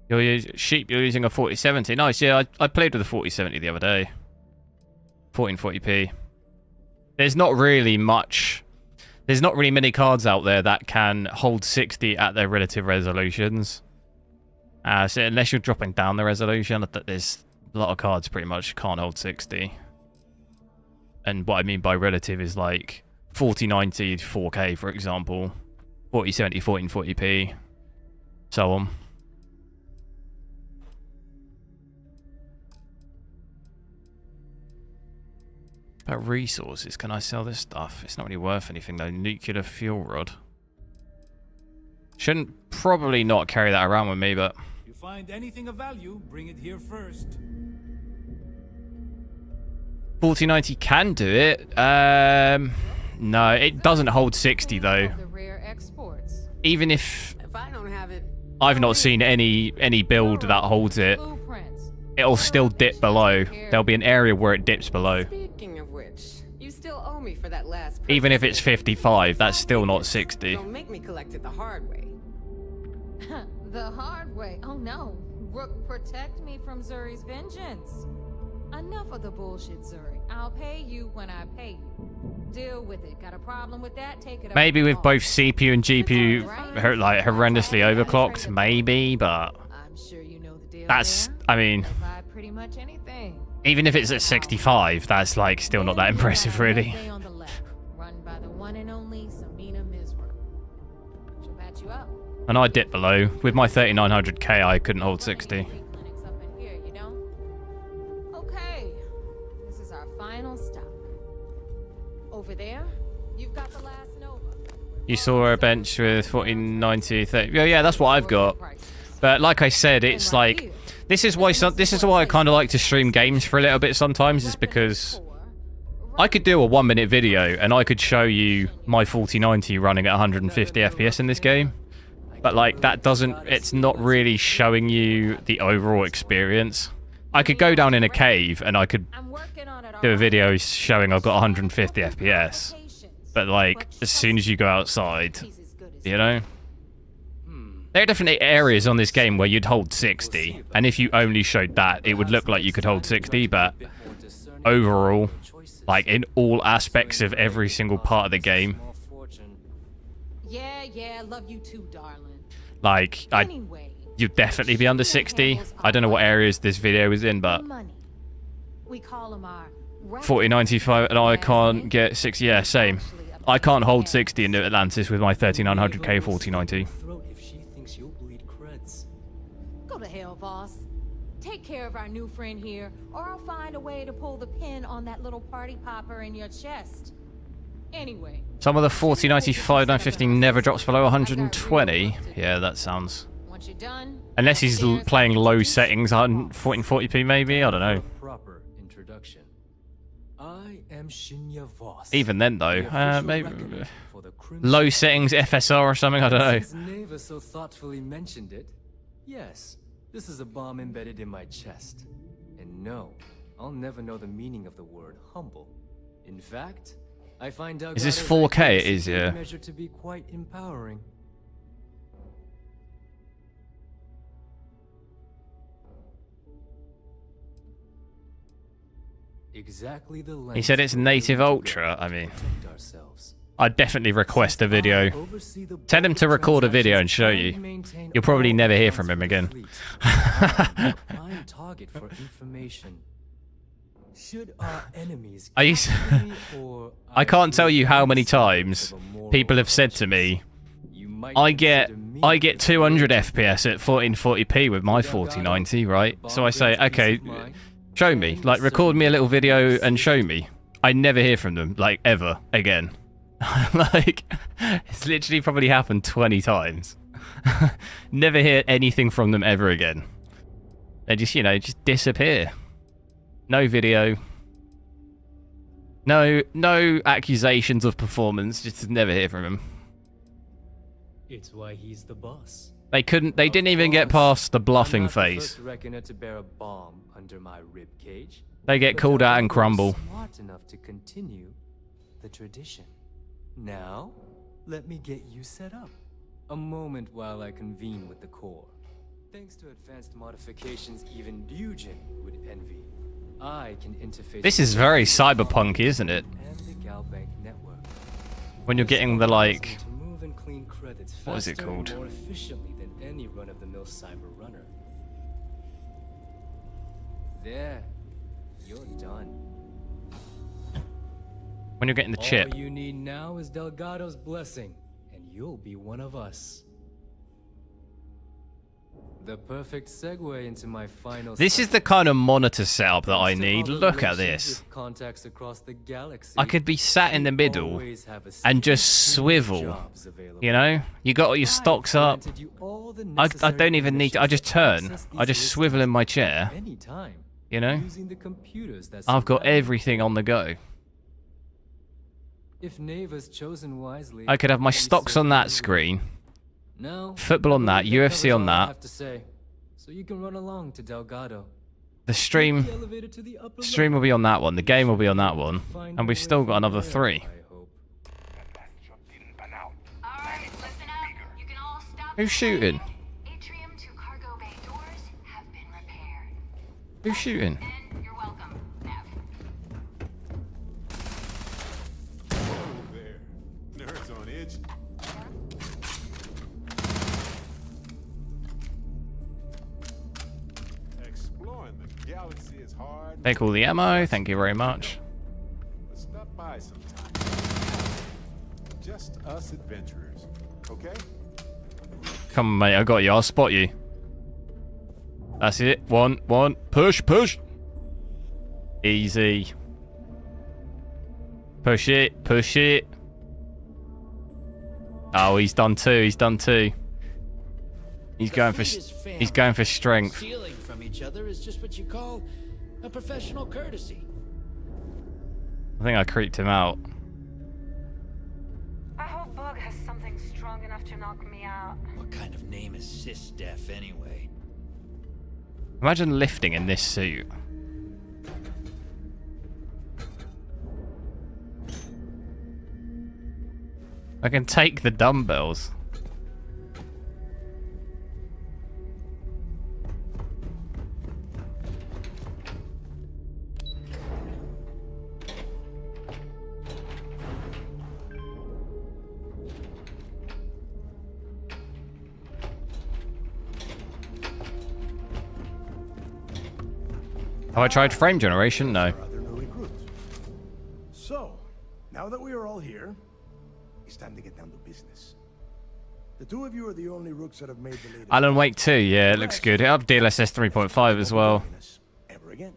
You're using a 4070. Nice, yeah, I played with a 4070 the other day. 1440p. There's not really many cards out there that can hold 60 at their relative resolutions. So unless you're dropping down the resolution, there's a lot of cards pretty much can't hold 60. And what I mean by relative is like 4090 4K, for example. 4070 1440p. So on. About resources, can I sell this stuff? It's not really worth anything though. Nuclear fuel rod. Shouldn't probably not carry that around with me, but... If you find anything of value, bring it here first. 4090 can do it. No, it doesn't hold 60 though. Even if I've not seen any build that holds it, it'll still dip below. There'll be an area where it dips below. Speaking of which, you still owe me for that last. Even if it's 55, that's still not 60. Don't make me collect it the hard way. The hard way? Oh no. Rook, protect me from Zuri's vengeance. Enough of the bullshit, Zuri. I'll pay you when I pay you. Deal with it. Got a problem with that? Take it up. Maybe with both CPU and GPU like horrendously overclocked, maybe, but I'm sure you know the deal. that's, I mean, Pretty much anything. even if it's at 65, that's like still not that impressive, really. On the left, run by the one and only Samina Misra. She'll patch you up. And I dip below. With my 3900K, I couldn't hold 60. Okay, this is our final stop. Over there, you've got the last Nova. You saw a bench with 1490, 30. Yeah, that's what I've got. But like I said, it's like this is why I kind of like to stream games for a little bit sometimes, is because I could do a 1-minute video and I could show you my 4090 running at 150 FPS in this game. But like that it's not really showing you the overall experience. I could go down in a cave and I could do a video showing I've got 150 FPS. But like as soon as you go outside, you know? There are definitely areas on this game where you'd hold 60, and if you only showed that, it would look like you could hold 60, but overall, like in all aspects of every single part of the game, Yeah, love you too, darling. like, you'd definitely be under 60. I don't know what areas this video is in, but We call them our 4095, and I can't get 60. Yeah, same. I can't hold 60 in New Atlantis with my 3900K 4090. Go to hell, boss. Take care of our new friend here, or I'll find a way to pull the pin on that little party popper in your chest. Anyway. Some of the 4095 950 never drops below 120. Yeah, that sounds... Once you're done, unless he's playing low settings on 1440p maybe, I don't know. Proper introduction. I am Shinya Voss. Even then, though, maybe low settings FSR or something. I don't know. Since Neva so thoughtfully mentioned it, yes, this is a bomb embedded in my chest. And no, I'll never know the meaning of the word humble. In fact, I find out Is this 4K? It is, yeah. measure to be quite empowering. Exactly the length He said it's native ultra. I mean, I'd definitely request a video. Tell him to record a video and show you. You'll probably never hear from him again. Prime target for information. Should our enemies I can't tell you how many times people have said to me, I get 200 FPS at 1440p with my 4090, right? So I say, okay, show me, like record me a little video and show me. I never hear from them, like ever again. Like, it's literally probably happened 20 times. Never hear anything from them ever again. They just, just disappear. No video. No accusations of performance, just never hear from him. It's why he's the boss. They didn't even get past the bluffing phase. To bear a bomb under my rib cage. They get called out and crumble. Smart enough to continue the tradition. Now, let me get you set up. A moment while I convene with the core. Thanks to advanced modifications even Ryujin would envy, I can interface. This is very cyberpunk, isn't it? When you're getting the like, what is it called? More efficiently than any run-of-the-mill cyber runner. There, you're done. When you're getting the chip. All you need now is Delgado's blessing, and you'll be one of us. The perfect segue into my final. This is the kind of monitor setup that I need. Look at this. Contacts across the galaxy. I could be sat in the middle and just swivel. You know, you got all your stocks up. I don't even need to. I just turn. I just swivel in my chair. You know, I've got everything on the go. If Neva's chosen wisely, I could have my stocks on that screen. Football on that, UFC on that. So you can run along to Delgado. The stream will be on that one. The game will be on that one, and we've still got another 3. Who's shooting? Who's shooting? Take all the ammo, thank you very much. Let's stop by sometime. Just us adventurers, okay? Come on, mate, I got you. I'll spot you. That's it. One. Push. Easy. Push it. Oh, he's done 2. He's going for strength. Stealing from each other is just what you call a professional courtesy. I think I creeped him out. I hope Bug has something strong enough to knock me out. What kind of name is Sysdef anyway? Imagine lifting in this suit. I can take the dumbbells. Have I tried frame generation? No. So, now that we are all here, it's time to get down to business. The two of you are the only rooks that have made the latest. Alan Wake 2, yeah, it looks good. It up DLSS 3.5 as well. Ever again.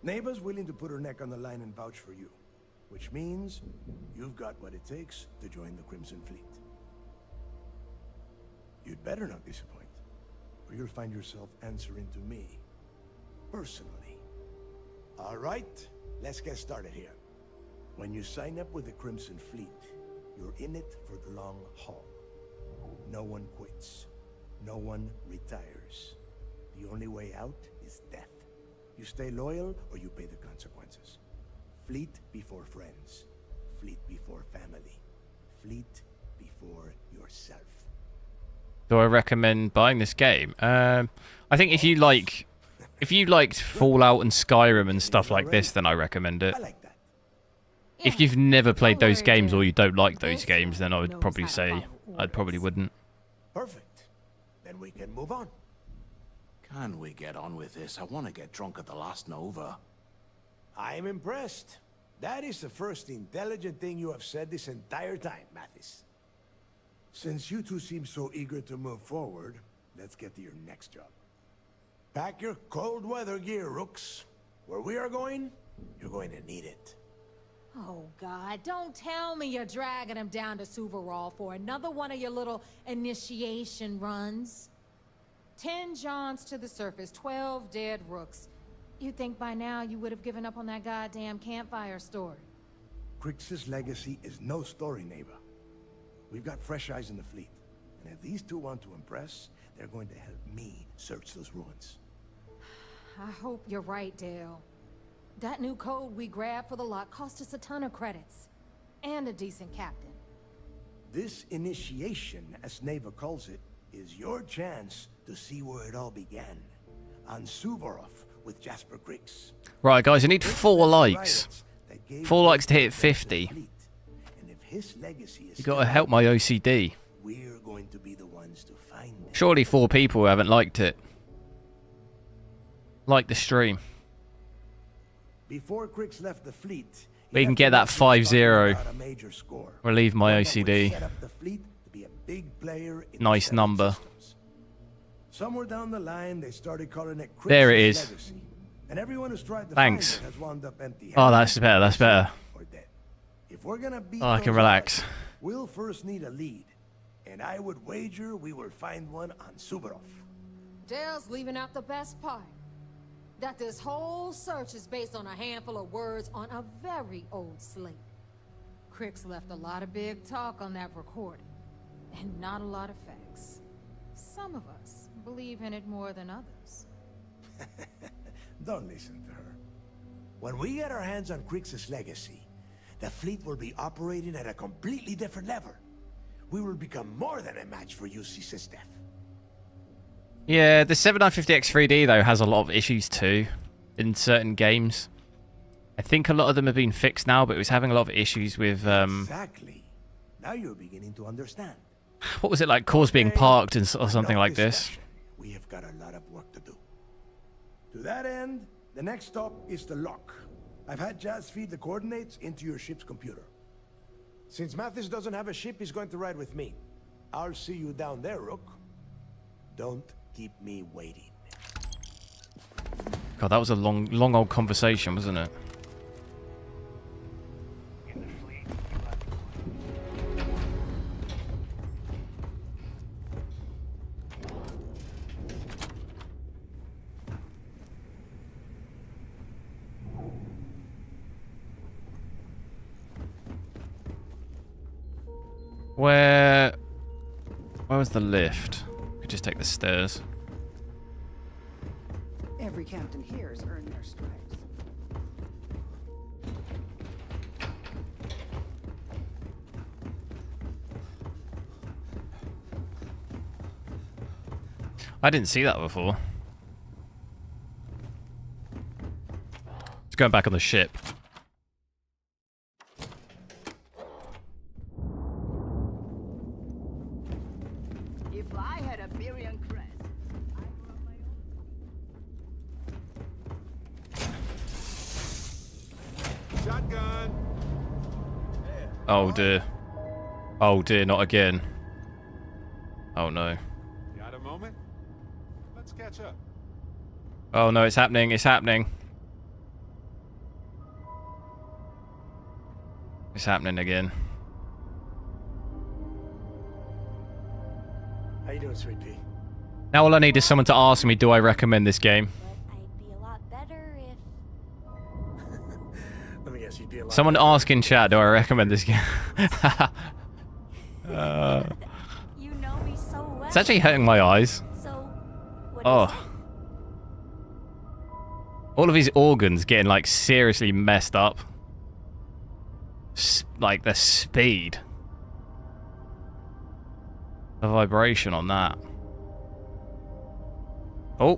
Neva's willing to put her neck on the line and vouch for you, which means you've got what it takes to join the Crimson Fleet. You'd better not disappoint, or you'll find yourself answering to me personally. All right, let's get started here. When you sign up with the Crimson Fleet, you're in it for the long haul. No one quits. No one retires. The only way out is death. You stay loyal or you pay the consequences. Fleet before friends. Fleet before family. Fleet before yourself. Do I recommend buying this game? I think if you liked Fallout and Skyrim and stuff like this, then I recommend it. If you've never played those games or you don't like those games, then I would probably say I probably wouldn't. Perfect. Then we can move on. Can we get on with this? I want to get drunk at the last Nova. I'm impressed. That is the first intelligent thing you have said this entire time, Mathis. Since you two seem so eager to move forward, let's get to your next job. Pack your cold weather gear, Rooks. Where we are going, you're going to need it. Oh, God, don't tell me you're dragging him down to Suvarov for another one of your little initiation runs. 10 Johns to the surface, 12 dead Rooks. You'd think by now you would have given up on that goddamn campfire story. Crix's legacy is no story, neighbor. We've got fresh eyes in the fleet. And if these two want to impress, they're going to help me search those ruins. I hope you're right, Dell. That new code we grabbed for the lot cost us a ton of credits. And a decent captain. This initiation, as Neva calls it, is your chance to see where it all began. On Suvarov with Jasper Crix. Right, guys, I need 4 likes. 4 likes to hit 50. And if his legacy is You gotta help my OCD. we're going to be the ones to find them. Surely 4 people haven't liked it. Like the stream. Before Crix left the fleet, We can get that 5-0. Relieve my OCD. set up the fleet to be a big player in Nice the number. systems. Somewhere down the line, they started calling it Crix's There it is. legacy. And everyone who's tried to Thanks. find it has wound up empty. Oh, that's better. That's better. If we're gonna beat Oh, I can those relax. odds, we'll first need a lead. And I would wager we will find one on Suvarov. Dell's leaving out the best part. That this whole search is based on a handful of words on a very old slate. Crix left a lot of big talk on that recording, and not a lot of facts. Some of us believe in it more than others. Don't listen to her. When we get our hands on Crix's legacy, the fleet will be operating at a completely different level. We will become more than a match for UC System. Yeah, the 7950X 3D, though, has a lot of issues, too, in certain games. I think a lot of them have been fixed now, but it was having a lot of issues with... Exactly. Now you're beginning to understand. What was it, like cores being parked and or something like this? We have got a lot of work to do. To that end, the next stop is the lock. I've had Jazz feed the coordinates into your ship's computer. Since Mathis doesn't have a ship, he's going to ride with me. I'll see you down there, Rook. Don't keep me waiting. God, that was a long old conversation, wasn't it? Where was the lift? Could just take the stairs. Every captain here has earned their stripes. I didn't see that before. Let's go back on the ship. If I had a Birion crest, Shotgun. Oh dear. Oh dear, not again. Oh no. Got a moment? Let's catch up. Oh no, it's happening, it's happening. It's happening again. How you doing, Sweet Pea? Now all I need is someone to ask me, do I recommend this game? I'd be a lot better if... Someone ask in chat, do I recommend this game? You know me so well. It's actually hurting my eyes. So, what Oh. All of his organs getting like seriously messed up. Like the speed. The vibration on that. Oh.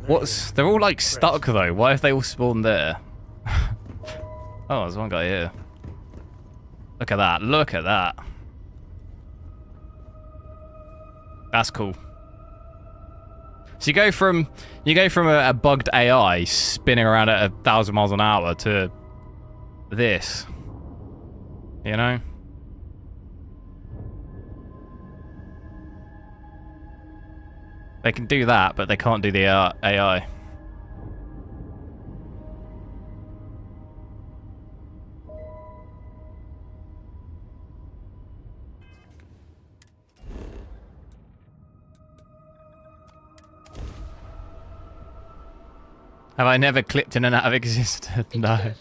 What's... They're all like stuck though. Why have they all spawned there? Oh, there's one guy here. Look at that. Look at that. That's cool. So you go from a bugged AI spinning around at 1,000 miles an hour to this. You know? They can do that, but they can't do the AI. Have I never clipped in and out of existence? No.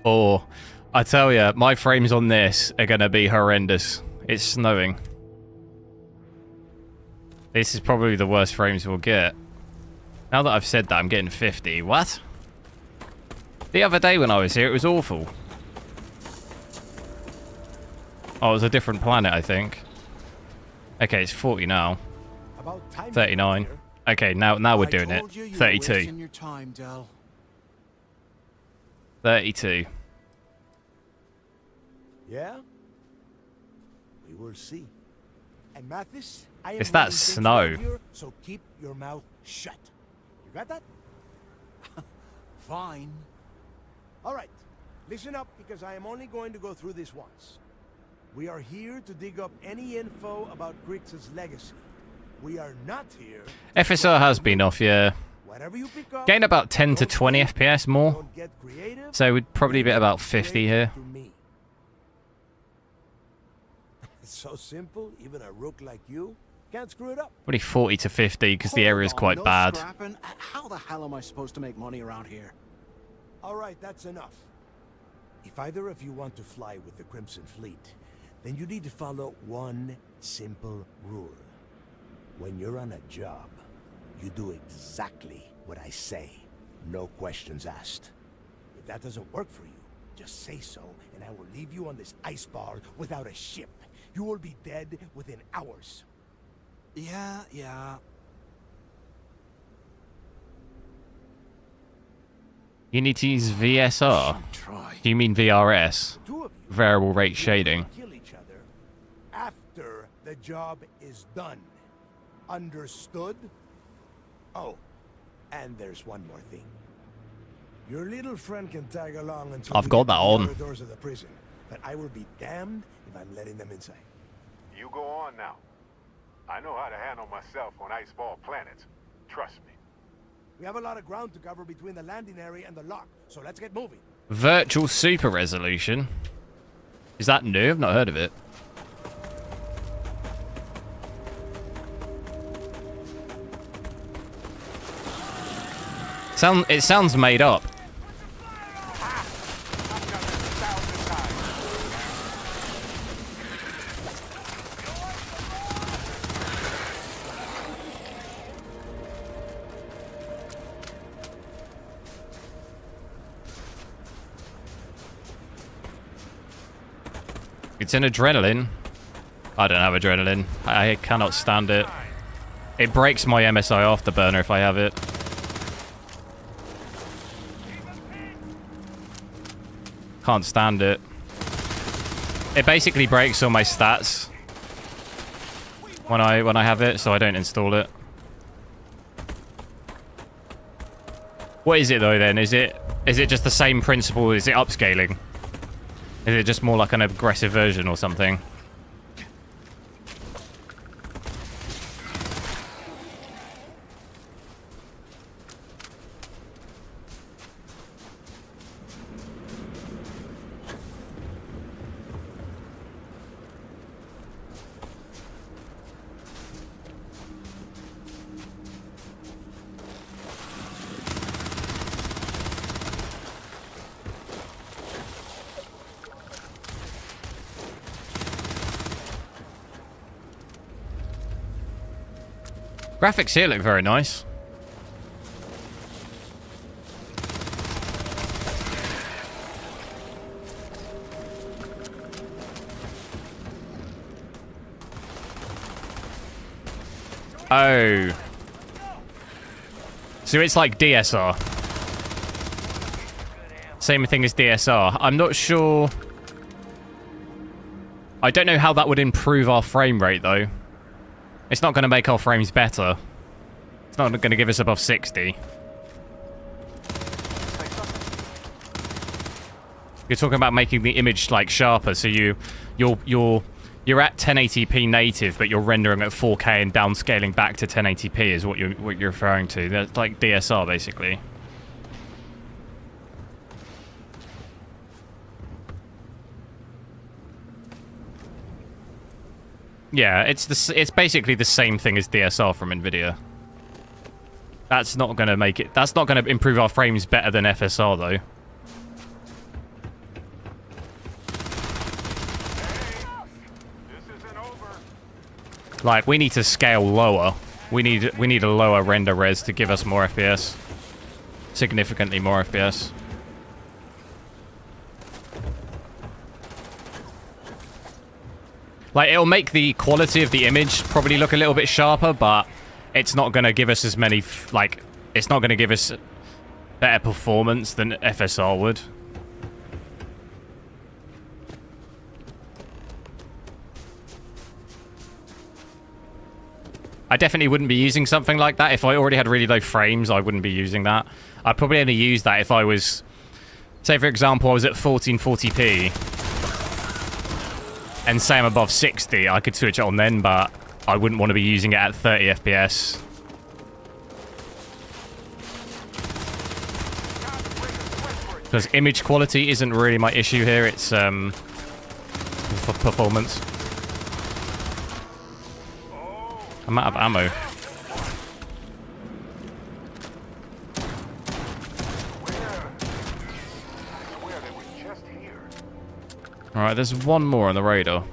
Or, I tell you, my frames on this are going to be horrendous. It's snowing. This is probably the worst frames we'll get. Now that I've said that, I'm getting 50. What? The other day when I was here, it was awful. Oh, it was a different planet, I think. Okay, it's 40 now. 39. Okay, now we're doing it. 32. Your time, Dell. 32. Yeah? We will see. And Mathis, I am It's that running things snow. around here, so keep your mouth shut. You got that? Fine. All right. Listen up, because I am only going to go through this once. We are here to dig up any info about Grix's legacy. We are not here. FSR has been off, yeah. Whatever you pick up, Gained about 10 to 20 FPS more. So we'd probably be at about 50 here. It's so simple, even a rook like you can't screw it up. Probably 40 to 50 because the area is quite No bad. scrapping. How the hell am I supposed to make money around here? All right, that's enough. If either of you want to fly with the Crimson Fleet, then you need to follow one simple rule. When you're on a job, you do exactly what I say. No questions asked. If that doesn't work for you, just say so, and I will leave you on this ice bar without a ship. You will be dead within hours. Yeah. You need to use VSR. Do you mean VRS? Variable rate shading. Kill each other after the job is done. Understood? Oh, and there's one more thing. Your little friend can tag along until I've we got get that to on. the doors of the prison, but I will be damned if I'm letting them inside. You go on now. I know how to handle myself on iceball planets. Trust me. We have a lot of ground to cover between the landing area and the lock, so let's get moving. Virtual super resolution. Is that new? I've not heard of it. It sounds made up. It's an adrenaline. I don't have adrenaline. I cannot stand it. It breaks my MSI Afterburner if I have it. Can't stand it. It basically breaks all my stats when I have it, so I don't install it. What is it though then? Is it just the same principle? Is it upscaling? Is it just more like an aggressive version or something? Graphics here look very nice. Oh. So it's like DSR. Same thing as DSR. I'm not sure. I don't know how that would improve our frame rate, though. It's not going to make our frames better. It's not going to give us above 60. You're talking about making the image like sharper, so you're at 1080p native, but you're rendering at 4K and downscaling back to 1080p is what you're referring to. That's like DSR, basically. Yeah, it's basically the same thing as DSR from nvidia. That's not going to make it. That's not going to improve our frames better than FSR, though. Like, we need to scale lower. We need a lower render res to give us more FPS. Significantly more FPS. Like, it'll make the quality of the image probably look a little bit sharper, but it's not going to give us as many, like, it's not going to give us better performance than FSR would. I definitely wouldn't be using something like that. If I already had really low frames, I wouldn't be using that. I'd probably only use that if I was, say for example, I was at 1440p. And say I'm above 60, I could switch it on then, but I wouldn't want to be using it at 30 FPS. Because image quality isn't really my issue here, it's for performance. I'm out of ammo. Alright, there's one more on the radar.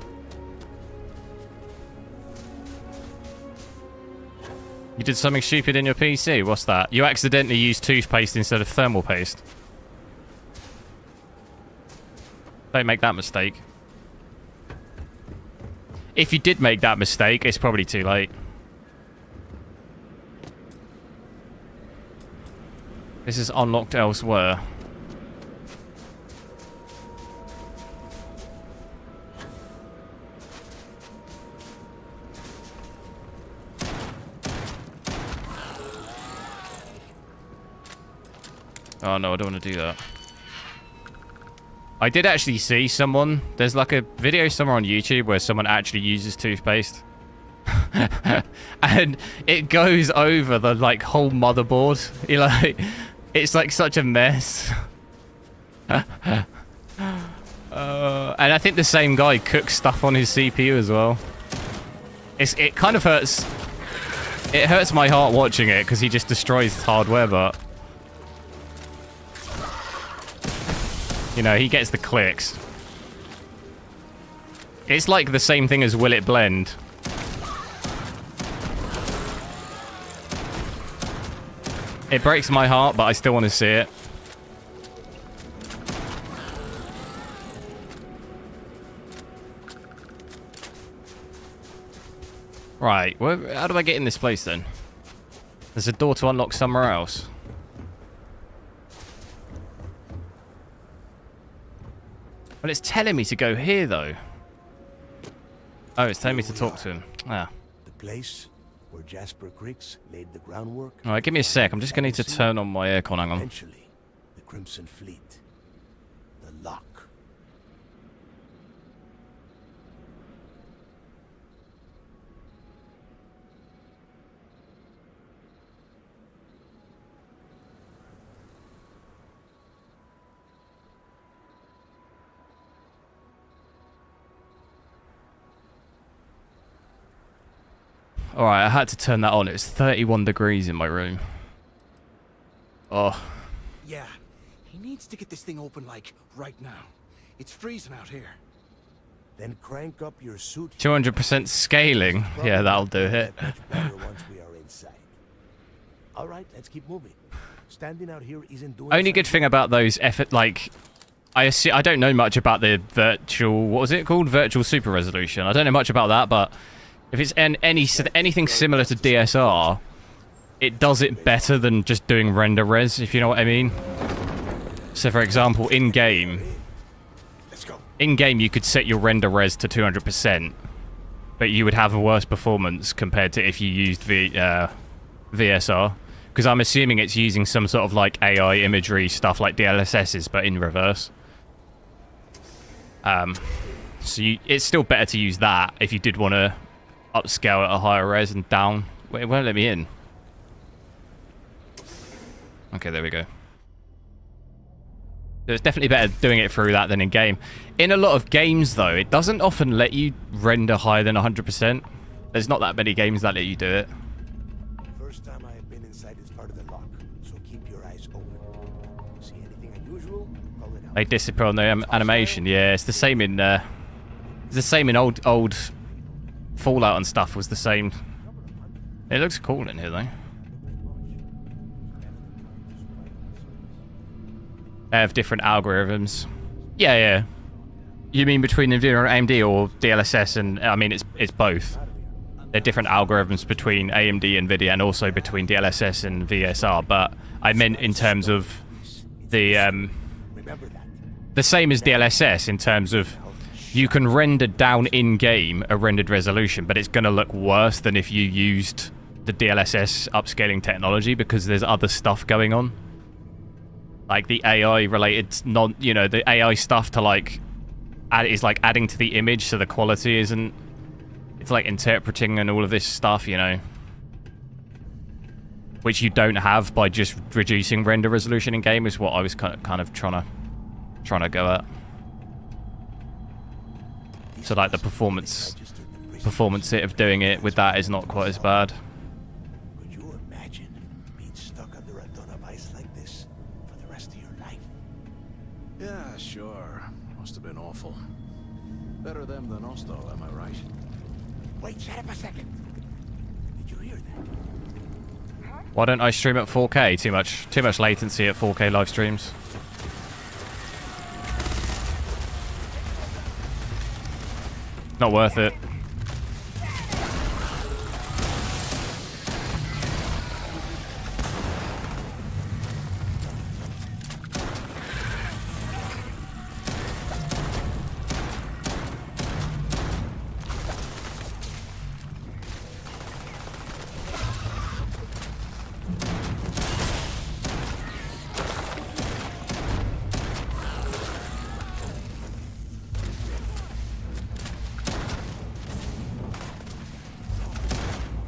You did something stupid in your PC? What's that? You accidentally used toothpaste instead of thermal paste. Don't make that mistake. If you did make that mistake, it's probably too late. This is unlocked elsewhere. Oh no, I don't want to do that. I did actually see someone. There's like a video somewhere on YouTube where someone actually uses toothpaste. And it goes over the like whole motherboard. You like, it's like such a mess. And I think the same guy cooks stuff on his CPU as well. It kind of hurts. It hurts my heart watching it because he just destroys hardware, but you know, he gets the clicks. It's like the same thing as Will It Blend. It breaks my heart, but I still want to see it. Right, how do I get in this place then? There's a door to unlock somewhere else. Well, it's telling me to go here, though. Oh, it's telling me to talk to him. Ah. The place where Jasper Creeks laid the groundwork. All right, give me a sec. I'm just going to need to turn on my aircon. Hang on. Eventually, the Crimson Fleet. The lock. Alright, I had to turn that on. It's 31 degrees in my room. Oh. Yeah, he needs to get this thing open, like, right now. It's freezing out here. Then crank up your suit. 200% scaling. Yeah, that'll do it. Much better once we are inside. All right, let's keep moving. Standing out here isn't doing. Only good thing about those effort, like, I don't know much about the virtual, what was it called? Virtual super resolution. I don't know much about that, but if it's anything similar to DSR, it does it better than just doing render res, if you know what I mean. So for example, in-game you could set your render res to 200%, but you would have a worse performance compared to if you used VSR. Because I'm assuming it's using some sort of like AI imagery stuff like DLSS's, but in reverse. So it's still better to use that if you did want to upscale at a higher res and down. Wait, it won't let me in. Okay, there we go. So it's definitely better doing it through that than in game. In a lot of games, though, it doesn't often let you render higher than 100%. There's not that many games that let you do it. First time I have been inside this part of the lock, so keep your eyes open. See anything unusual? Call it out. They disappear on the animation. Yeah, it's the same in old Fallout and stuff. Was the same. It looks cool in here though. They have different algorithms. Yeah. You mean between nvidia and AMD, or DLSS and... I mean, it's both. There are different algorithms between AMD, nvidia, and also between DLSS and VSR, but I meant in terms of the same as DLSS in terms of you can render down in-game a rendered resolution, but it's going to look worse than if you used the DLSS upscaling technology because there's other stuff going on. Like the AI related, the AI stuff to like is like adding to the image, so the quality isn't. It's like interpreting and all of this stuff, which you don't have by just reducing render resolution in game. Is what I was kind of trying to go at. So like the performance of doing it with that is not quite as bad. Could you imagine being stuck under a ton of ice like this for the rest of your life? Yeah, sure. Must have been awful. Better them than us, though, am I right? Wait, shut up a second. Did you hear that? Why don't I stream at 4K? Too much latency at 4K live streams. Not worth it.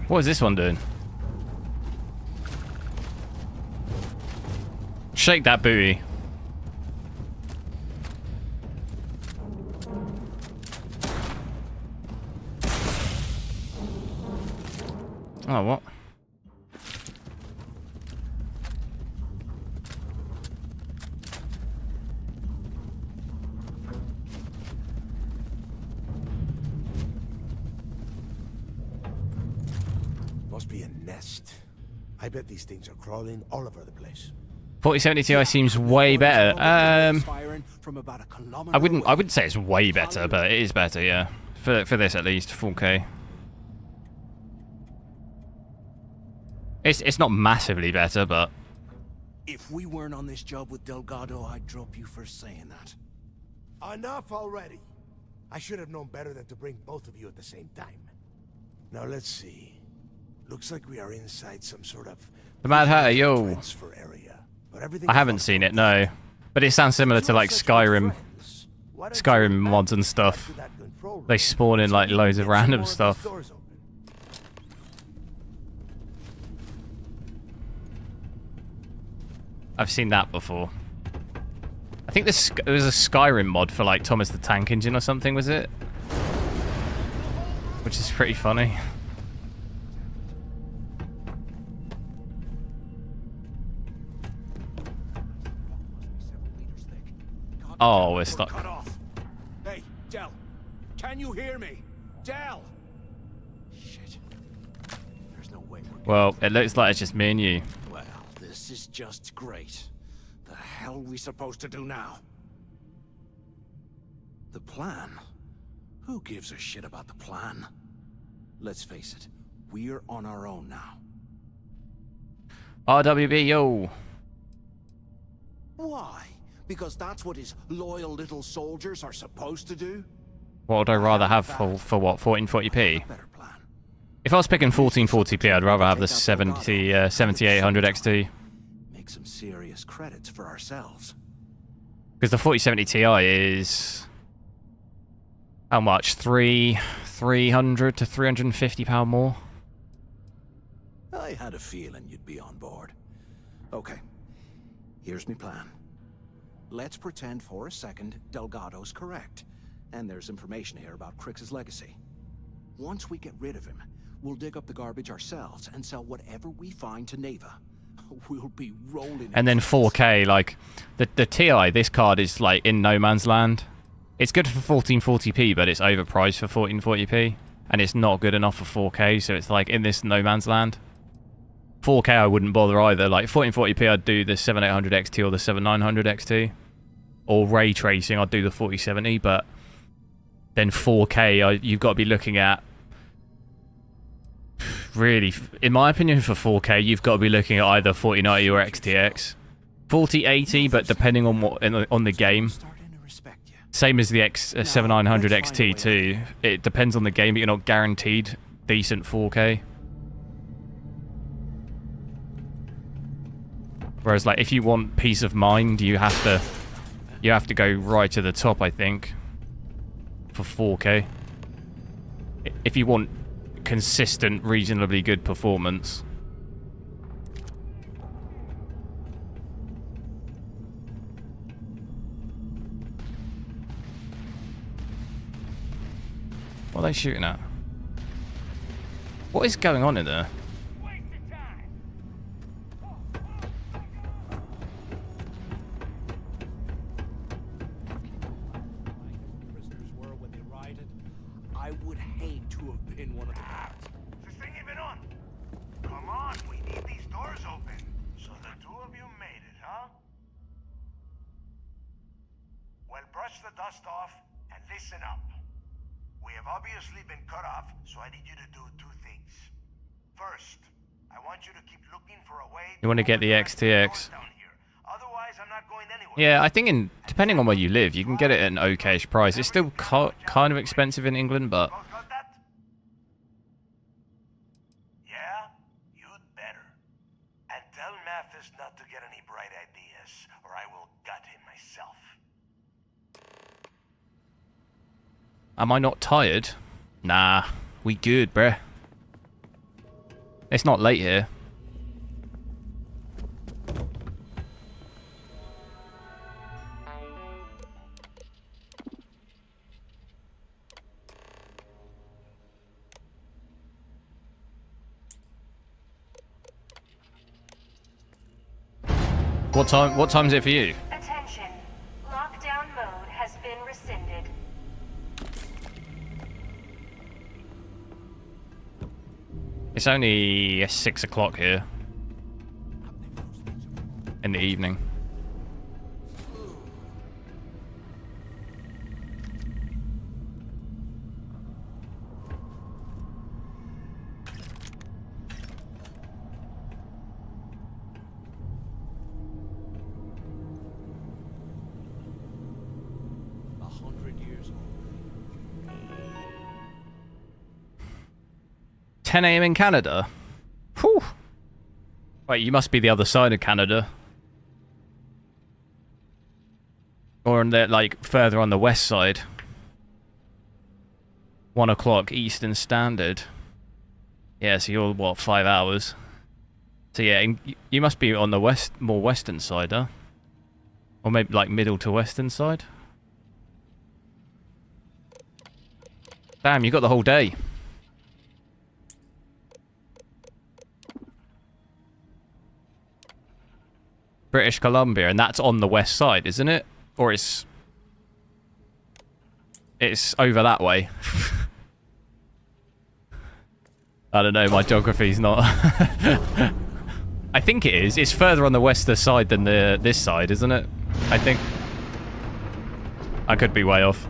What is this one doing? Shake that booty. Oh, what? Must be a nest. I bet these things are crawling all over the place. 4070 Ti seems way better. I wouldn't say it's way better, but it is better, yeah. For this at least, 4K. It's not massively better, but If we weren't on this job with Delgado, I'd drop you for saying that. Enough already. I should have known better than to bring both of you at the same time. Now let's see. Looks like we are inside some sort of the Mad Hatter, yo. transfer area. But I haven't seen it, no. But it sounds similar to like Skyrim mods and stuff. They spawn in like loads of random stuff. I've seen that before. I think there was a Skyrim mod for like Thomas the Tank Engine or something, was it? Which is pretty funny. Oh, we're stuck. Cut off. Hey, Dell. Can you hear me? Dell! Shit. There's no way we're Well, it looks like it's just me and you. Well, this is just great. The hell are we supposed to do now? The plan? Who gives a shit about the plan? Let's face it, we're on our own now. RWB, yo. Why? Because that's what his loyal little soldiers are supposed to do? What would I rather have for what? 1440p? If I was picking 1440p, I'd rather have the 7800 XT. Make some serious credits for ourselves. Because the 4070 Ti is... how much? 300 to 350 pound more? I had a feeling you'd be on board. Okay, here's my plan. Let's pretend for a second Delgado's correct, and there's information here about Crix's legacy. Once we get rid of him, we'll dig up the garbage ourselves and sell whatever we find to Neva. We'll be rolling. And then 4K, like, the Ti, this card is like in no man's land. It's good for 1440p, but it's overpriced for 1440p. And it's not good enough for 4K, so it's like in this no man's land. 4K I wouldn't bother either. Like 1440p I'd do the 7800 XT or the 7900 XT. Or ray tracing I'd do the 4070, but then 4K you've got to be looking at, really, in my opinion, for 4K you've got to be looking at either 4090 or XTX. 4080, but depending on what on the game. Same as the 7900 XT too. It depends on the game, but you're not guaranteed decent 4K. Whereas, like, if you want peace of mind, you have to go right to the top, I think, for 4K. If you want consistent, reasonably good performance. What are they shooting at? What is going on in there? I would hate to have been one of the Is this thing even on? Come on, we need these doors open. So the two of you made it, huh? Well, brush the dust off and listen up. We have obviously been cut off, so I need you to do two things. First, I want you to keep looking for a way. You want to get the XTX. Otherwise, I'm not going anywhere. Yeah, I think depending on where you live, you can get it at an okayish price. It's still kind of expensive in England, but Yeah, you'd better. And tell Mathis not to get any bright ideas, or I will gut him myself. am I not tired? Nah, we good, bruh. It's not late here. What time is it for you? Attention. Lockdown mode has been rescinded. It's only 6 o'clock here. In the evening. years old. 10 AM in Canada? Whew. Wait, you must be the other side of Canada. Or on the, like, further on the west side. 1 o'clock Eastern Standard. Yeah, so you're, what, 5 hours? So yeah, you must be on the more western side, huh? Or maybe, like, middle to western side? Damn, you got the whole day. British Columbia, and that's on the west side, isn't it? Or it's over that way. I don't know, my geography's not... I think it is. It's further on the western side than this side, isn't it? I think. I could be way off.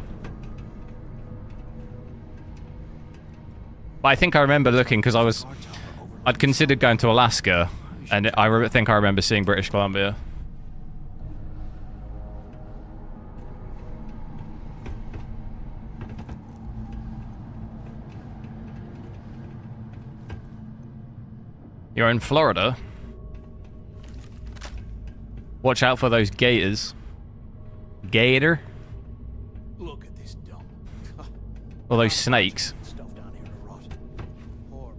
But I think I remember looking, because I'd considered going to Alaska, and I think I remember seeing British Columbia. You're in Florida? Watch out for those gators. Gator? Look at this dump. Or those snakes. Stuff down here to rot. Poor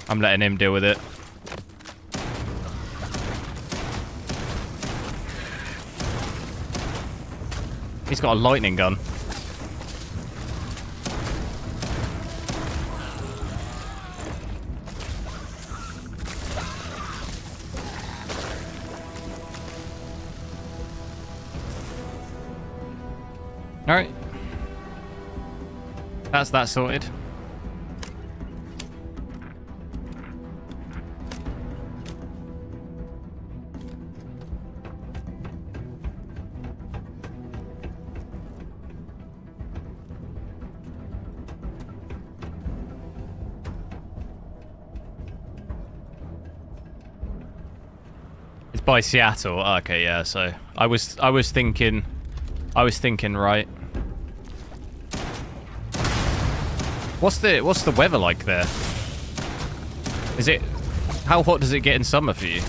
I'm letting him deal with it. He's got a lightning gun. Alright. That's that sorted. It's by Seattle. Okay, yeah, so I was thinking right. What's the weather like there? Is it, how hot does it get in summer for you?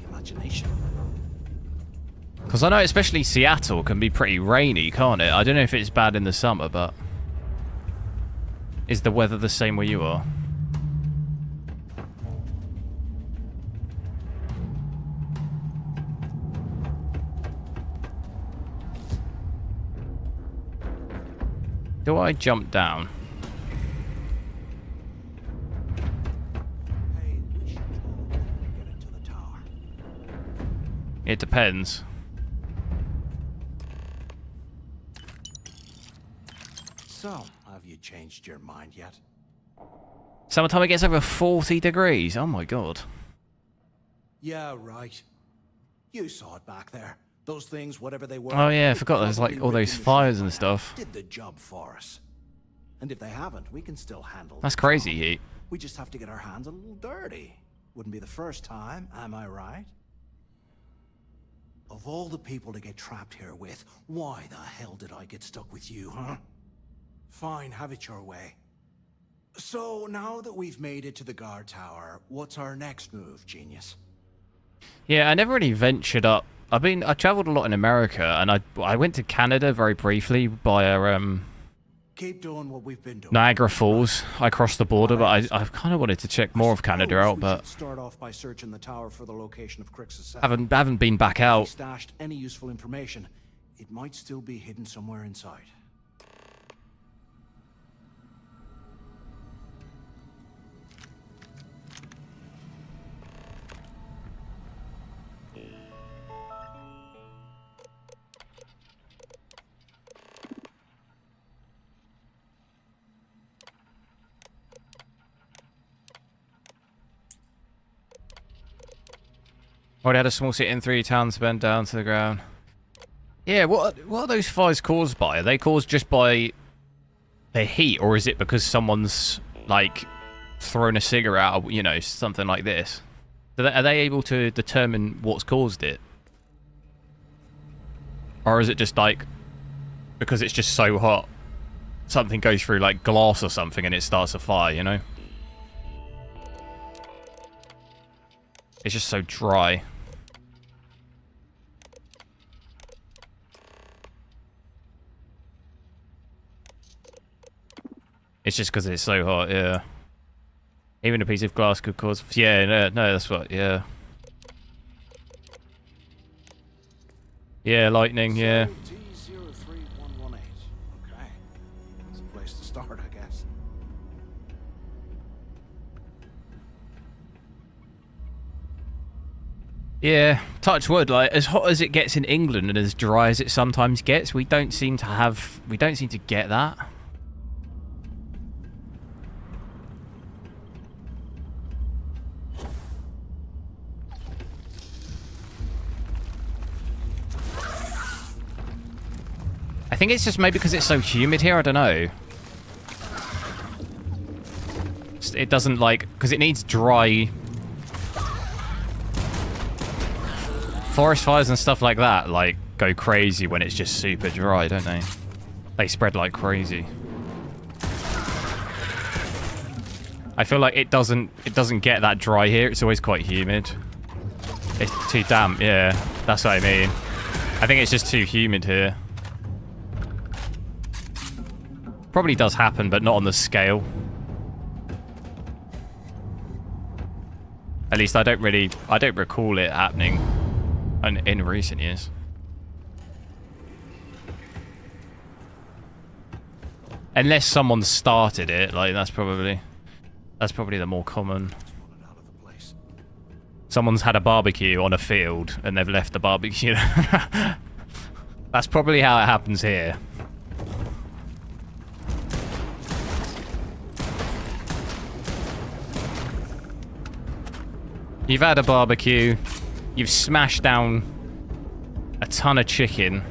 Imagination. Because I know especially Seattle can be pretty rainy, can't it? I don't know if it's bad in the summer, but is the weather the same where you are? Do I jump down? It depends. So, have you changed your mind yet? Summertime it gets over 40 degrees. Oh my god. Yeah, right. You saw it back there. Those things, whatever they were. Oh yeah, I forgot there's like all those fires and stuff. Did the job for us. And if they haven't, we can still handle. That's crazy heat. We just have to get our hands a little dirty. Wouldn't be the first time, am I right? Of all the people to get trapped here with, why the hell did I get stuck with you, huh? Fine, have it your way. So, now that we've made it to the guard tower, what's our next move, genius? Yeah, I never really ventured up. I traveled a lot in America, and I went to Canada very briefly via Keep doing what we've been doing. Niagara Falls. I crossed the border, but I kind of wanted to check more of Canada out, but Start off by searching the tower for the location of Crix's cell. haven't been back out. Stashed any useful information. It might still be hidden somewhere inside. Already had a small city in 3 towns burned down to the ground. Yeah, what are those fires caused by? Are they caused just by the heat, or is it because someone's, like, thrown a cigarette out, you know, something like this? Are they able to determine what's caused it? Or is it just, like, because it's just so hot, something goes through, like, glass or something and it starts a fire, you know? It's just so dry. It's just because it's so hot, yeah. Even a piece of glass could cause... Yeah, no, that's what, yeah. Yeah, lightning, yeah. T03118. Okay. That's a place to start, I guess. Yeah, touch wood. Like as hot as it gets in England and as dry as it sometimes gets, we don't seem to get that. I think it's just maybe because it's so humid here. I don't know. It doesn't like because it needs dry. Forest fires and stuff like that, like, go crazy when it's just super dry, don't they? They spread like crazy. I feel like it doesn't get that dry here. It's always quite humid. It's too damp, yeah. That's what I mean. I think it's just too humid here. Probably does happen, but not on the scale. At least I don't recall it happening in recent years. Unless someone started it, like that's probably the more common. Someone's had a barbecue on a field and they've left the barbecue. That's probably how it happens here. You've had a barbecue, you've smashed down a ton of chicken,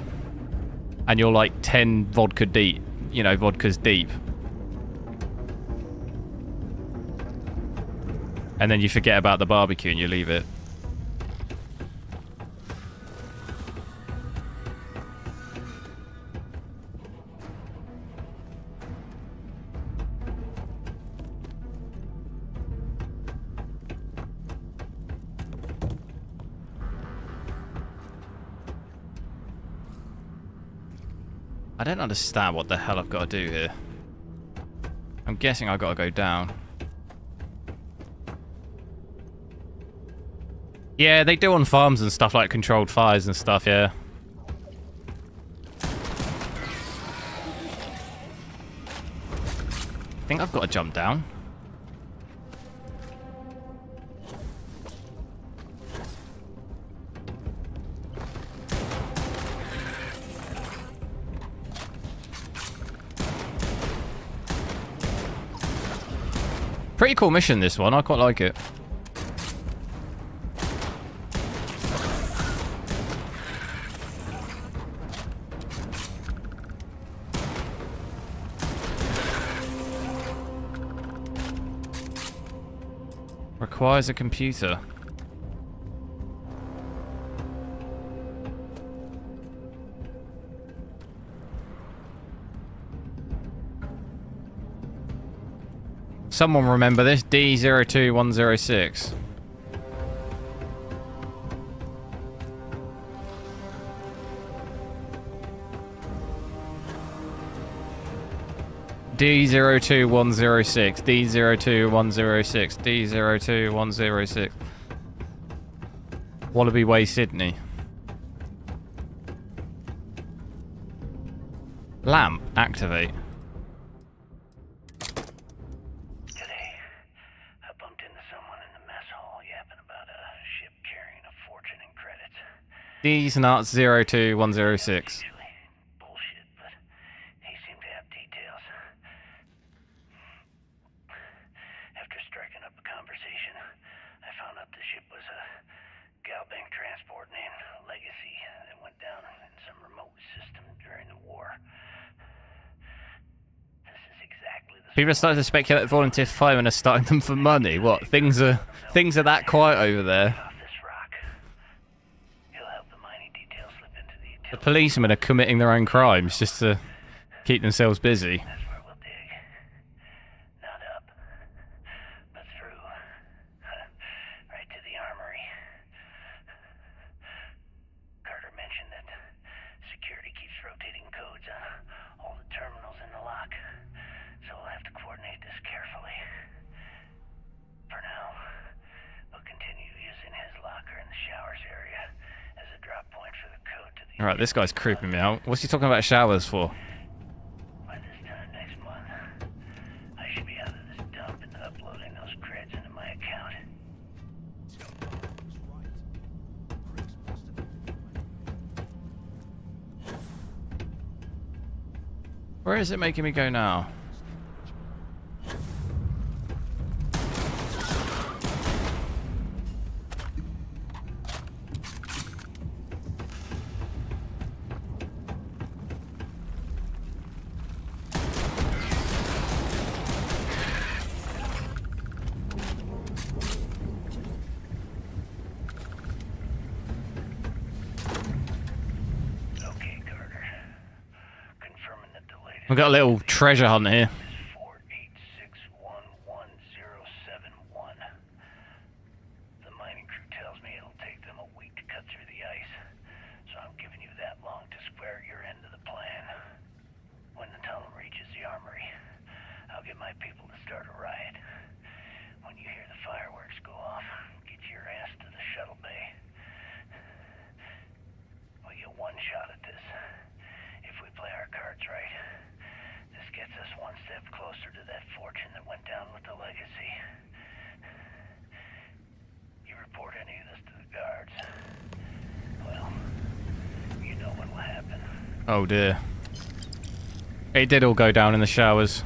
and you're like 10 vodka deep, you know, vodkas deep. And then you forget about the barbecue and you leave it. I don't understand what the hell I've got to do here. I'm guessing I've got to go down. Yeah, they do on farms and stuff, like controlled fires and stuff, yeah. I think I've got to jump down. Pretty cool mission, this one. I quite like it. Requires a computer. Someone remember this? D02106. D02106. D02106. D02106. Wallaby Way, Sydney. Lamp activate. These nuts 02106. After striking up a conversation, I found out the ship was a Galbank transport named Legacy that went down in some remote system during the war. This is exactly the People are starting to speculate volunteer firemen are starting them for money. What? Things are that quiet over there. The policemen are committing their own crimes just to keep themselves busy. That's where we'll dig. Not up, but through. Right to the armory. Carter mentioned that security keeps rotating codes on all the terminals in the lock, so we'll have to coordinate this carefully. For now, we'll continue using his locker in the showers area as a drop point for the code to the... Alright, this guy's creeping me out. What's he talking about showers for? By this time next month, I should be out of this dump and uploading those creds into my account. Where is it making me go now? We've got a little treasure hunt here. The mining crew tells me it'll take them a week to cut through the ice, so I'm giving you that long to square your end of the plan. When the tunnel reaches the armory, I'll get my people to start a riot. When you hear the fireworks go off, get your ass to the shuttle bay. We get one shot at this. If we play our cards right, this gets us one step closer to that fortune that went down with the legacy. You report any of this to the guards, well, you know what will happen. Oh dear. It did all go down in the showers.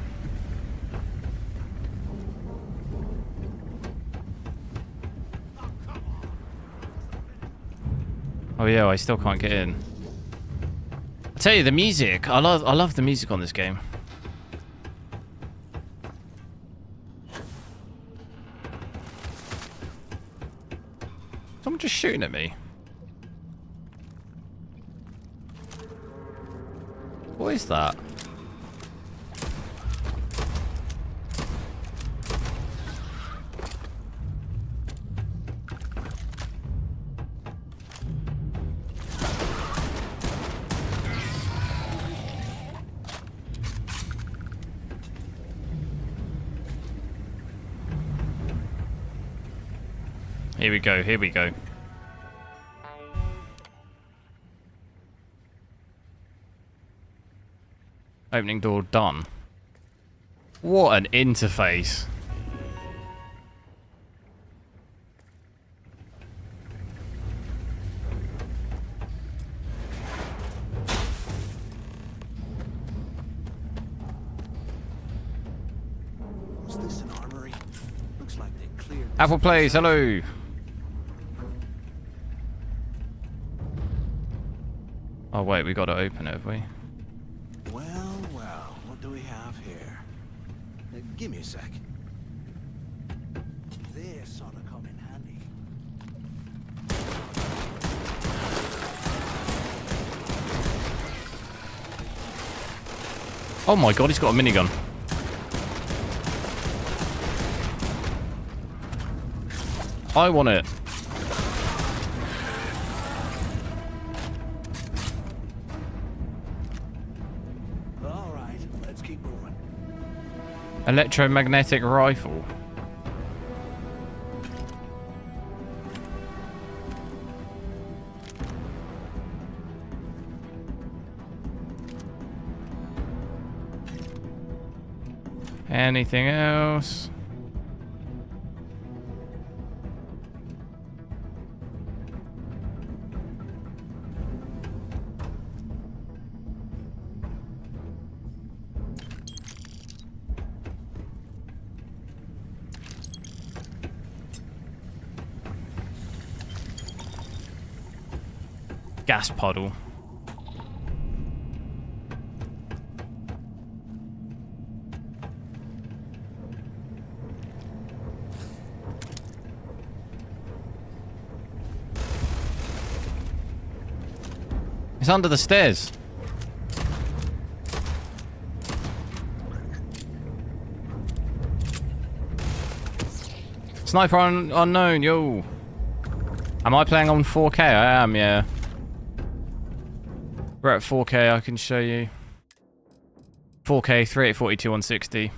Oh yeah, I still can't get in. I tell you, the music. I love the music on this game. Someone just shooting at me. What is that? Here we go, here we go. Opening door done. What an interface. Was this an armory? Looks like they cleared. Apple Plays, hello. Oh wait, we got to open it, have we? Well, well, what do we have here? Give me a sec. This ought to come in handy. Oh my god, he's got a minigun. I want it. All right, let's keep moving. Electromagnetic rifle. Anything else? Gas puddle. It's under the stairs. Sniper unknown, yo. Am I playing on 4K? I am, yeah. We're at 4K, I can show you. 4K, 3842 160.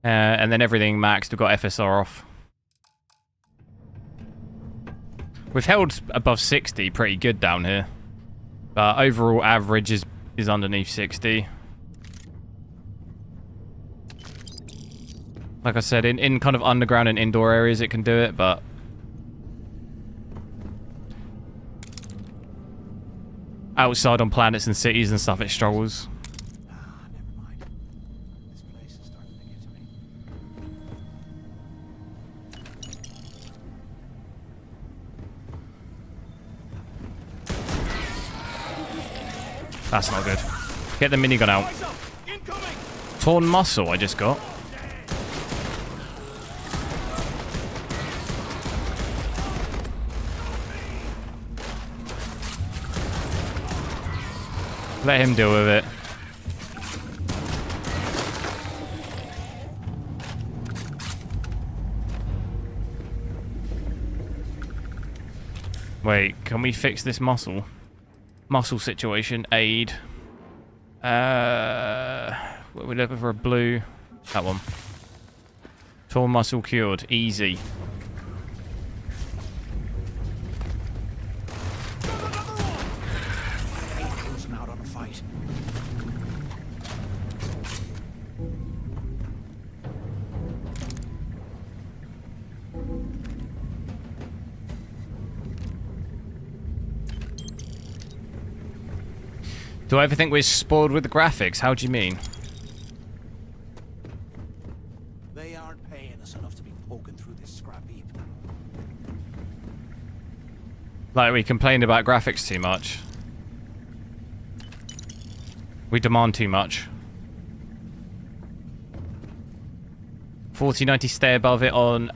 And then everything maxed, we've got FSR off. We've held above 60 pretty good down here. But overall average is underneath 60. Like I said, in kind of underground and indoor areas it can do it, but outside on planets and cities and stuff it struggles. That's not good. Get the minigun out. Torn muscle I just got. Let him deal with it. Wait, can we fix this muscle? Muscle situation, aid. We're looking for a blue. That one. Torn muscle cured, easy. Do I ever think we're spoiled with the graphics? How do you mean? They aren't paying us enough to be poking through this scrap heap. Like, we complained about graphics too much. We demand too much. 4090 stay above it on...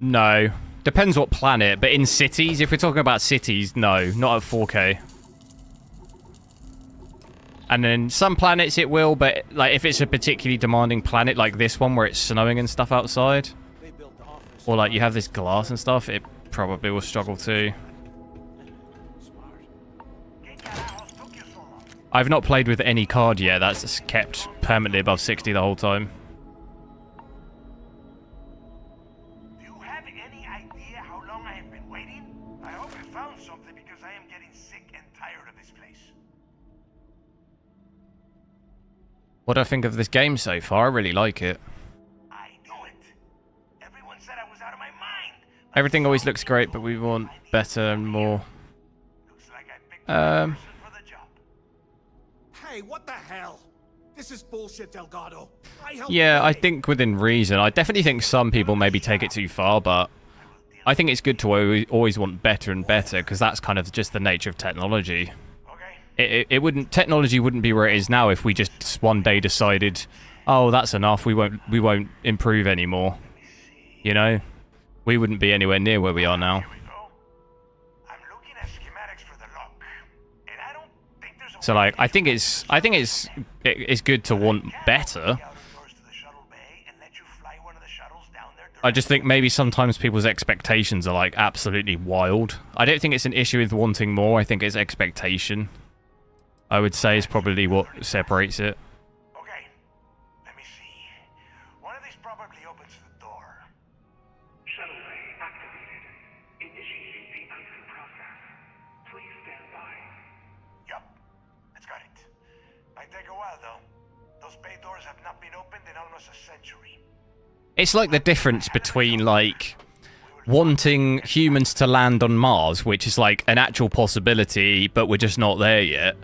no. Depends what planet, but in cities, if we're talking about cities, no. Not at 4K. And then some planets it will, but like if it's a particularly demanding planet like this one where it's snowing and stuff outside, or like you have this glass and stuff, it probably will struggle too. I've not played with any card yet that's kept permanently above 60 the whole time. Do you have any idea how long I have been waiting? I hope I found something because I am getting sick and tired of this place. What do I think of this game so far? I really like it. I knew it. Everyone said I was out of my mind. Everything always looks great, but we want better and more. Hey, what the hell? This is bullshit, Delgado. Yeah, I think within reason. I definitely think some people maybe take it too far, but I think it's good to always want better and better, because that's kind of just the nature of technology. It wouldn't, technology wouldn't be where it is now if we just one day decided, oh, that's enough, we won't improve anymore. You know? We wouldn't be anywhere near where we are now. So like, I think it's good to want better. I just think maybe sometimes people's expectations are like absolutely wild. I don't think it's an issue with wanting more, I think it's expectation. I would say is probably what separates it. Okay, let me see. One of these probably opens the door. Shadowplay activated. Initiating the entry process. Please stand by. Yup, it's got it. Might take a while though. Those bay doors have not been opened in almost a century. It's like the difference between like wanting humans to land on Mars, which is like an actual possibility, but we're just not there yet.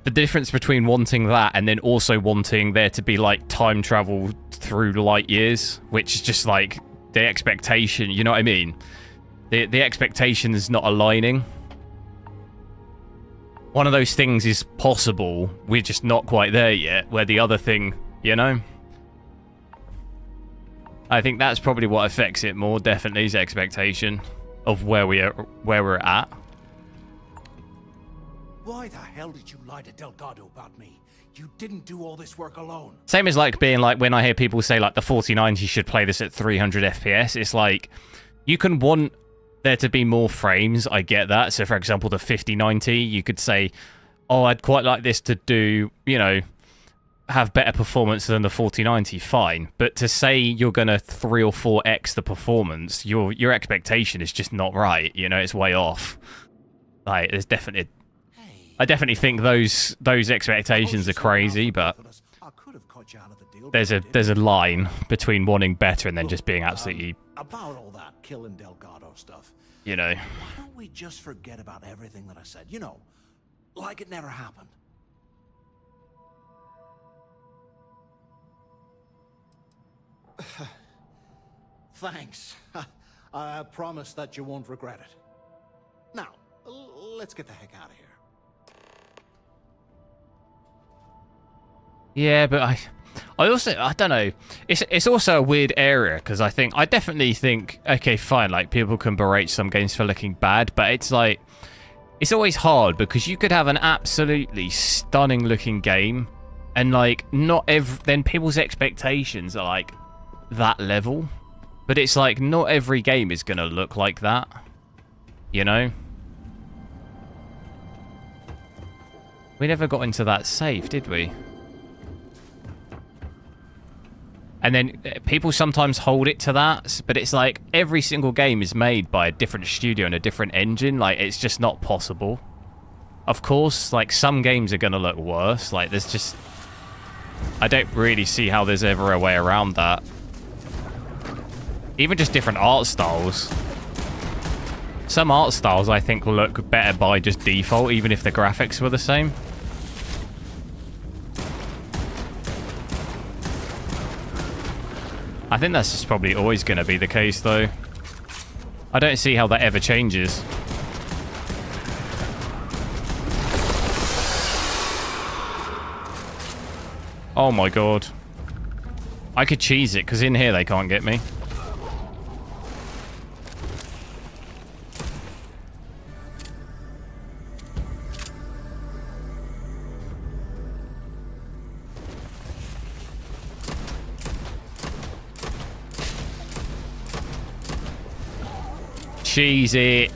The difference between wanting that and then also wanting there to be like time travel through light years, which is just like the expectation, you know what I mean? The expectation is not aligning. One of those things is possible, we're just not quite there yet, where the other thing, you know? I think that's probably what affects it more, definitely, is expectation of where we're at. Why the hell did you lie to Delgado about me? You didn't do all this work alone. Same as like being like when I hear people say like the 4090 should play this at 300 FPS. It's like you can want there to be more frames. I get that. So for example, the 5090, you could say, oh, I'd quite like this to do, you know, have better performance than the 4090. Fine. But to say you're going to 3 or 4x the performance, your expectation is just not right. You know, it's way off. Like there's definitely... I definitely think those expectations are crazy, but there's a line between wanting better and then just being absolutely about all that killing Delgado stuff. You know. Why don't we just forget about everything that I said? You know, like it never happened. Thanks. I promise that you won't regret it. Now, let's get the heck out of here. Yeah, but I don't know. It's also a weird area because I definitely think, okay, fine, like people can berate some games for looking bad, but it's like, it's always hard because you could have an absolutely stunning looking game and like then people's expectations are like that level, but it's like not every game is gonna look like that, you know? We never got into that safe, did we? And then people sometimes hold it to that, but it's like every single game is made by a different studio and a different engine. Like, it's just not possible. Of course, like, some games are going to look worse. Like, there's just... I don't really see how there's ever a way around that. Even just different art styles. Some art styles, I think, look better by just default, even if the graphics were the same. I think that's just probably always going to be the case, though. I don't see how that ever changes. Oh my god. I could cheese it, because in here they can't get me. Cheese it.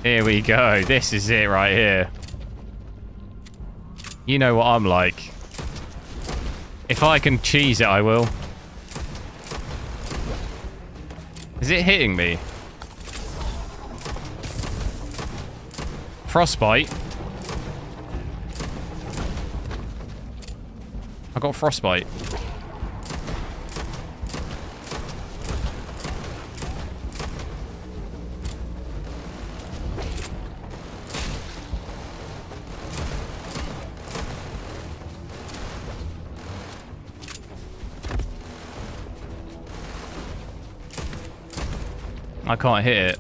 Here we go. This is it right here. You know what I'm like. If I can cheese it, I will. Is it hitting me? Frostbite. I got frostbite. I can't hit it.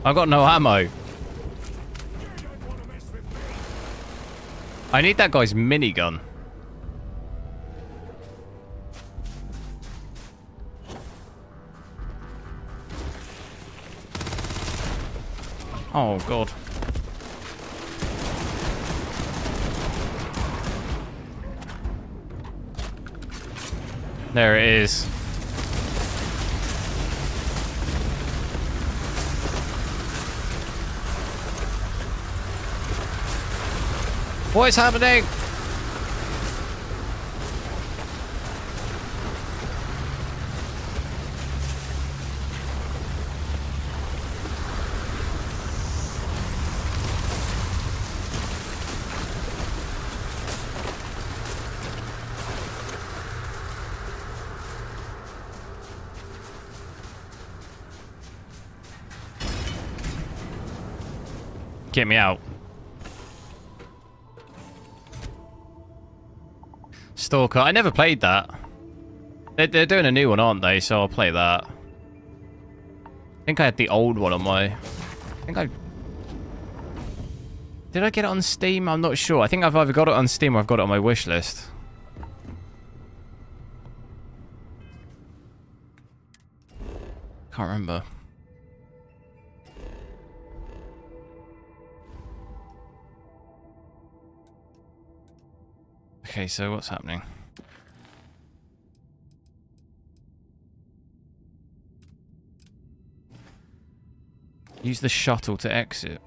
I've got no ammo. I need that guy's minigun. Oh, God. There it is. What is happening? Get me out. Stalker. I never played that. They're doing a new one, aren't they? So I'll play that. I think I had the old one on my... Did I get it on Steam? I'm not sure. I think I've either got it on Steam or I've got it on my wish list. Can't remember. Okay, so what's happening? Use the shuttle to exit.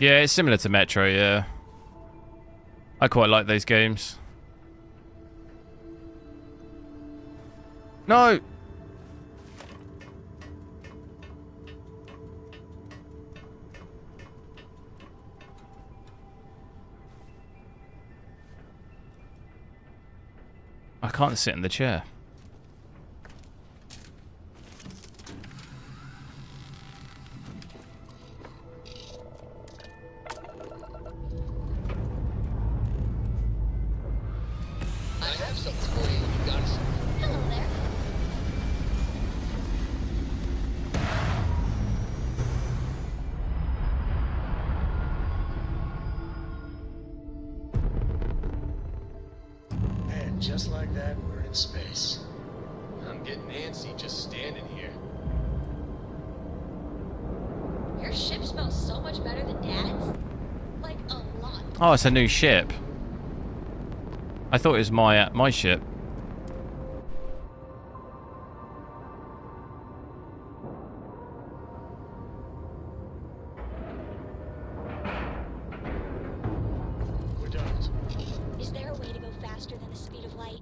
Yeah, it's similar to Metro, yeah. I quite like those games. No! I can't sit in the chair. I have something for you. You got some. Hello there. And just like that, we're in space. I'm getting antsy just standing here. Your ship smells so much better than Dad's. Like a lot. Oh, it's a new ship. I thought it was my ship. We're done. Is there a way to go faster than the speed of light?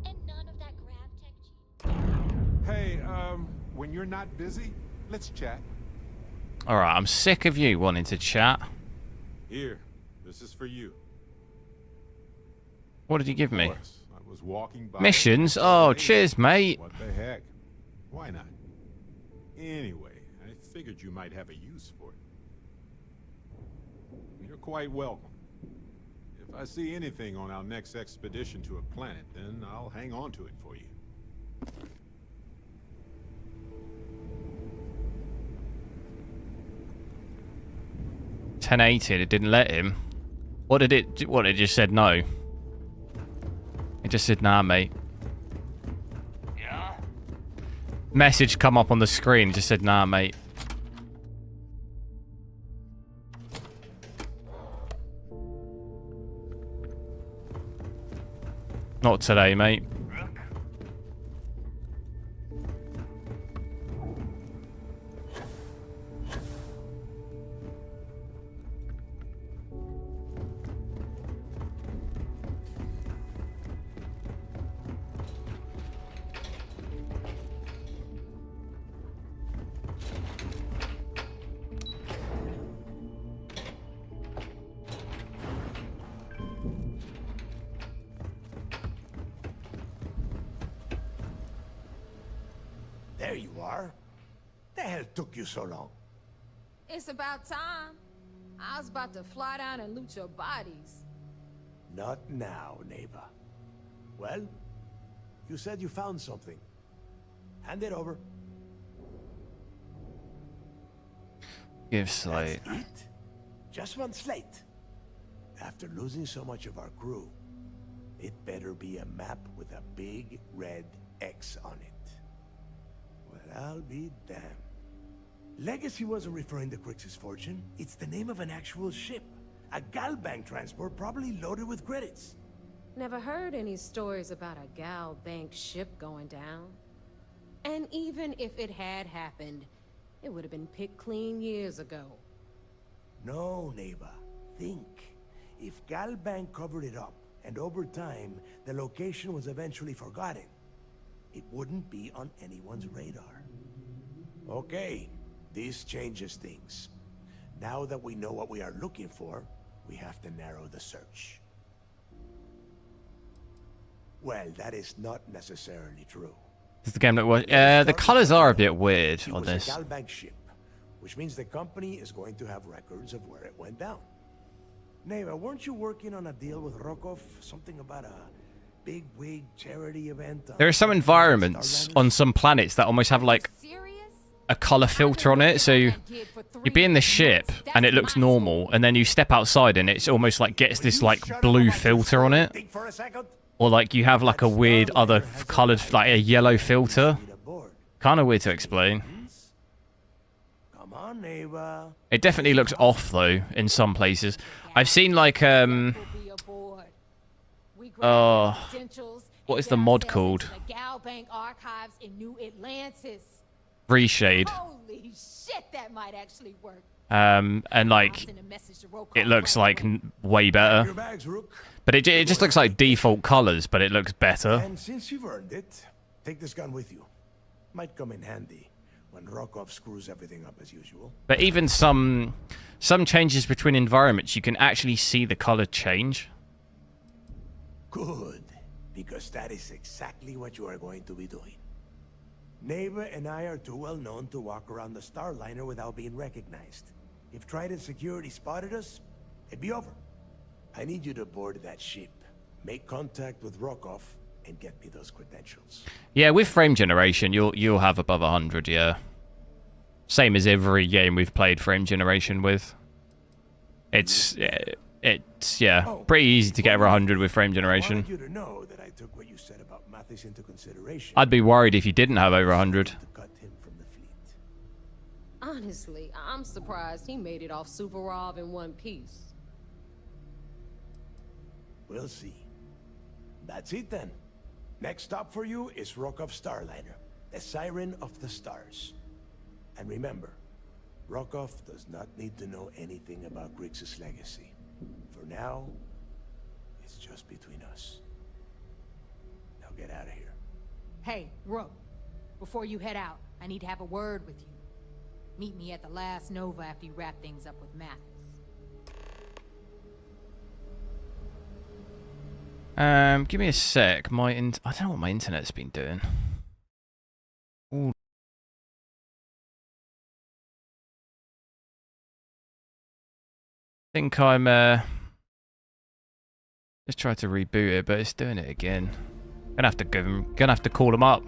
And none of that grav tech. Hey, when you're not busy, let's chat. Alright, I'm sick of you wanting to chat. Here, this is for you. What did you give me? Of course, I was walking by. Missions? Oh, cheers, mate. What the heck? Why not? Anyway, I figured you might have a use for it. You're quite welcome. If I see anything on our next expedition to a planet, then I'll hang on to it for you. $10.80, it didn't let him. What did it? What, it just said no? It just said nah, mate. Yeah? Message come up on the screen, it just said nah, mate. Not today, mate. There you are. The hell took you so long? It's about time. I was about to fly down and loot your bodies. Not now, neighbor. Well, you said you found something. Hand it over. Give slate. That's it? Just one slate. After losing so much of our crew, it better be a map with a big red X on it. Well, I'll be damned. Legacy wasn't referring to Crix's fortune. It's the name of an actual ship. A Galbank transport probably loaded with credits. Never heard any stories about a Gal Bank ship going down. And even if it had happened, it would have been picked clean years ago. No, neighbor. Think. If Galbank covered it up, and over time, the location was eventually forgotten, it wouldn't be on anyone's radar. Okay, this changes things. Now that we know what we are looking for, we have to narrow the search. Well, that is not necessarily true. Does the game look worse? The colors are a bit weird on It was this. a Galbank ship, which means the company is going to have records of where it went down. Neighbor, weren't you working on a deal with Rokov? Something about a big wig charity event? There are some environments on some planets that almost have like a color filter on it. So you be in the ship and it looks normal, and then you step outside and it's almost like gets this like blue filter on it. Or like you have like a weird other colored, like a yellow filter. Kind of weird to explain. Come on, neighbor. It definitely looks off though in some places. I've seen like what is the mod called? The Galbank archives in New Atlantis. Reshade. Holy shit, that might actually work. And like it looks like way better. But it just looks like default colors, but it looks better. And since you've earned it, take this gun with you. Might come in handy when Rokov screws everything up as usual. But even some changes between environments, you can actually see the color change. Good. because that is exactly what you are going to be doing. Neighbor and I are too well known to walk around the Starliner without being recognized. If Trident Security spotted us, it'd be over. I need you to board that ship, make contact with Rokov, and get me those credentials. Yeah, with frame generation, you'll have above 100. Yeah, same as every game we've played frame generation with. It's yeah, pretty easy to get over 100 with frame generation. I wanted you to know that I took what you said about Mathis into consideration. I'd be worried if you didn't have over 100. Honestly, I'm surprised he made it off Suvarov in one piece. We'll see. That's it then. Next stop for you is Rokov's Starliner, the Siren of the Stars. And remember, Rokov does not need to know anything about Griggs' legacy. For now, it's just between us. Now get out of here. Hey, Rook, before you head out, I need to have a word with you. Meet me at the last Nova after you wrap things up with Mathis. Give me a sec. I don't know what my internet's been doing. Ooh. I think I'm just tried to reboot it, but it's doing it again. Gonna have to call them up.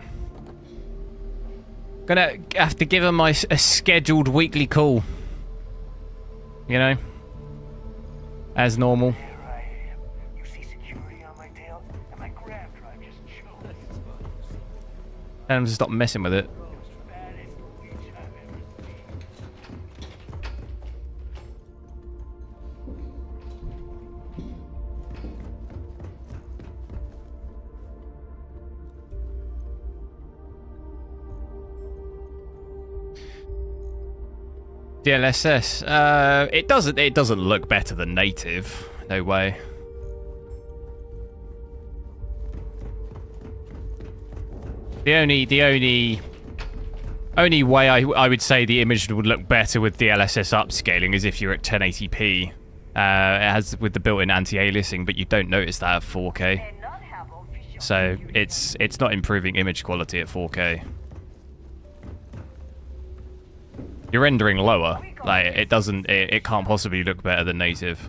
Gonna have to give them a scheduled weekly call. You know, as normal. Tell them to stop messing with it. DLSS. It doesn't look better than native. No way. The only way I would say the image would look better with DLSS upscaling is if you're at 1080p. It has with the built-in anti-aliasing, but you don't notice that at 4K. So it's not improving image quality at 4K. You're rendering lower. Like it can't possibly look better than native.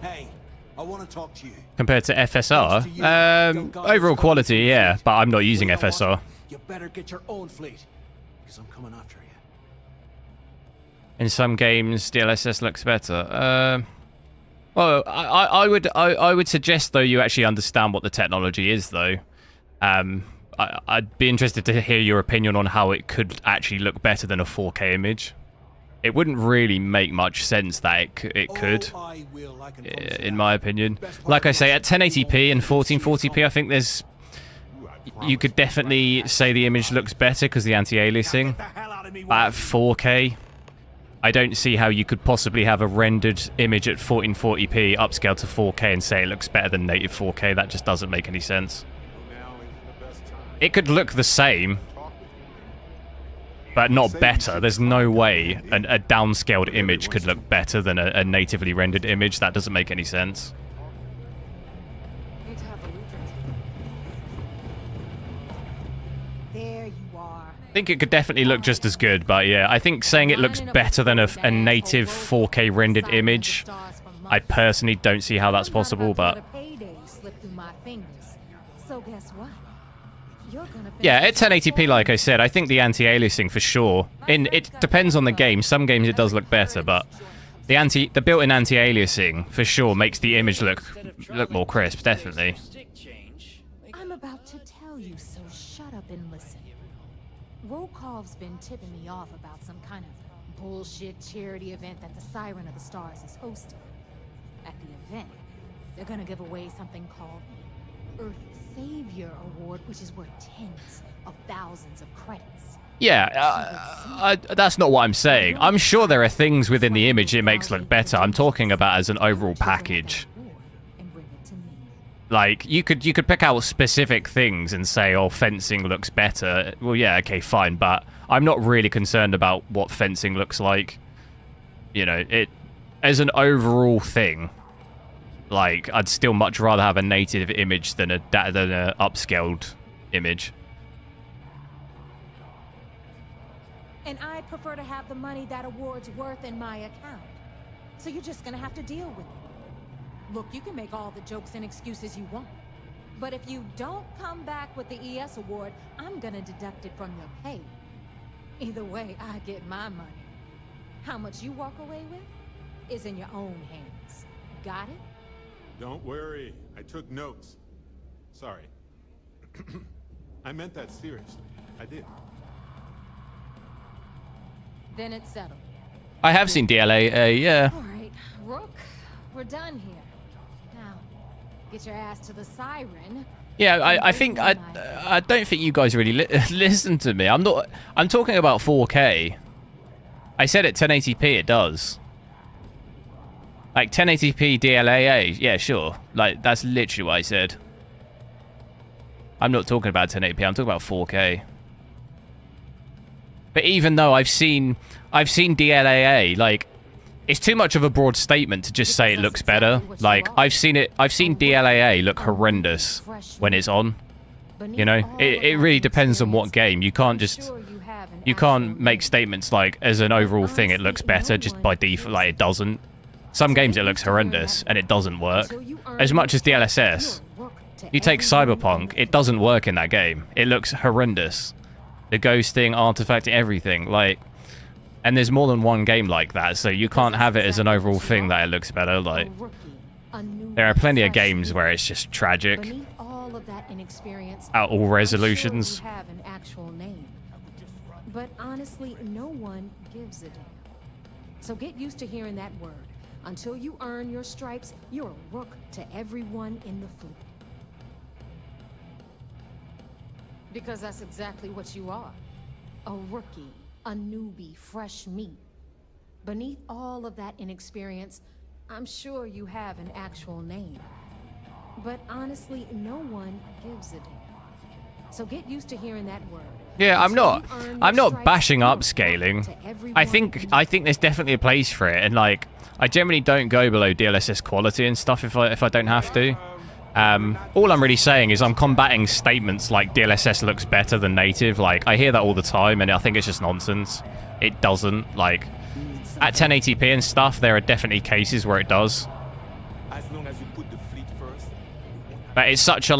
Hey, I want to talk to you. Compared to FSR, overall quality, yeah, but I'm not using FSR. You better get your own fleet, because I'm coming after you. In some games, DLSS looks better. Well, I would suggest though you actually understand what the technology is though. I'd be interested to hear your opinion on how it could actually look better than a 4K image. It wouldn't really make much sense that it could, in my opinion. Like I say, at 1080p and 1440p, I think you could definitely say the image looks better because the anti-aliasing. But at 4K, I don't see how you could possibly have a rendered image at 1440p upscaled to 4K and say it looks better than native 4K. That just doesn't make any sense. It could look the same, but not better. There's no way a downscaled image could look better than a natively rendered image. That doesn't make any sense. There you are. I think it could definitely look just as good, but yeah, I think saying it looks better than a native 4K rendered image, I personally don't see how that's possible, but So guess what? yeah, at 1080p, like I said, I think the anti-aliasing for sure. It depends on the game. Some games it does look better, but the built-in anti-aliasing for sure makes the image look more crisp, definitely. I'm about to tell you, so shut up and listen. Rokov's been tipping me off about some kind of bullshit charity event that the Siren of the Stars is hosting. At the event, they're gonna give away something called the Earth Savior Award, which is worth tens of thousands of credits. Yeah, that's not what I'm saying. I'm sure there are things within the image it makes look better. I'm talking about as an overall package. Like, you could pick out specific things and say, oh, fencing looks better. Well, yeah, okay, fine, but I'm not really concerned about what fencing looks like. You know, it as an overall thing, like, I'd still much rather have a native image than a upscaled image. And I'd prefer to have the money that award's worth in my account. So you're just gonna have to deal with it. Look, you can make all the jokes and excuses you want. But if you don't come back with the ES award, I'm gonna deduct it from your pay. Either way, I get my money. How much you walk away with is in your own hands. Got it? Don't worry, I took notes. Sorry. I meant that seriously. I did. Then it's settled. I have seen DLA, yeah. All right, Rook, we're done here. Now, get your ass to the siren. Yeah, I think I don't think you guys really listen to me. I'm talking about 4K. I said at 1080p it does. Like 1080p DLAA, yeah, sure. Like that's literally what I said. I'm not talking about 1080p. I'm talking about 4K. But even though I've seen DLAA, like it's too much of a broad statement to just say it looks better. Like I've seen DLAA look horrendous when it's on. You know, it really depends on what game. You can't make statements like as an overall thing it looks better just by default. Like it doesn't. Some games it looks horrendous and it doesn't work. As much as DLSS, you take Cyberpunk, it doesn't work in that game. It looks horrendous. The ghosting, artifact, everything, like, and there's more than one game like that, so you can't have it as an overall thing that it looks better. Like, there are plenty of games where it's just tragic at all resolutions. But honestly, no one gives a damn. So get used to hearing that word. Until you earn your stripes, you're a rook to everyone in the fleet. Because that's exactly what you are. A rookie, a newbie, fresh meat. Beneath all of that inexperience, I'm sure you have an actual name. But honestly, no one gives a damn. So get used to hearing that word. Yeah, I'm not bashing upscaling. I think there's definitely a place for it, and like I generally don't go below DLSS quality and stuff if I don't have to. All I'm really saying is I'm combating statements like DLSS looks better than native. Like I hear that all the time, and I think it's just nonsense. It doesn't. Like at 1080p and stuff, there are definitely cases where it does. As long as you put the fleet first. But it's such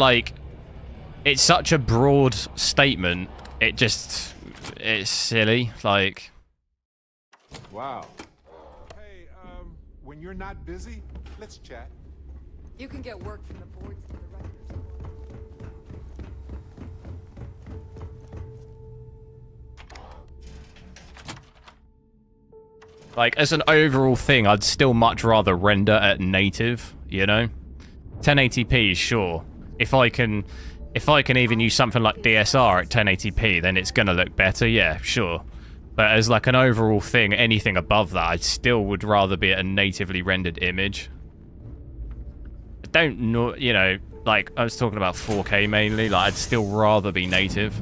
a broad statement. It's silly, like. Wow. Hey, when you're not busy, let's chat. You can get work from the boards to the writers. Like, as an overall thing, I'd still much rather render at native, you know? 1080p, sure. If I can even use something like DSR at 1080p, then it's gonna look better, yeah, sure. But as like an overall thing, anything above that, I still would rather be at a natively rendered image. I don't know, you know, like, I was talking about 4K mainly, like, I'd still rather be native.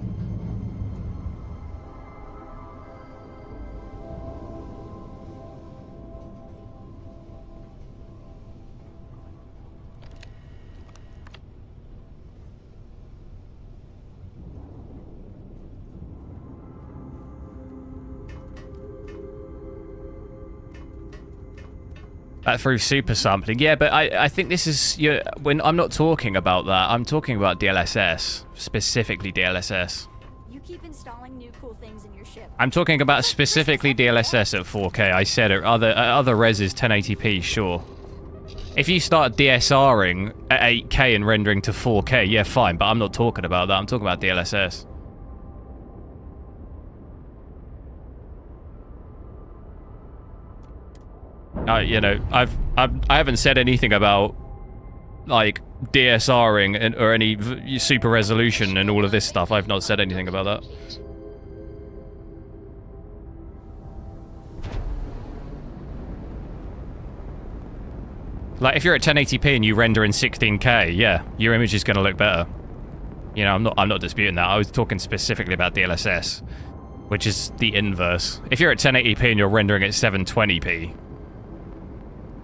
That through super sampling, yeah, but I think this is when I'm not talking about that. I'm talking about DLSS, specifically DLSS. You keep installing new cool things in your ship. I'm talking about specifically DLSS at 4K. I said it. Other reses 1080p, sure. If you start DSRing at 8K and rendering to 4K, yeah, fine. But I'm not talking about that. I'm talking about DLSS. You know, I haven't said anything about like DSRing or any super resolution and all of this stuff. I've not said anything about that. Like, if you're at 1080p and you render in 16K, yeah, your image is going to look better. You know, I'm not disputing that. I was talking specifically about DLSS, which is the inverse. If you're at 1080p and you're rendering at 720p,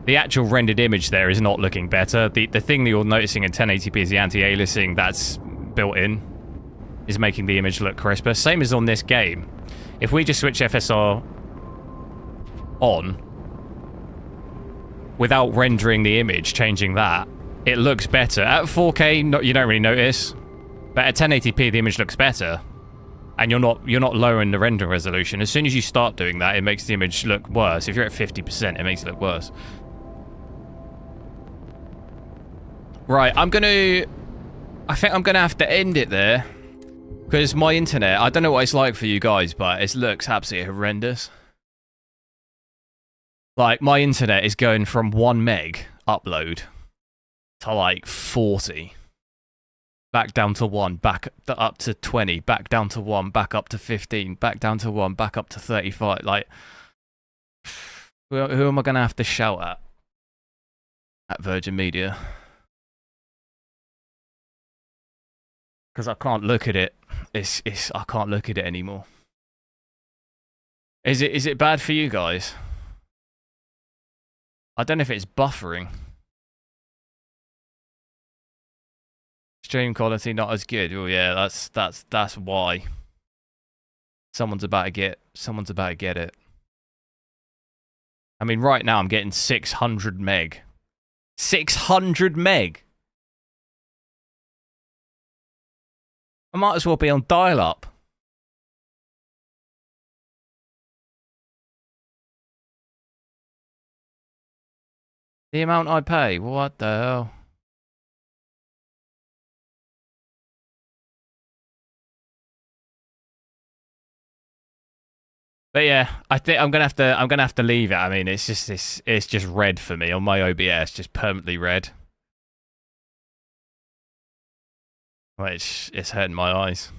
the actual rendered image there is not looking better. The thing that you're noticing in 1080p is the anti-aliasing that's built in is making the image look crisper. Same as on this game. If we just switch FSR on without rendering the image, changing that, it looks better. At 4K, you don't really notice, but at 1080p, the image looks better, and you're not lowering the render resolution. As soon as you start doing that, it makes the image look worse. If you're at 50%, it makes it look worse. Right, I think I'm gonna have to end it there, because my internet, I don't know what it's like for you guys, but it looks absolutely horrendous. Like, my internet is going from 1 meg upload to like 40. Back down to 1, back up to 20, back down to 1, back up to 15, back down to 1, back up to 35. Like, who am I going to have to shout at? At Virgin Media. Because I can't look at it. I can't look at it anymore. Is it bad for you guys? I don't know if it's buffering. Stream quality not as good. Oh yeah, that's why. Someone's about to get it. I mean, right now I'm getting 600 meg. 600 meg. I might as well be on dial-up. The amount I pay? What the hell? But yeah, I think I'm gonna have to leave it. I mean, it's just red for me on my OBS, just permanently red. Which it's hurting my eyes.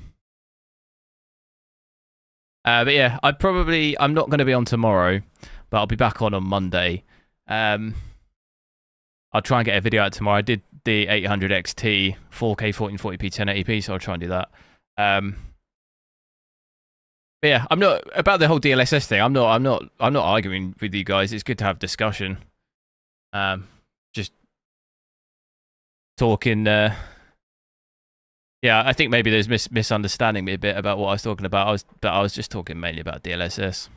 But yeah, I'm not gonna be on tomorrow, but I'll be back on Monday. I'll try and get a video out tomorrow. I did the 800 XT 4K 1440p 1080p, so I'll try and do that. But yeah, I'm not about the whole DLSS thing. I'm not arguing with you guys. It's good to have discussion. Just talking. Yeah, I think maybe there's misunderstanding me a bit about what I was talking about. I was just talking mainly about DLSS.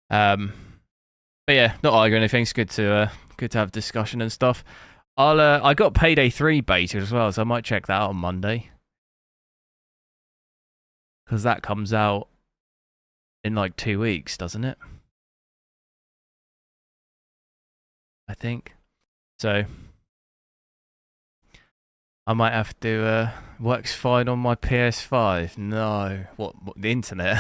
But yeah, not arguing anything. It's good to have discussion and stuff. I got Payday 3 beta as well, so I might check that out on Monday. Because that comes out in like 2 weeks, doesn't it? I think. So I might have to works fine on my PS5. No. What the internet?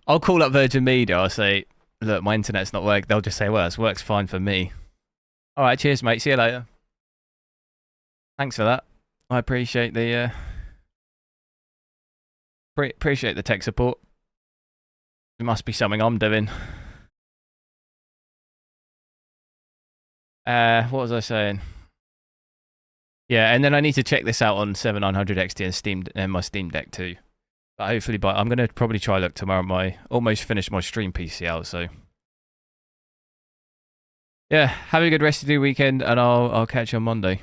I'll call up Virgin Media, I'll say, look, my internet's not working. They'll just say, well, it works fine for me. Alright, cheers mate, see you later. Thanks for that. I appreciate the appreciate the tech support. It must be something I'm doing. What was I saying? Yeah, and then I need to check this out on 7900 XT and my Steam Deck too. But hopefully, I'm gonna probably try look tomorrow. Almost finished my stream PC out, so yeah. Have a good rest of the weekend, and I'll catch you on Monday.